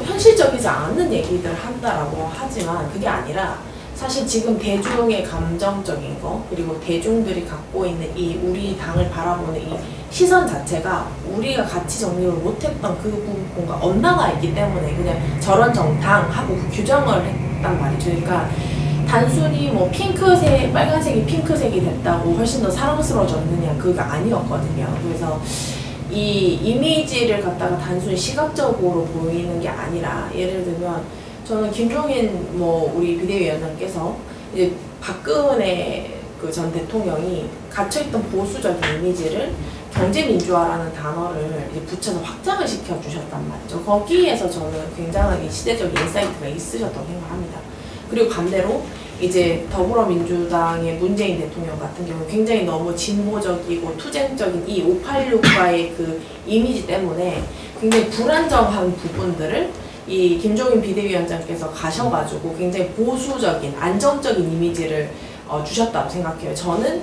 현실적이지 않은 얘기들 한다라고 하지만 그게 아니라 사실 지금 대중의 감정적인 거 그리고 대중들이 갖고 있는 이 우리 당을 바라보는 이 시선 자체가 우리가 가치 정립을 못했던 그 부분과 엇나가 있기 때문에 그냥 저런 정당하고 그 규정을 했단 말이죠. 그러니까 단순히 뭐 핑크색, 빨간색이 핑크색이 됐다고 훨씬 더 사랑스러워졌느냐 그가 아니었거든요. 그래서 이 이미지를 갖다가 단순히 시각적으로 보이는 게 아니라 예를 들면 저는 김종인 뭐 우리 비대위원장께서 이제 박근혜 그 전 대통령이 갇혀있던 보수적인 이미지를 경제민주화라는 단어를 이제 붙여서 확장을 시켜주셨단 말이죠. 거기에서 저는 굉장히 시대적인 인사이트가 있으셨다고 생각합니다. 그리고 반대로 이제 더불어민주당의 문재인 대통령 같은 경우 굉장히 너무 진보적이고 투쟁적인 이 586과의 그 이미지 때문에 굉장히 불안정한 부분들을 이 김종인 비대위원장께서 가셔가지고 굉장히 보수적인 안정적인 이미지를 주셨다고 생각해요. 저는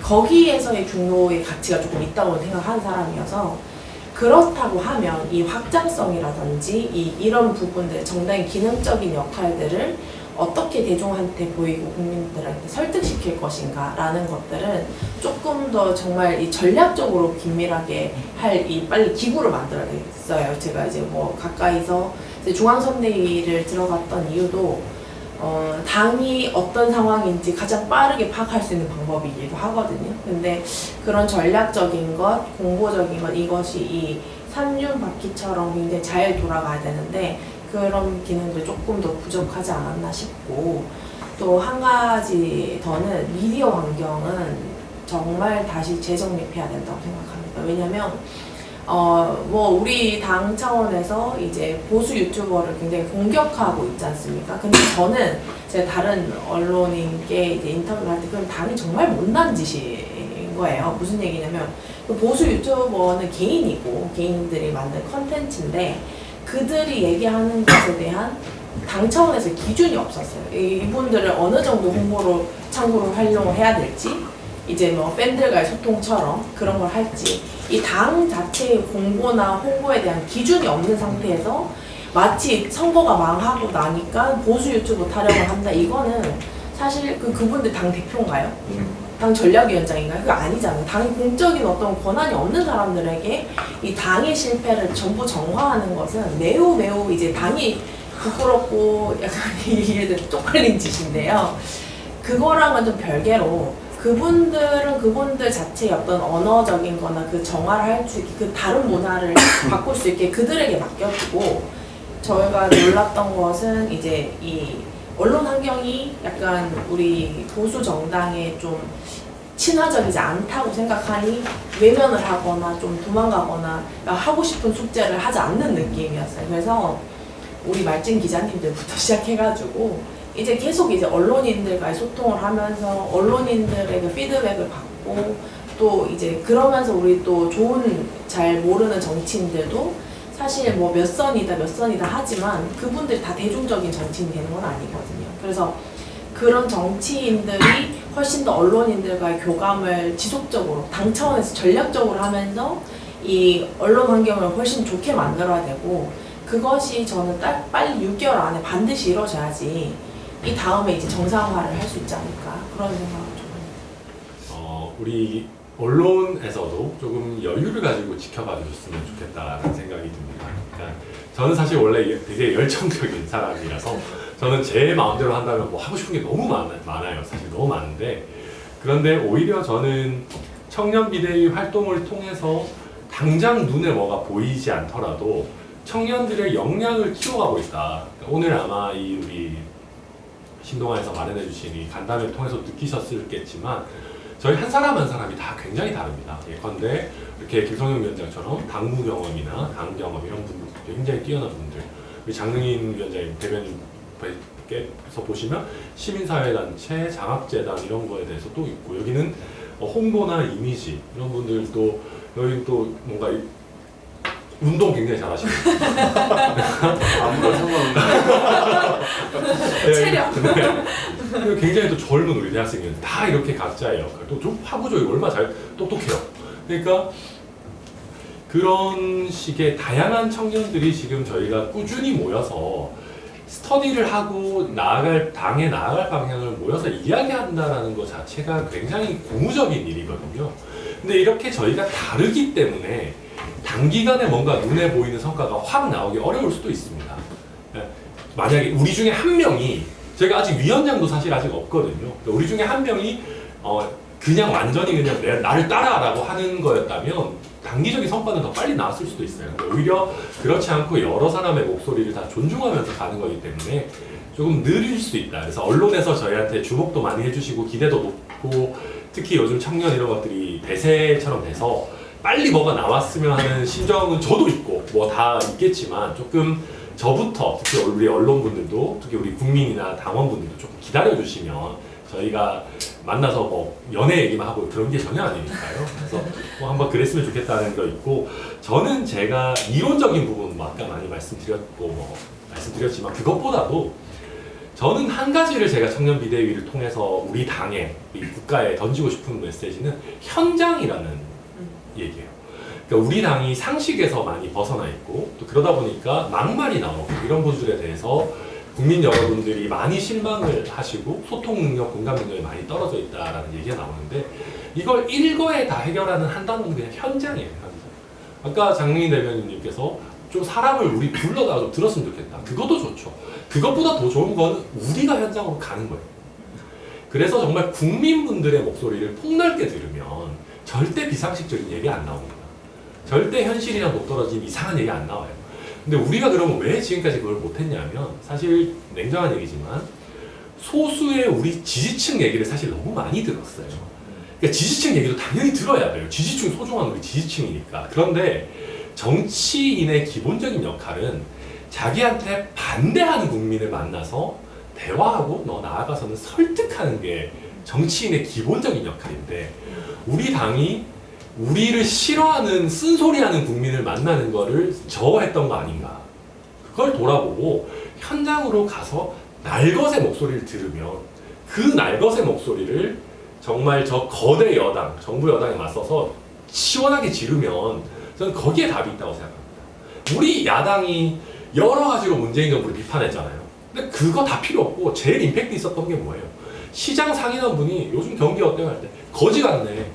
거기에서의 중로의 가치가 조금 있다고 생각하는 사람이어서 그렇다고 하면 이 확장성이라든지 이런 부분들 정당의 기능적인 역할들을 어떻게 대중한테 보이고 국민들한테 설득시킬 것인가 라는 것들은 조금 더 정말 이 전략적으로 긴밀하게 할 이 빨리 기구를 만들어야겠어요. 제가 이제 뭐 가까이서 이제 중앙선대위를 들어갔던 이유도 당이 어떤 상황인지 가장 빠르게 파악할 수 있는 방법이기도 하거든요. 근데 그런 전략적인 것, 공보적인 것 이것이 이 삼륜바퀴처럼 굉장히 잘 돌아가야 되는데 그런 기능도 조금 더 부족하지 않았나 싶고 또 한 가지 더는 미디어 환경은 정말 다시 재정립해야 된다고 생각합니다. 왜냐면 뭐 우리 당 차원에서 이제 보수 유튜버를 굉장히 공격하고 있지 않습니까? 근데 저는 제가 다른 언론인께 이제 인터뷰를 할 때 그럼 당이 정말 못난 짓인 거예요. 무슨 얘기냐면 그 보수 유튜버는 개인이고 개인들이 만든 컨텐츠인데 그들이 얘기하는 것에 대한 당 차원에서 기준이 없었어요. 이분들을 어느 정도 홍보로 참고로 활용을 해야 될지 이제 뭐 팬들과의 소통처럼 그런 걸 할지 이 당 자체의 공보나 홍보에 대한 기준이 없는 상태에서 마치 선거가 망하고 나니까 보수 유튜브 타령을 한다. 이거는 사실 그분들 당 대표인가요? 당 전략위원장인가요? 그거 아니잖아요. 당이 공적인 어떤 권한이 없는 사람들에게 이 당의 실패를 전부 정화하는 것은 매우 매우 이제 당이 부끄럽고 약간 이게 쪽팔린 짓인데요. 그거랑은 좀 별개로 그분들은 그분들 자체의 어떤 언어적인 거나 그 정화를 할 수 있게 그 다른 문화를 바꿀 수 있게 그들에게 맡겨주고 저희가 놀랐던 것은 이제 이 언론 환경이 약간 우리 보수 정당에 좀 친화적이지 않다고 생각하니 외면을 하거나 좀 도망가거나 하고 싶은 숙제를 하지 않는 느낌이었어요. 그래서 우리 말진 기자님들부터 시작해가지고 이제 계속 이제 언론인들과의 소통을 하면서 언론인들의 그 피드백을 받고 또 이제 그러면서 우리 또 좋은 잘 모르는 정치인들도 사실 뭐 몇 선이다 하지만 그분들이 다 대중적인 정치인이 되는 건 아니거든요. 그래서 그런 정치인들이 훨씬 더 언론인들과의 교감을 지속적으로 당 차원에서 전략적으로 하면서 이 언론 환경을 훨씬 좋게 만들어야 되고 그것이 저는 빨리 6개월 안에 반드시 이루어져야지 이 다음에 이제 정상화를 할 수 있지 않을까 그런 생각을 좀 합니다.
우리 언론에서도 조금 여유를 가지고 지켜봐 주셨으면 좋겠다는 생각이 듭니다. 그러니까 저는 사실 원래 되게 열정적인 사람이라서 저는 제 마음대로 한다면 뭐 하고 싶은 게 너무 많아요. 사실 너무 많은데 그런데 오히려 저는 청년 비대위 활동을 통해서 당장 눈에 뭐가 보이지 않더라도 청년들의 역량을 키워가고 있다. 그러니까 오늘 아마 이 우리 신동아에서 마련해 주신 이 간담회를 통해서 느끼셨겠지만 저희 한 사람 한 사람이 다 굉장히 다릅니다. 예컨대 이렇게 김성영 위원장처럼 당무 경험이나 당 경험 이런 분들 굉장히 뛰어난 분들 우리 장능인 위원장님 대변인께서 보시면 시민사회단체, 장학재단 이런 거에 대해서 또 있고 여기는 홍보나 이미지 이런 분들도 여기 또 뭔가 운동 굉장히 잘하시고
아무런 상관없는
체력.
그리고 굉장히 또 젊은 우리 대학생들 다 이렇게 각자의 역할 또 파고죠. 얼마나 잘 똑똑해요. 그러니까 그런 식의 다양한 청년들이 지금 저희가 꾸준히 모여서 스터디를 하고 당에 나아갈 방향을 모여서 이야기한다라는 것 자체가 굉장히 고무적인 일이거든요. 근데 이렇게 저희가 다르기 때문에 단기간에 뭔가 눈에 보이는 성과가 확 나오기 어려울 수도 있습니다. 만약에 우리 중에 한 명이 저희가 아직 위원장도 사실 아직 없거든요. 우리 중에 한 명이 그냥 완전히 그냥 나를 따라라고 하는 거였다면 단기적인 성과는 더 빨리 나왔을 수도 있어요. 오히려 그렇지 않고 여러 사람의 목소리를 다 존중하면서 가는 거기 때문에 조금 느릴 수 있다. 그래서 언론에서 저희한테 주목도 많이 해주시고 기대도 높고 특히 요즘 청년 이런 것들이 대세처럼 돼서 빨리 뭐가 나왔으면 하는 심정은 저도 있고 뭐 다 있겠지만 조금 저부터 특히 우리 언론분들도 특히 우리 국민이나 당원분들도 조금 기다려주시면 저희가 만나서 뭐 연애 얘기만 하고 그런 게 전혀 아니니까요. 그래서 뭐 한번 그랬으면 좋겠다는 거 있고 저는 제가 이론적인 부분 뭐 아까 많이 말씀드렸지만 그것보다도 저는 한 가지를 제가 청년 비대위를 통해서 우리 당에 우리 국가에 던지고 싶은 메시지는 현장이라는 얘기예요. 그러니까 우리 당이 상식에서 많이 벗어나 있고 또 그러다 보니까 막말이 나오고 이런 분들에 대해서 국민 여러분들이 많이 실망을 하시고 소통 능력, 공감 능력이 많이 떨어져 있다라는 얘기가 나오는데 이걸 일거에 다 해결하는 한 단어는 그냥 현장이에요. 현장. 아까 장민희 대변인님께서 좀 사람을 우리 불러다가 좀 들었으면 좋겠다. 그것도 좋죠. 그것보다 더 좋은 건 우리가 현장으로 가는 거예요. 그래서 정말 국민분들의 목소리를 폭넓게 들으면 절대 비상식적인 얘기 안 나옵니다. 절대 현실이랑 동떨어진 이상한 얘기 안 나와요. 근데 우리가 그러면 왜 지금까지 그걸 못했냐면 사실 냉정한 얘기지만 소수의 우리 지지층 얘기를 사실 너무 많이 들었어요. 그러니까 지지층 얘기도 당연히 들어야 돼요. 지지층 소중한 우리 지지층이니까. 그런데 정치인의 기본적인 역할은 자기한테 반대하는 국민을 만나서 대화하고 너 나아가서는 설득하는 게 정치인의 기본적인 역할인데 우리 당이 우리를 싫어하는 쓴소리하는 국민을 만나는 거를 저했던 거 아닌가. 그걸 돌아보고 현장으로 가서 날것의 목소리를 들으면 그 날것의 목소리를 정말 저 거대 여당, 정부 여당에 맞서서 시원하게 지르면 저는 거기에 답이 있다고 생각합니다. 우리 야당이 여러 가지로 문재인 정부를 비판했잖아요. 근데 그거 다 필요 없고 제일 임팩트 있었던 게 뭐예요? 시장 상인한 분이 요즘 경기 어때요? 할 때 거지 같네.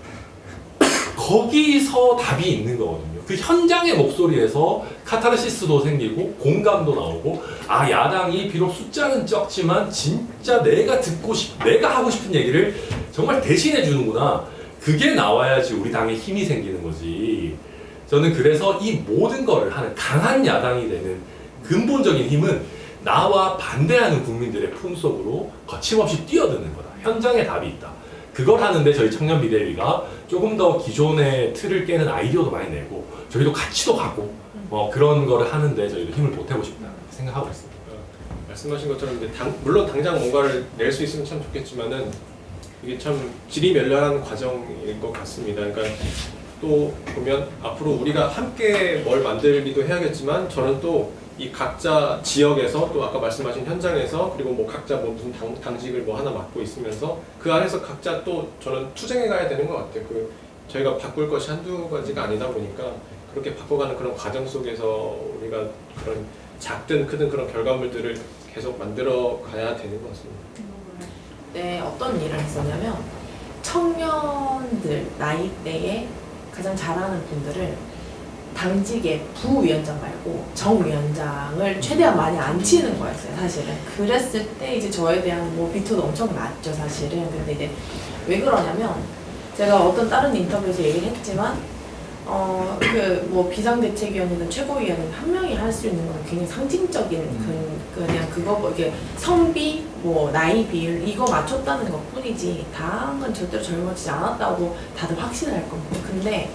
거기서 답이 있는 거거든요. 그 현장의 목소리에서 카타르시스도 생기고 공감도 나오고 아 야당이 비록 숫자는 적지만 진짜 내가 하고 싶은 얘기를 정말 대신해 주는구나. 그게 나와야지 우리 당에 힘이 생기는 거지. 저는 그래서 이 모든 거를 하는 강한 야당이 되는 근본적인 힘은 나와 반대하는 국민들의 품속으로 거침없이 뛰어드는 거다. 현장에 답이 있다. 그걸 하는데 저희 청년 비대위가 조금 더 기존의 틀을 깨는 아이디어도 많이 내고 저희도 같이도 가고 그런 거를 하는데 저희도 힘을 보태고 싶다 생각하고 있습니다.
말씀하신 것처럼 이제 물론 당장 뭔가를 낼 수 있으면 참 좋겠지만은 이게 참 지리멸렬한 과정일 것 같습니다. 그러니까 또 보면 앞으로 우리가 함께 뭘 만들기도 해야겠지만 저는 또 이 각자 지역에서 또 아까 말씀하신 현장에서 그리고 뭐 각자 뭐 무슨 당직을 뭐 하나 맡고 있으면서 그 안에서 각자 또 저는 투쟁해 가야 되는 것 같아요. 그 저희가 바꿀 것이 한두 가지가 아니다 보니까 그렇게 바꿔가는 그런 과정 속에서 우리가 그런 작든 크든 그런 결과물들을 계속 만들어 가야 되는 것 같습니다.
네, 어떤 일을 했었냐면 청년들 나이대에 가장 잘하는 분들을 당직의 부위원장 말고 정위원장을 최대한 많이 안 치는 거였어요, 사실은. 그랬을 때 이제 저에 대한 뭐 비토도 엄청 낮죠, 사실은. 근데 이제 왜 그러냐면 제가 어떤 다른 인터뷰에서 얘기를 했지만 그 뭐 비상대책위원회는 최고위원회는 한 명이 할 수 있는 건 굉장히 상징적인 그냥 그거 뭐 이게 성비 뭐 나이 비율 이거 맞췄다는 것뿐이지 다른 건 절대로 젊어지지 않았다고 다들 확신할 겁니다. 근데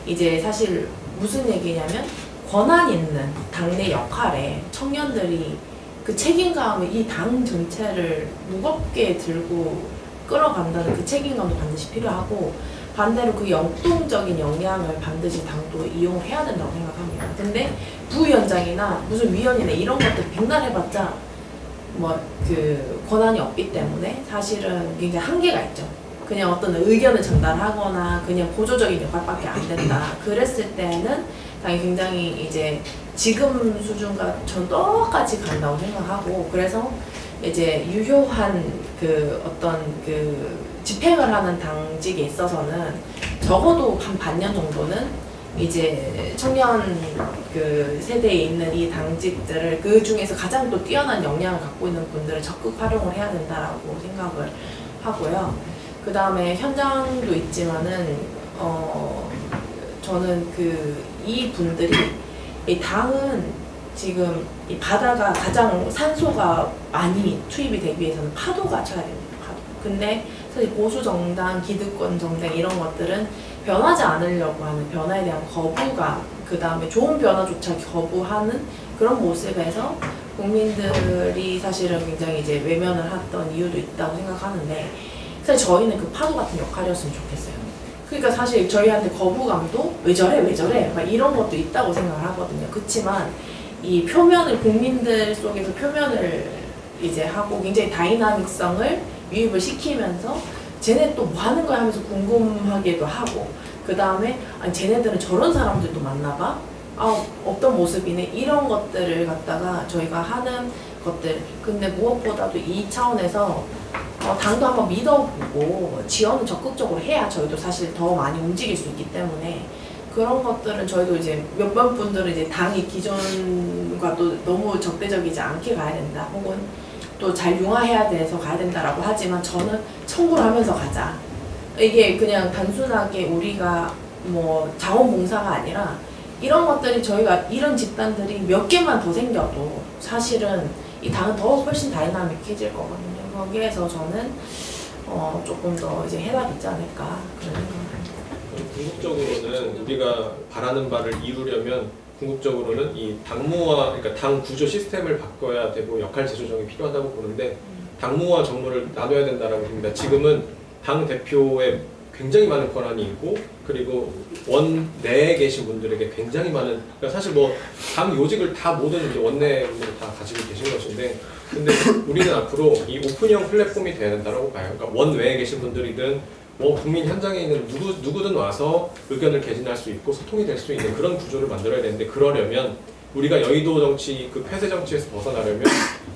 이제 사실 무슨 얘기냐면 권한 있는 당내 역할에 청년들이 그 책임감을 이 당 전체를 무겁게 들고 끌어간다는 그 책임감도 반드시 필요하고 반대로 그 역동적인 역량을 반드시 당도 이용해야 된다고 생각합니다. 근데 부위원장이나 무슨 위원이나 이런 것들 백날 해봤자 뭐 그 권한이 없기 때문에 사실은 굉장히 한계가 있죠. 그냥 어떤 의견을 전달하거나 그냥 보조적인 역할밖에 안 된다. 그랬을 때는 당연히 굉장히 이제 지금 수준과 전 똑같이 간다고 생각하고, 그래서 이제 유효한 그 어떤 그 집행을 하는 당직에 있어서는 적어도 한 반년 정도는 이제 청년 그 세대에 있는 이 당직들을 그 중에서 가장 또 뛰어난 역량을 갖고 있는 분들을 적극 활용을 해야 된다라고 생각을 하고요. 그 다음에 현장도 있지만은 저는 이 분들이 이 당은 지금 이 바다가 가장 산소가 많이 투입이 되기 위해서는 파도가 쳐야 됩니다. 파도. 근데 사실 보수 정당, 기득권 정당 이런 것들은 변하지 않으려고 하는 변화에 대한 거부감, 그 다음에 좋은 변화조차 거부하는 그런 모습에서 국민들이 사실은 굉장히 이제 외면을 했던 이유도 있다고 생각하는데, 사실 저희는 그 파도 같은 역할이었으면 좋겠어요. 그러니까 사실 저희한테 거부감도 왜 저래 막 이런 것도 있다고 생각을 하거든요. 그렇지만 이 표면을 국민들 속에서 표면을 이제 하고 굉장히 다이나믹성을 유입을 시키면서 쟤네 또 뭐 하는 거야 하면서 궁금하기도 하고, 그 다음에 아니 쟤네들은 저런 사람들도 만나봐? 아 어떤 모습이네? 이런 것들을 갖다가 저희가 하는 것들. 근데 무엇보다도 이 차원에서 당도 한번 믿어보고 지원을 적극적으로 해야 저희도 사실 더 많이 움직일 수 있기 때문에, 그런 것들은 저희도 이제 몇몇 분들은 이제 당이 기존과 또 너무 적대적이지 않게 가야 된다, 혹은 또 잘 융화해야 돼서 가야 된다라고 하지만 저는 청구를 하면서 가자. 이게 그냥 단순하게 우리가 뭐 자원봉사가 아니라 이런 것들이 저희가 이런 집단들이 몇 개만 더 생겨도 사실은 이 당은 더 훨씬 다이나믹해질 거거든요. 거기에서 저는 조금 더 이제 해답이 있지 않을까 그런 생각을 합니다.
궁극적으로는 우리가 바라는 바를 이루려면 궁극적으로는 이 당무와, 그러니까 당 구조 시스템을 바꿔야 되고 역할 재조정이 필요하다고 보는데, 당무와 정무를 나눠야 된다라고 봅니다. 지금은 당 대표에 굉장히 많은 권한이 있고, 그리고 원내에 계신 분들에게 굉장히 많은, 그러니까 사실 뭐 당 요직을 다 모든 이제 원내 분들이 다 가지고 계신 것인데, 근데 우리는 앞으로 이 오픈형 플랫폼이 돼야 된다고 봐요. 그러니까 원외에 계신 분들이든 뭐 국민 현장에 있는 누구든 와서 의견을 개진할 수 있고 소통이 될 수 있는 그런 구조를 만들어야 되는데, 그러려면 우리가 여의도 정치, 그 폐쇄 정치에서 벗어나려면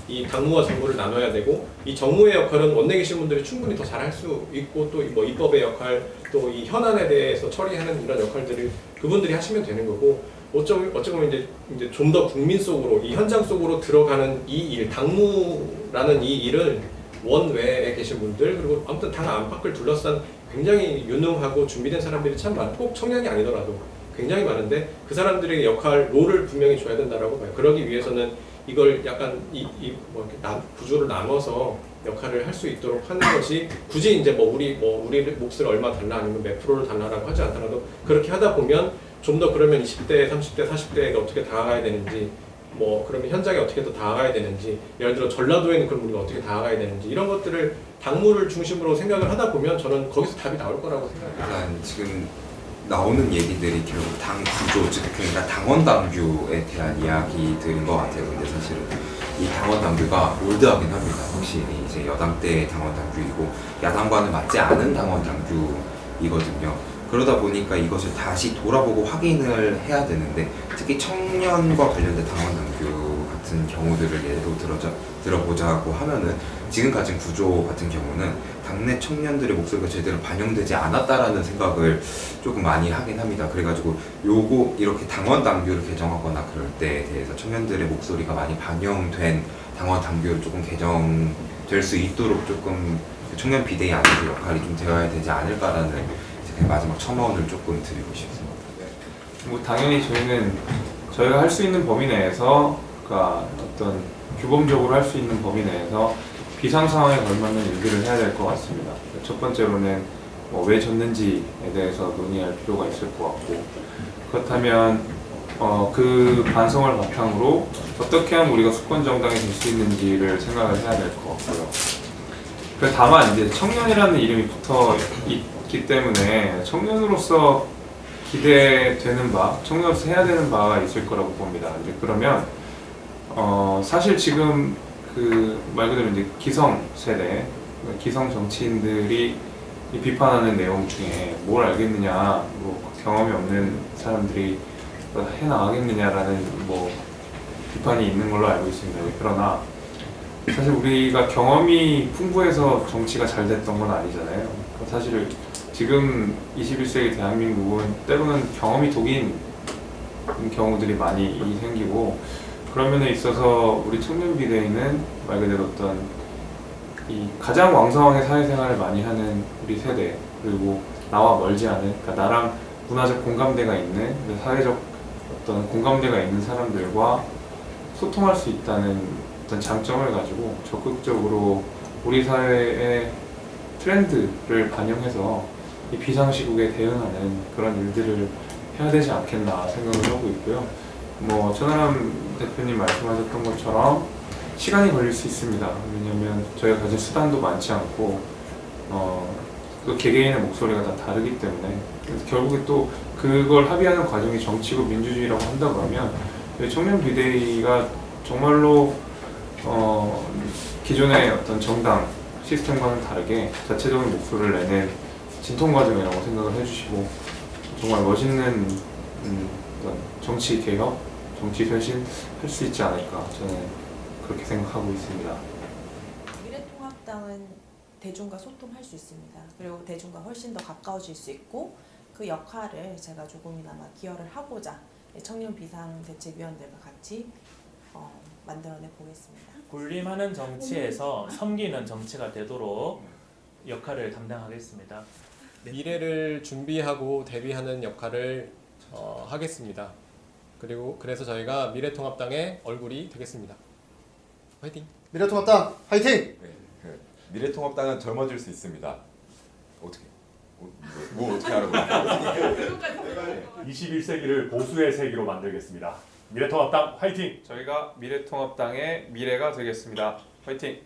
이 당무와 정무를 나눠야 되고, 이 정무의 역할은 원내 계신 분들이 충분히 더 잘할 수 있고, 또 뭐 입법의 역할, 또 이 현안에 대해서 처리하는 이런 역할들을 그분들이 하시면 되는 거고, 어찌 보면 이제 좀 더 국민 속으로, 이 현장 속으로 들어가는 이 일, 당무라는 이 일을 원외에 계신 분들, 그리고 아무튼 당 안팎을 둘러싼 굉장히 유능하고 준비된 사람들이 참 많고, 꼭 청년이 아니더라도 굉장히 많은데, 그 사람들의 역할, 롤을 분명히 줘야 된다라고 봐요. 그러기 위해서는 이걸 약간 뭐 이렇게 구조를 나눠서 역할을 할 수 있도록 하는 것이, 굳이 이제 우리 몫을 얼마 달라 아니면 몇 프로를 달라라고 하지 않더라도 그렇게 하다 보면 좀 더, 그러면 20대, 30대, 40대가 어떻게 다가가야 되는지, 뭐 그러면 현장에 어떻게 더 다가가야 되는지, 예를 들어 전라도에는 그럼 우리가 어떻게 다가가야 되는지, 이런 것들을 당무를 중심으로 생각을 하다 보면 저는 거기서 답이 나올 거라고 생각해요.
일단 지금 나오는 얘기들이 결국 당 구조, 즉 그러니까 당원 당규에 대한 이야기들인 것 같아요. 근데 사실은 이 당원 당규가 올드하긴 합니다. 확실히 이제 여당 때 당원 당규이고 야당과는 맞지 않은 당원 당규이거든요. 그러다 보니까 이것을 다시 돌아보고 확인을 해야 되는데, 특히 청년과 관련된 당원 당규 같은 경우들을 예로 들어보자고 하면은, 지금 가진 구조 같은 경우는 당내 청년들의 목소리가 제대로 반영되지 않았다라는 생각을 조금 많이 하긴 합니다. 그래가지고 요거 이렇게 당원 당규를 개정하거나 그럴 때에 대해서 청년들의 목소리가 많이 반영된 당원 당규를 조금 개정될 수 있도록 조금 청년 비대위 안에서 역할이 좀 되어야 되지 않을까라는 마지막 첨언을 조금 드리고 싶습니다.
뭐 당연히 저희가 할 수 있는 범위 내에서, 그러니까 어떤 규범적으로 할 수 있는 범위 내에서 비상 상황에 걸맞는 일들을 해야 될 것 같습니다. 첫 번째로는 왜 졌는지에 대해서 논의할 필요가 있을 것 같고, 그렇다면 그 반성을 바탕으로 어떻게 하면 우리가 수권 정당이 될 수 있는지를 생각을 해야 될 것 같고요. 다만 이제 청년이라는 이름이 붙어 있기 있기 때문에 청년으로서 기대되는 바, 청년으로서 해야 되는 바가 있을 거라고 봅니다. 이제 그러면 사실 지금 그 말 그대로 이제 기성 세대, 기성 정치인들이 이 비판하는 내용 중에 뭘 알겠느냐, 뭐 경험이 없는 사람들이 해 나가겠느냐라는 뭐 비판이 있는 걸로 알고 있습니다. 그러나 사실 우리가 경험이 풍부해서 정치가 잘 됐던 건 아니잖아요. 사실 지금 21세기 대한민국은 때로는 경험이 독인 경우들이 많이 생기고, 그런 면에 있어서 우리 청년 비대위는 말 그대로 어떤 이 가장 왕성하게 사회생활을 많이 하는 우리 세대, 그리고 나와 멀지 않은, 그러니까 나랑 문화적 공감대가 있는, 사회적 어떤 공감대가 있는 사람들과 소통할 수 있다는 어떤 장점을 가지고 적극적으로 우리 사회의 트렌드를 반영해서 이 비상시국에 대응하는 그런 일들을 해야 되지 않겠나 생각을 하고 있고요. 뭐 천하람 대표님 말씀하셨던 것처럼 시간이 걸릴 수 있습니다. 왜냐하면 저희가 가진 수단도 많지 않고 또 개개인의 목소리가 다 다르기 때문에, 그래서 결국에 또 그걸 합의하는 과정이 정치고 민주주의라고 한다고 하면 청년 비대위가 정말로 기존의 어떤 정당 시스템과는 다르게 자체적인 목소리를 내는 진통 과정이라고 생각을 해주시고, 정말 멋있는 어떤 정치 개혁, 정치 쇄신 할 수 있지 않을까, 저는 그렇게 생각하고 있습니다.
미래통합당은 대중과 소통할 수 있습니다. 그리고 대중과 훨씬 더 가까워질 수 있고, 그 역할을 제가 조금이나마 기여를 하고자 청년 비상대책위원들과 같이 만들어내 보겠습니다.
군림하는 정치에서 섬기는 정치가 되도록 역할을 담당하겠습니다.
미래를 준비하고 대비하는 역할을 하겠습니다. 그리고 그래서 저희가 미래통합당의 얼굴이 되겠습니다. 화이팅!
미래통합당 화이팅!
네, 미래통합당은 젊어질 수 있습니다. 어떻게? 뭐 어떻게 하는 거야?
21세기를 보수의 세기로 만들겠습니다. 미래통합당 화이팅!
저희가 미래통합당의 미래가 되겠습니다. 화이팅!